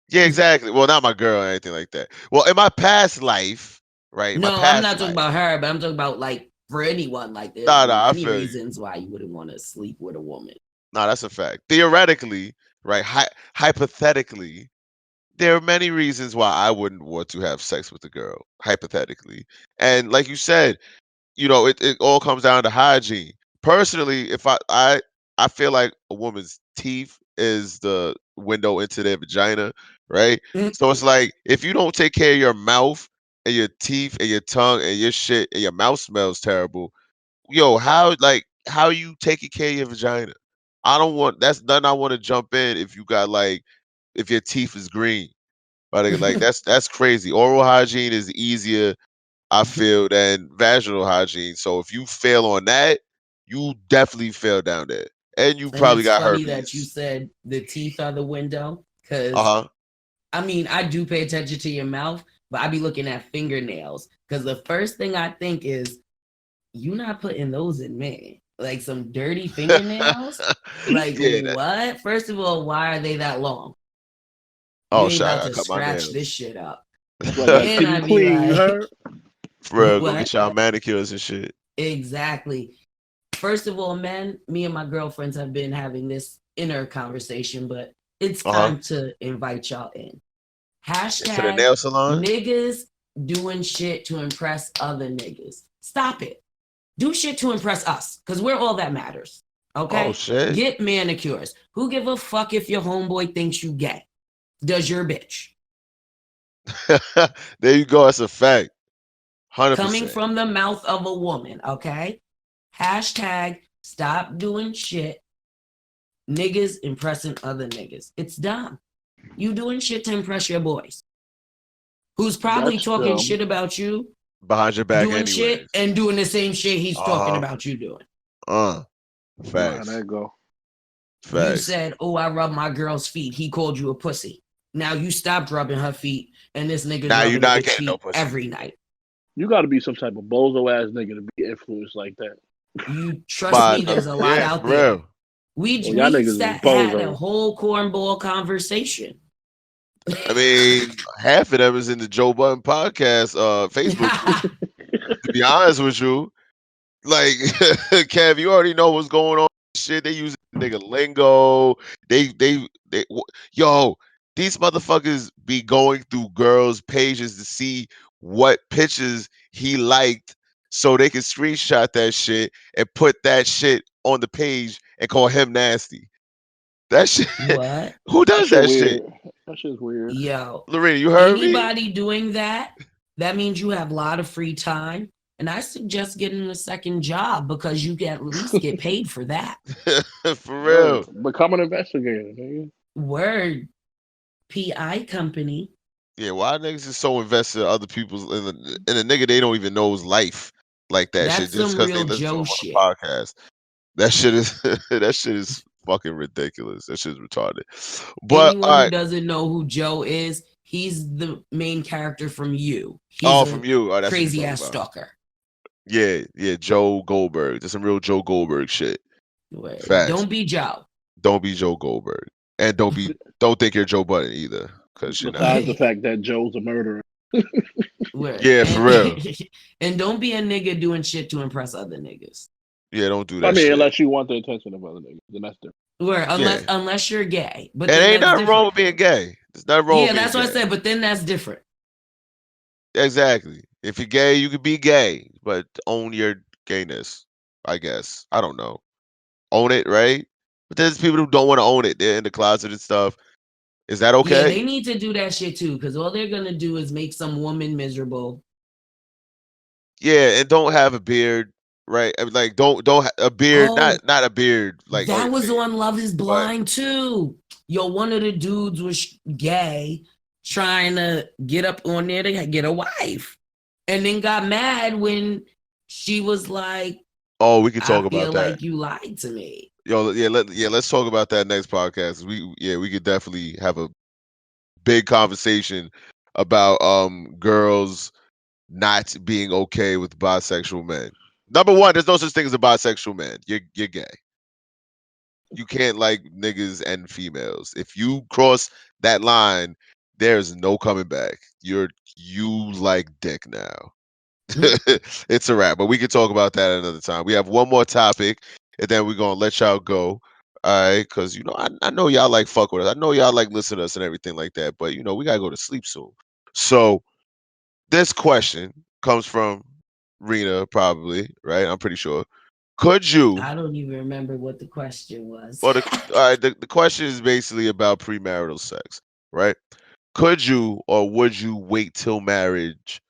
Yeah, exactly. Well, not my girl or anything like that. Well, in my past life, right? In my No, I'm past not talking life. about her, but I'm talking about like for anyone. Like, there's Nah, I many feel you. reasons why you wouldn't want to sleep with a woman. Nah, that's a fact. Theoretically, right? Hypothetically, there are many reasons why I wouldn't want to have sex with a girl, hypothetically. And like you said, it all comes down to hygiene. Personally, if I feel like a woman's teeth is the window into their vagina, right? Mm. So it's like if you don't take care of your mouth and your teeth and your tongue and your shit and your mouth smells terrible, yo, how you taking care of your vagina? I don't want that's nothing I want to jump in if you got like if your teeth is green. Like that's crazy. Oral hygiene is easier, I feel, than vaginal hygiene. So if you fail on that, you definitely fail down there, and you And probably it's got funny that you herpes. said the teeth are the window Uh because huh. I mean, I do pay attention to your mouth, but I be looking at fingernails because the first thing I think is you not putting those in me. Like some dirty fingernails. Like Yeah. what? First of all, why are they that long? You Oh, ain't shit! I about gotta to cut my scratch this nails. shit up. So I gotta Then keep them I'd be clean. You like, heard? For real, go what? get y'all manicures and shit. Exactly. First of all, men, me and my girlfriends have been having this inner conversation, but it's Uh huh. time to invite y'all in. To the Hashtag nail salon. niggas doing shit to impress other niggas. Stop it. Do shit to impress us because we're all that matters. Oh Okay? shit. Get manicures. Who give a fuck if your homeboy thinks you gay? Does your bitch? There you go. That's a fact. hundred Coming percent. from the mouth of a woman, okay? Hashtag stop doing shit. Niggas impressing other niggas. It's dumb. You doing shit to impress your boys, who's probably That's talking dumb. shit about you, Behind your back, doing shit anyways. and doing the same shit he's Uh talking huh. about you doing. Uh. You know how Facts. that go. You Facts. said, "Oh, I rub my girl's feet." He called you a pussy. Now you stopped rubbing her feet, and this nigga's Now you're rubbing a not bitch getting no feet pussy. every night. You got to be some type of bozo ass nigga to be influenced like that. You trust But me? There's a lot yeah, out for there. real. Well, y'all niggas is Had a bozos. whole cornball conversation. I mean, half of them is in the Joe Budden podcast Facebook group. To be honest with you, like Kev, you already know what's going on. Shit, they use nigga lingo. Yo, these motherfuckers be going through girls' pages to see what pictures he liked, so they can screenshot that shit and put that shit on the page and call him nasty. That shit. What? Who That does shit that shit? weird. That shit's weird. Yo, Lorena, you heard me? anybody doing that, that means you have a lot of free time. And I suggest getting a second job because you get at least get paid for that. For real. Word. Become an investigator, nigga. Word. PI company. Yeah, why niggas is so invested in other people's in a nigga they don't even know's life like that shit That's just some because they real listen to him Joe on shit. the podcast. That shit is that shit is fucking ridiculous. That shit's retarded. But Anyone all who right. doesn't know who Joe is, he's the main character from You. He's Oh, a from You. Oh, that's what crazy you're ass talking about. stalker. Yeah, Joe Goldberg. That's some real Joe Goldberg shit. Word. Facts. Don't be Joe. Don't be Joe Goldberg. And don't think you're Joe Budden either. Because you're not. Besides the fact that Joe's a murderer. Word. Yeah, for real. And don't be a nigga doing shit to impress other niggas. Yeah, don't do I that mean, shit. unless you want the attention of other niggas, then that's different. Word. Yeah. Unless you're gay. But And then ain't that's nothing wrong with different. being gay. There's nothing wrong Yeah, with being that's what I gay. said. But then that's different. Exactly. If you're gay, you could be gay, but own your gayness, I guess. I don't know. Own it, right? But there's people who don't want to own it. They're in the closet and stuff. Is that Yeah, okay? they need to do that shit too, because all they're gonna do is make some woman miserable. Yeah, and don't have a beard, right? I mean, like a beard, Oh, not a beard like on that your was face, on Love Is but Blind too. Yo, one of the dudes was gay, trying to get up on there to get a wife, and then got mad when she was like, oh, we can "I talk about feel that. like you lied to me." Yo, let's talk about that next podcast. We could definitely have a big conversation about girls not being okay with bisexual men. Number one, there's no such thing as a bisexual man. You're gay. You can't like niggas and females. If you cross that line, there's no coming back. You like dick now. It's a wrap. But we can talk about that another time. We have one more topic, and then we're gonna let y'all go. All right, because I know y'all like fuck with us. I know y'all like listen to us and everything like that. But we gotta go to sleep soon. So this question comes from Rena, probably, right? I'm pretty sure. Could you I don't even remember what the question was. well the question is basically about premarital sex, right? Could you or would you wait till marriage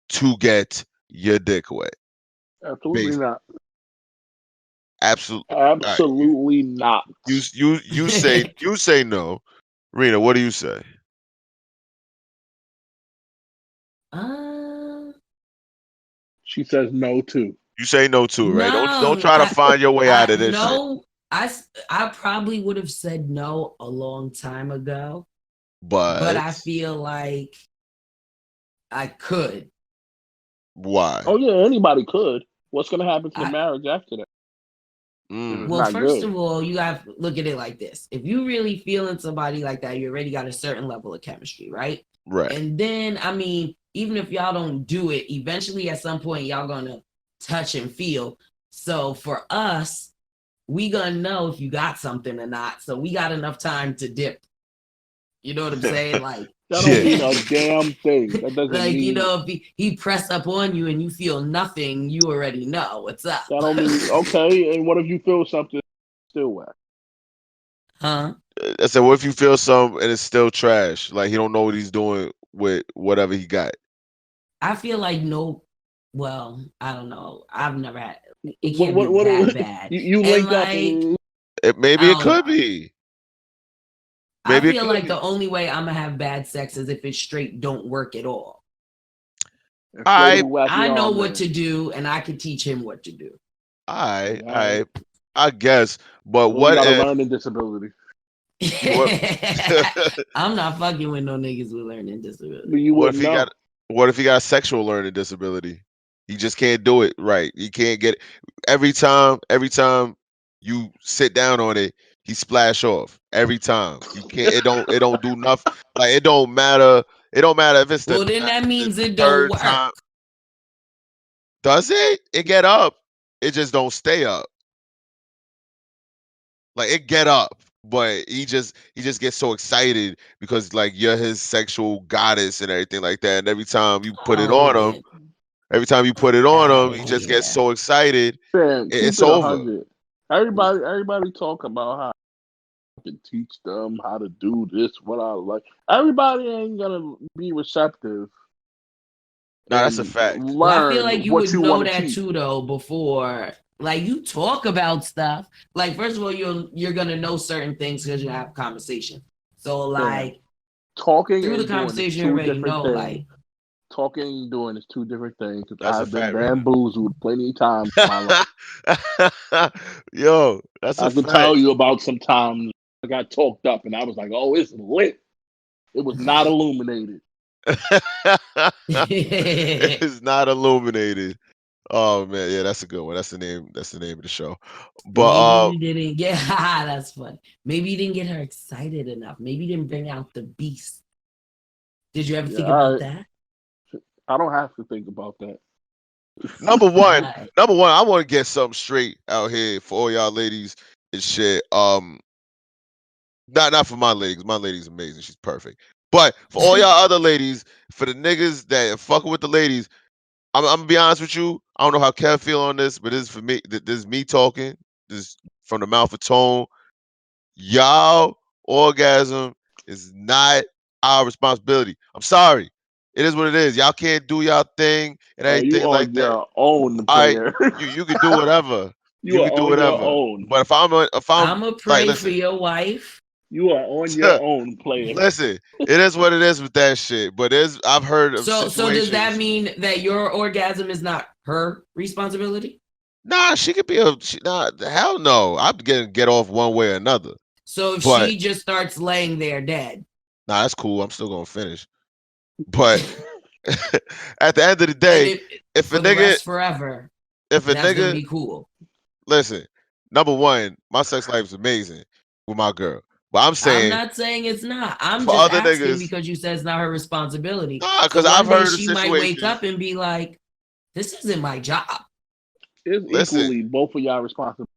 to get your dick wet? Absolutely Basically. not. Absolutely. Absolutely not. You say no. Rena, what do you say? uh, She says no too. You say no too, right? Don't no, try to find your way out of this shit. no. I probably would have said no a long time ago, but But I feel like I could. why? Oh yeah, anybody could. What's gonna happen to the I, marriage after that? If it's Mm, well, not first good. of all, you got to look at it like this. If you really feeling somebody like that, you already got a certain level of chemistry, right? right. And then, I mean, even if y'all don't do it, eventually at some point, y'all gonna touch and feel. So for us, we gonna know if you got something or not. So we got enough time to dip. You know what I'm saying? Like, That don't Yeah. mean a damn thing. That doesn't like mean if he press up on you and you feel nothing, you already know what's up. that don't mean okay. And what if you feel something still wet? Huh? I said, what if you feel some and it's still trash? Like he don't know what he's doing with whatever he got. I feel like no. Well, I don't know. I've never had. It What can't be what, that what bad. you And link up like, and Maybe I it don't could know. be. I Maybe it feel could like the be. only way I'm gonna have bad sex is if it straight don't work at all. All right, inflatable wacky I know arm what man. to do, and I can teach him what to do. all right, Like, all all right. right. I guess. But Well, you what got a if learning disability. what I'm not fucking with no niggas with learning disability. But you what if wouldn't he know. got a sexual learning disability? He just can't do it right. He can't get every time you sit down on it, he splash off. Every time. He can't it don't do nothing. Like it don't matter. It don't matter if it's Well, then that the means it don't third work. time. Does it? It get up. It just don't stay up. Like it get up, but he just gets so excited because like you're his sexual goddess and everything like that. And Oh, then every time you put it on out him, of he just gets here. so excited. Man, keep It's it over. 100. Everybody talk about how I can teach them how to do this. What I like. Everybody ain't gonna be receptive Nah, that's a and fact. Well, I feel learn like you what would you know want to that teach. too, though, before like you talk about stuff. Like, first of all, you're gonna know certain things because you have conversation. So, Man, like talking through the and doing is conversation, you two already different know. things. Like, Talking and doing is two different things. Because That's a I've been fact, right? bamboozled plenty of times in my life. Yo, that's a I can fact. tell you about some times I got talked up and I was like, "Oh, it's lit." It was not illuminated. It's not illuminated. Oh man, yeah, that's a good one. That's the name. That's the name of the show. But maybe you didn't get. That's funny. Maybe you didn't get her excited enough. Maybe you didn't bring out the beast. Did you ever Yeah, think all about right. that? I don't have to think about that. number one, Right. I want to get something straight out here for all y'all ladies and shit. Not for my lady, 'cause my lady's amazing. She's perfect. But for all y'all other ladies, for the niggas that are fucking with the ladies, I'm gonna be honest with you. I don't know how Kev feel on this, but this is for me. This is me talking. This is from the mouth of Tone. Y'all orgasm is not our responsibility. I'm sorry. It is what it is. Y'all can't do y'all thing and You everything like on that. your own, All right, player. you can do whatever. You You are can do on your whatever. own. But if I'm I'ma like, pray for your wife. You are on your own, player. listen, it is what it is with that shit. But I've heard of So does that situations. mean that your orgasm is not her responsibility? Nah, she could be nah, hell no. I'm gonna get off one way or another. So if But she just starts laying there dead, nah, that's cool. I'm still gonna finish. But at the end of the and day, if if a for the nigga, rest forever, if a that's gonna nigga, be cool. listen, number one, my sex life is amazing with my girl. But I'm I'm saying not saying it's not. I'm for just other asking niggas, because you said it's not her responsibility. nah, So because I've one day heard of she might wake situations. up and be like, "This isn't my job." It's Listen, equally both of y'all responsible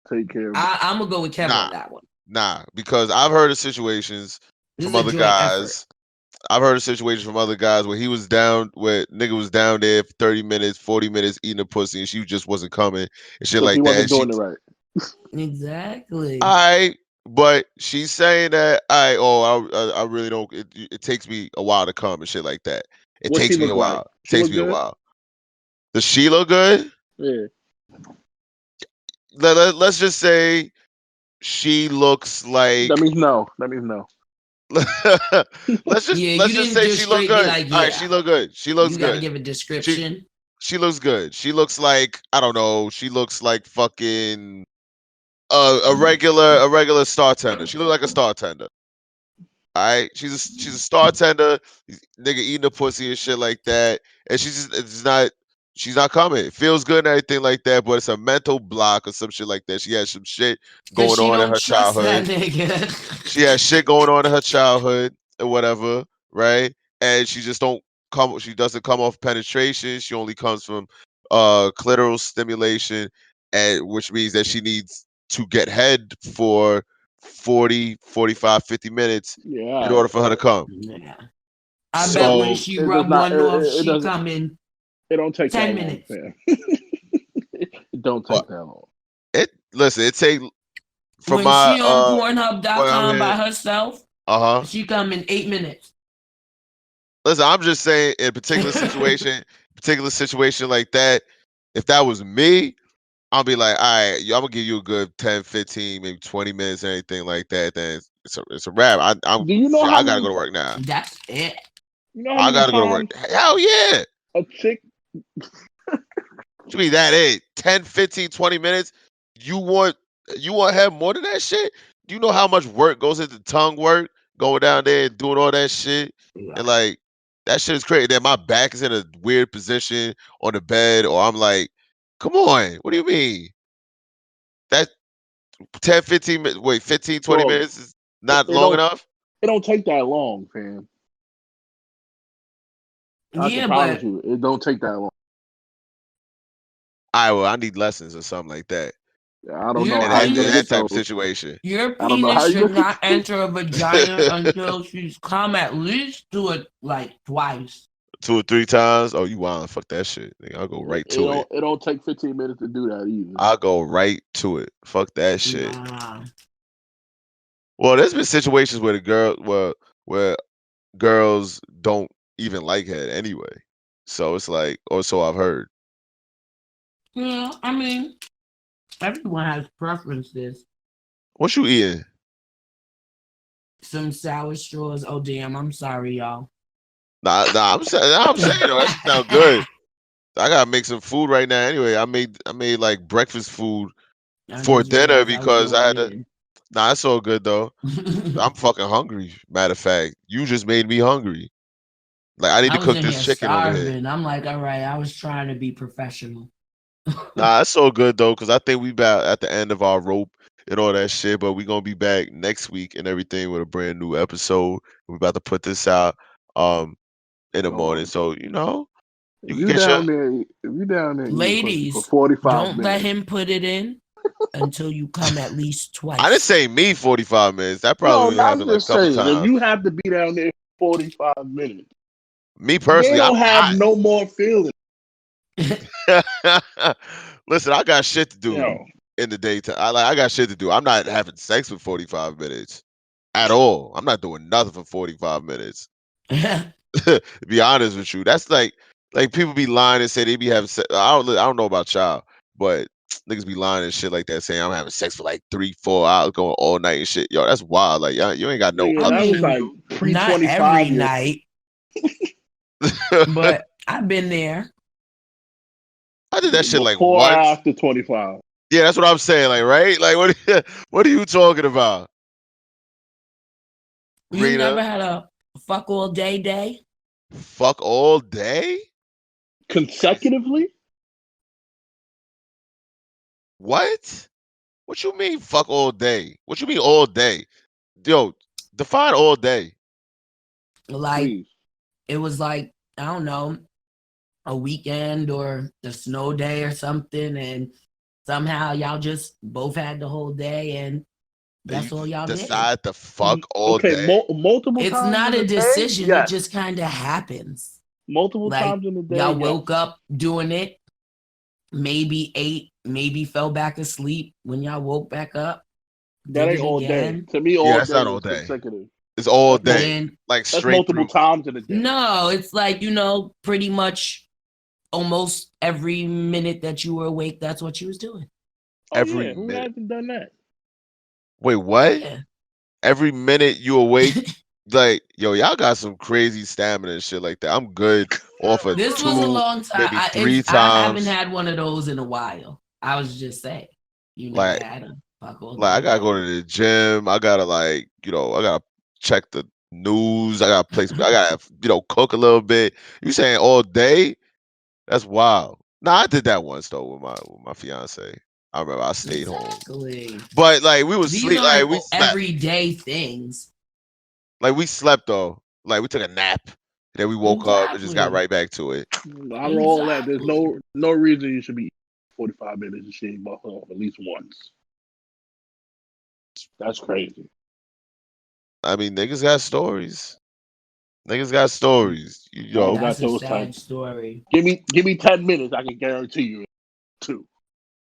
to take care of it. I'm gonna go with Kev nah, on that one. because I've heard of situations This from is a other joint effort. guys. I've heard of situations from other guys where nigga was down there for 30 minutes, 40 minutes eating a pussy and she just wasn't coming and shit Because he like that. wasn't And she doing it right. Exactly. I but she's saying that I really don't it takes me a while to come and shit like that. It What she takes me a look like? while. It She takes look me a good? while. Does she look good? Yeah. Let's just say she looks That like means no. That means no. Yeah, you let's just didn't say just she look straight be good. like, All right, she "Yeah." look good. She looks You got to good. give a She description. she looks good. She looks like I don't know. She looks like fucking a regular star tender. She looks like a star tender. All right, she's a star tender. Nigga eating a pussy and shit like that, and she's not coming. It feels good and everything like that, but it's a mental block or some shit like that. She has some shit Cause going she on in don't her trust that childhood. nigga. She has shit going on in her childhood or whatever, right? And she just don't come. She doesn't come off penetration. She only comes from clitoral stimulation, and which means that she needs to get head for 40, 45, 50 minutes Yeah. in All order right. for her to come. Yeah. I bet when So she It does rub not. one off, It she doesn't. come in It don't take that 10 long, minutes. fam. It don't but take that long. it listen, it take from When my she on what I'm Pornhub.com by hearing, herself, uh-huh. she come in 8 minutes. Listen, I'm just saying in a particular situation like that, if that was me, I'll be like, all right, I'm gonna give you a good 10, 15, maybe 20 minutes, anything like that. Then it's a wrap. Do you know how I gotta many? go to work now. That's it. You know how I many gotta go to work. times Hell yeah. a chick? Should be that it. 10, 15, 20 minutes. You want You want to have more than that shit? Do you know how much work goes into tongue work, going down there and doing all that shit? And Right. like that shit is crazy. Then my back is in a weird position on the bed, or I'm like, come on, what do you mean? That 10, 15 minutes, wait, 15, 20 Well, minutes is not it long don't enough? it don't take that long, fam. I can Yeah, promise but you, it don't take that long. All right, well, I need lessons or something like that. I don't know your In how that you're in gonna that penis, get type of those. situation. your I don't know penis how you're should gonna not enter a vagina until she's come at least to it like twice. 2 or 3 times. Oh, you wild. Fuck that shit. Nigga, I'll go right to it. it don't take 15 minutes to do that either. I'll go right to it. Fuck that shit. Nah. Well, there's been situations where the girl where girls don't even like head anyway. So it's like, or so I've heard. Yeah, I mean, everyone has preferences. What you eating? Some sour straws. Oh damn, I'm sorry, y'all. Nah, I'm saying though, that shit sound good. I gotta make some food right now. Anyway, I made like breakfast food I for just dinner realized I was because I had going to. Nah, it's all good though. in. I'm fucking hungry. Matter of fact, you just made me hungry. Like I need I to was cook in this here chicken over here. starving. I'm like, all right, I was trying to be professional. Nah, it's so good though, cause I think we about at the end of our rope and all that shit. But we gonna be back next week and everything with a brand new episode. We about to put this out in the morning, Um, so you if can you get your. down there, if you down there eating pussy for Ladies, 45 don't let minutes, him put it in until you come at least I didn't twice. say me 45 minutes. That no, probably I'm happened like a just couple saying, if times. you have to be down there for 45 minutes, Me they personally, I'm don't have hot. no more feeling. Listen, I got shit to You do know, in the daytime. I got shit to do. I'm not having sex for 45 minutes at all. I'm not doing nothing for 45 minutes. To be honest with you, that's like people be lying and say they be having sex. I don't know about y'all, but niggas be lying and shit like that, saying I'm having sex for like 3, 4 hours, going all night and shit. Yo, that's wild. Like y'all, you ain't got no nigga, I that other was shit like mean, to pre not every 25 years. night, do. but I've been there. I did that shit like Before or once. after 25. Yeah, that's what I'm saying. Like, right? Like, what are you talking about, You Rita? never had a fuck all day day? Fuck all day? Consecutively? What? What you mean fuck all day? What you mean all day? Yo, define all day. Like Please. it was like, I don't know, a weekend or the snow day or something, and somehow y'all just both had the whole day and And you that's all y'all did. decide to fuck all Okay, day? multiple It's times not in a the day? decision, it Yes. just kind of happens. Multiple Like times in the day? y'all Yes. woke up doing it, maybe ate, maybe fell back asleep. When y'all woke back up, That did ain't it all day. again. To me, Yeah, all that's day not all is day. consecutive. It's all That's day. Then Like that's straight multiple through. times in a day. no, it's like, pretty much almost every minute that you were awake, that's what you was doing. Oh Every yeah, who minute. hasn't done that? Wait, what? Yeah. Every minute you awake, like, yo, y'all got some crazy stamina and shit like that. I'm good off of This was a 2, long time. maybe 3 I haven't times. had one of those in a while. I was just saying, you never Like, had a fuck all Like I day gotta go day. to the gym. I gotta I gotta check the news. I gotta play. I gotta cook a little bit. You saying all day? That's wild. Nah, I did that once though with my fiance. I remember I stayed home, Exactly. but like we was These sleep. aren't Like we slept. everyday things. Like we slept though. Like we took a nap. Then we woke up and just got Exactly. right back to it. Out of all that, there's Exactly. no reason you should be 45 minutes and shit but at least once. That's crazy. I mean, niggas got stories. Niggas got stories. You I don't know, got That's a those type. sad story. Give me 10 minutes, I can guarantee you two.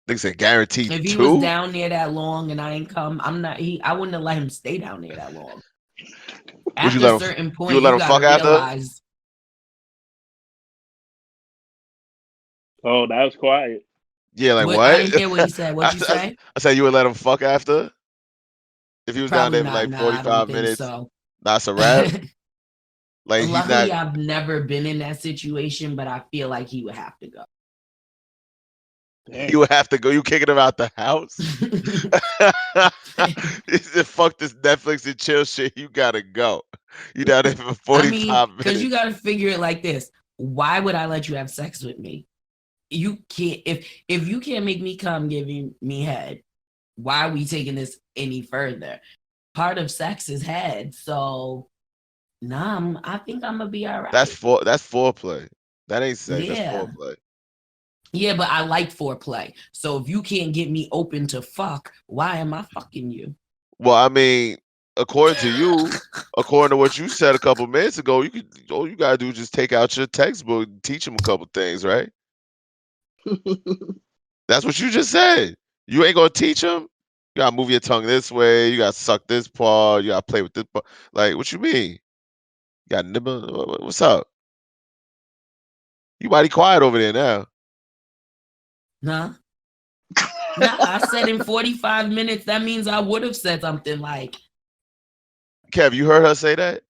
niggas said guaranteed If he was 2. down there that long and I ain't come, I wouldn't have let him stay down there that long. Would you After a let him? certain You point, would let you him gotta fuck after? realize Oh, that was quiet. Yeah, like what I what? didn't hear what he said. What'd you say? I said you would let him fuck after if he was down Probably there for not. like Nah, I don't 45 think minutes. so. That's a wrap. Like he's not. Luckily, I've never been in that situation, but I feel like he would have to go. Damn. You would have to go. You kicking him out the house? He said, "Fuck this Netflix and chill shit. You gotta go. You down there for I mean, 45 because you minutes." got to figure it like this: why would I let you have sex with me? You can't. If you can't make me come giving me head, why are we taking this any further? Part of sex is head, so nah. I think I'm gonna be all right. That's foreplay. That ain't sex. That's Yeah. foreplay. Yeah, but I like foreplay. So if you can't get me open to fuck, why am I fucking you? Well, I mean, according to you, according to what you said a couple minutes ago, you could all you gotta do is just take out your textbook and teach him a couple things, right? That's what you just said. You ain't gonna teach him. You gotta move your tongue this way. You gotta suck this part. You gotta play with this part. Like, what you mean? You got nibble? What's up? You mighty quiet over there now. Nah. Nah, I said in 45 minutes, that means I would have said something like, Kev, you heard her say that?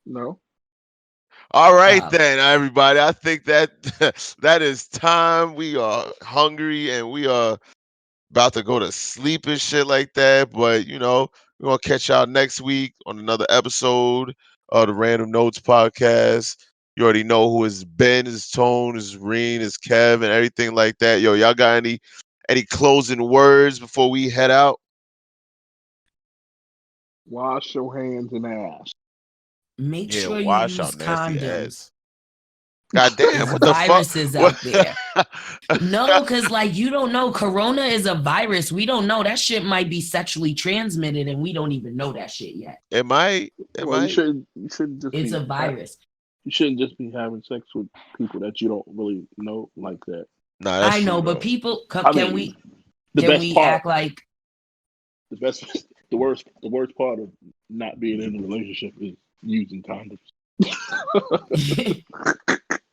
No. All right then, everybody. I think that that is time. We are hungry and we are about to go to sleep and shit like that. But we're gonna catch y'all next week on another episode of the Random Notes podcast. You already know who is Ben, is Tone, is Reen, is Kev, and everything like that. Yo, y'all got any closing words before we head out? Wash your hands and ass. make Yeah, sure you wash our use nasty condoms. ass. God damn, There's what the fuck? viruses What? out there. No, because like you don't know. Corona is a virus. We don't know. That shit might be sexually transmitted and we don't even know that shit yet. It might. It Well, you might. shouldn't just It's be a virus. you shouldn't just be having sex with people that you don't really know like that. Nah, that's I true know, but though. people I can mean, we the can best we part, act like the best, the worst part of not being in a relationship is using condoms.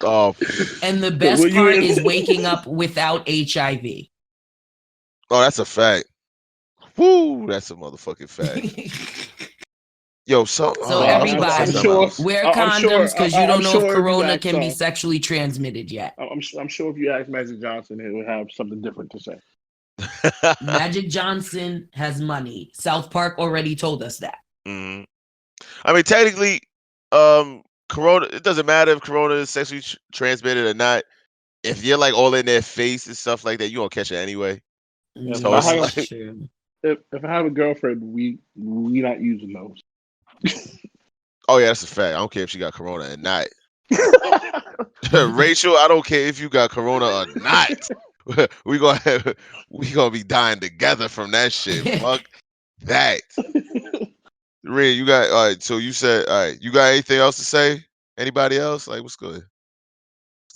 Oh, and the Because best when you part in, is waking up without HIV. oh, that's a fact. Woo, that's a motherfucking fact. Yo, so So oh, I was about to say I'm everybody something sure, else. wear I'm condoms sure, because you I'm don't know if sure if you corona ask, can be sexually transmitted yet. I'm sure if you ask Magic Johnson, he would have something different to say. Magic Johnson has money. South Park already told us that. Mhm. I mean, technically, corona. It doesn't matter if corona is sexually transmitted or not. If you're like all in their face and stuff like that, you gonna catch it anyway. If So I it's Yeah, have that's like, true. if I have a girlfriend, we not using those. oh yeah, that's a fact. I don't care if she got corona or not. Rachel, I don't care if you got corona or not. we gonna we gonna be dying together from that shit. Fuck that. Red, you got all right. So you said all right. You got anything else to say? Anybody else? Like, what's good?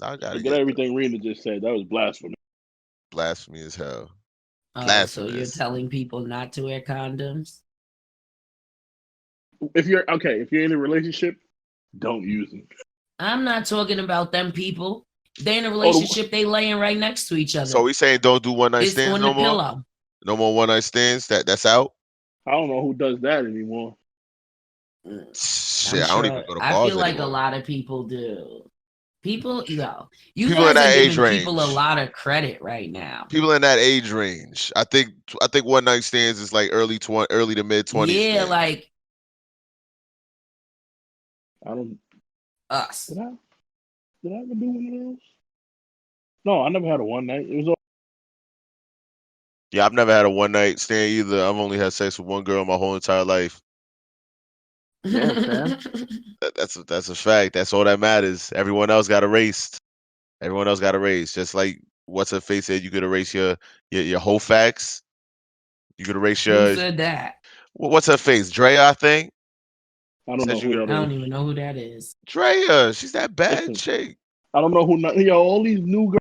I gotta Forget get the everything Rena just said. That was blasphemy. blasphemy as hell. Oh, so you're Blasphemous. telling people not to wear condoms? If you're in a relationship, don't use them. I'm not talking about them people. They're in a Oh, the, relationship, they laying right next to each So other. we saying don't do one night It's stands on no the more. pillow. No more one night stands. That's out. I don't know who does that anymore. Shit, I'm I don't even sure. go to I bars feel like a anymore. lot of people do. People, you People in guys are that age giving people a range. lot of credit right now. People in that age range. I think one night stands is like early to mid 20s Yeah, thing. like I don't. us. Did I? Did I ever do one of those? No, I never had a one night. It was all. Yeah, I've never had a one night stand either. I've only had sex with one girl my whole entire life. Damn, fam. That's a fact. That's all that matters. Everyone else got erased. Everyone else got erased. Just like what's her face said, you could erase your whole facts. You could erase Who your said that? what's her face? Drea, I think. I don't Said know you who could that I is. don't even know who that is. Drea, she's that bad Listen, chick. I don't know who. Yo, all these new girls.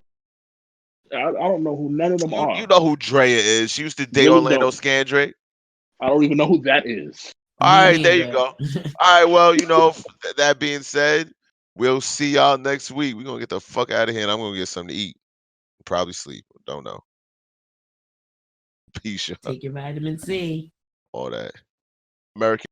I don't know who none of them You are. know who Drea is. She used to date Really Orlando don't. Scandrick. I don't even know who that is. All Me right, there you neither. go. All right, well, that being said, we'll see y'all next week. We're gonna get the fuck out of here and I'm gonna get something to eat. Probably sleep. Don't know. Peace, y'all. Take your vitamin C. All that. American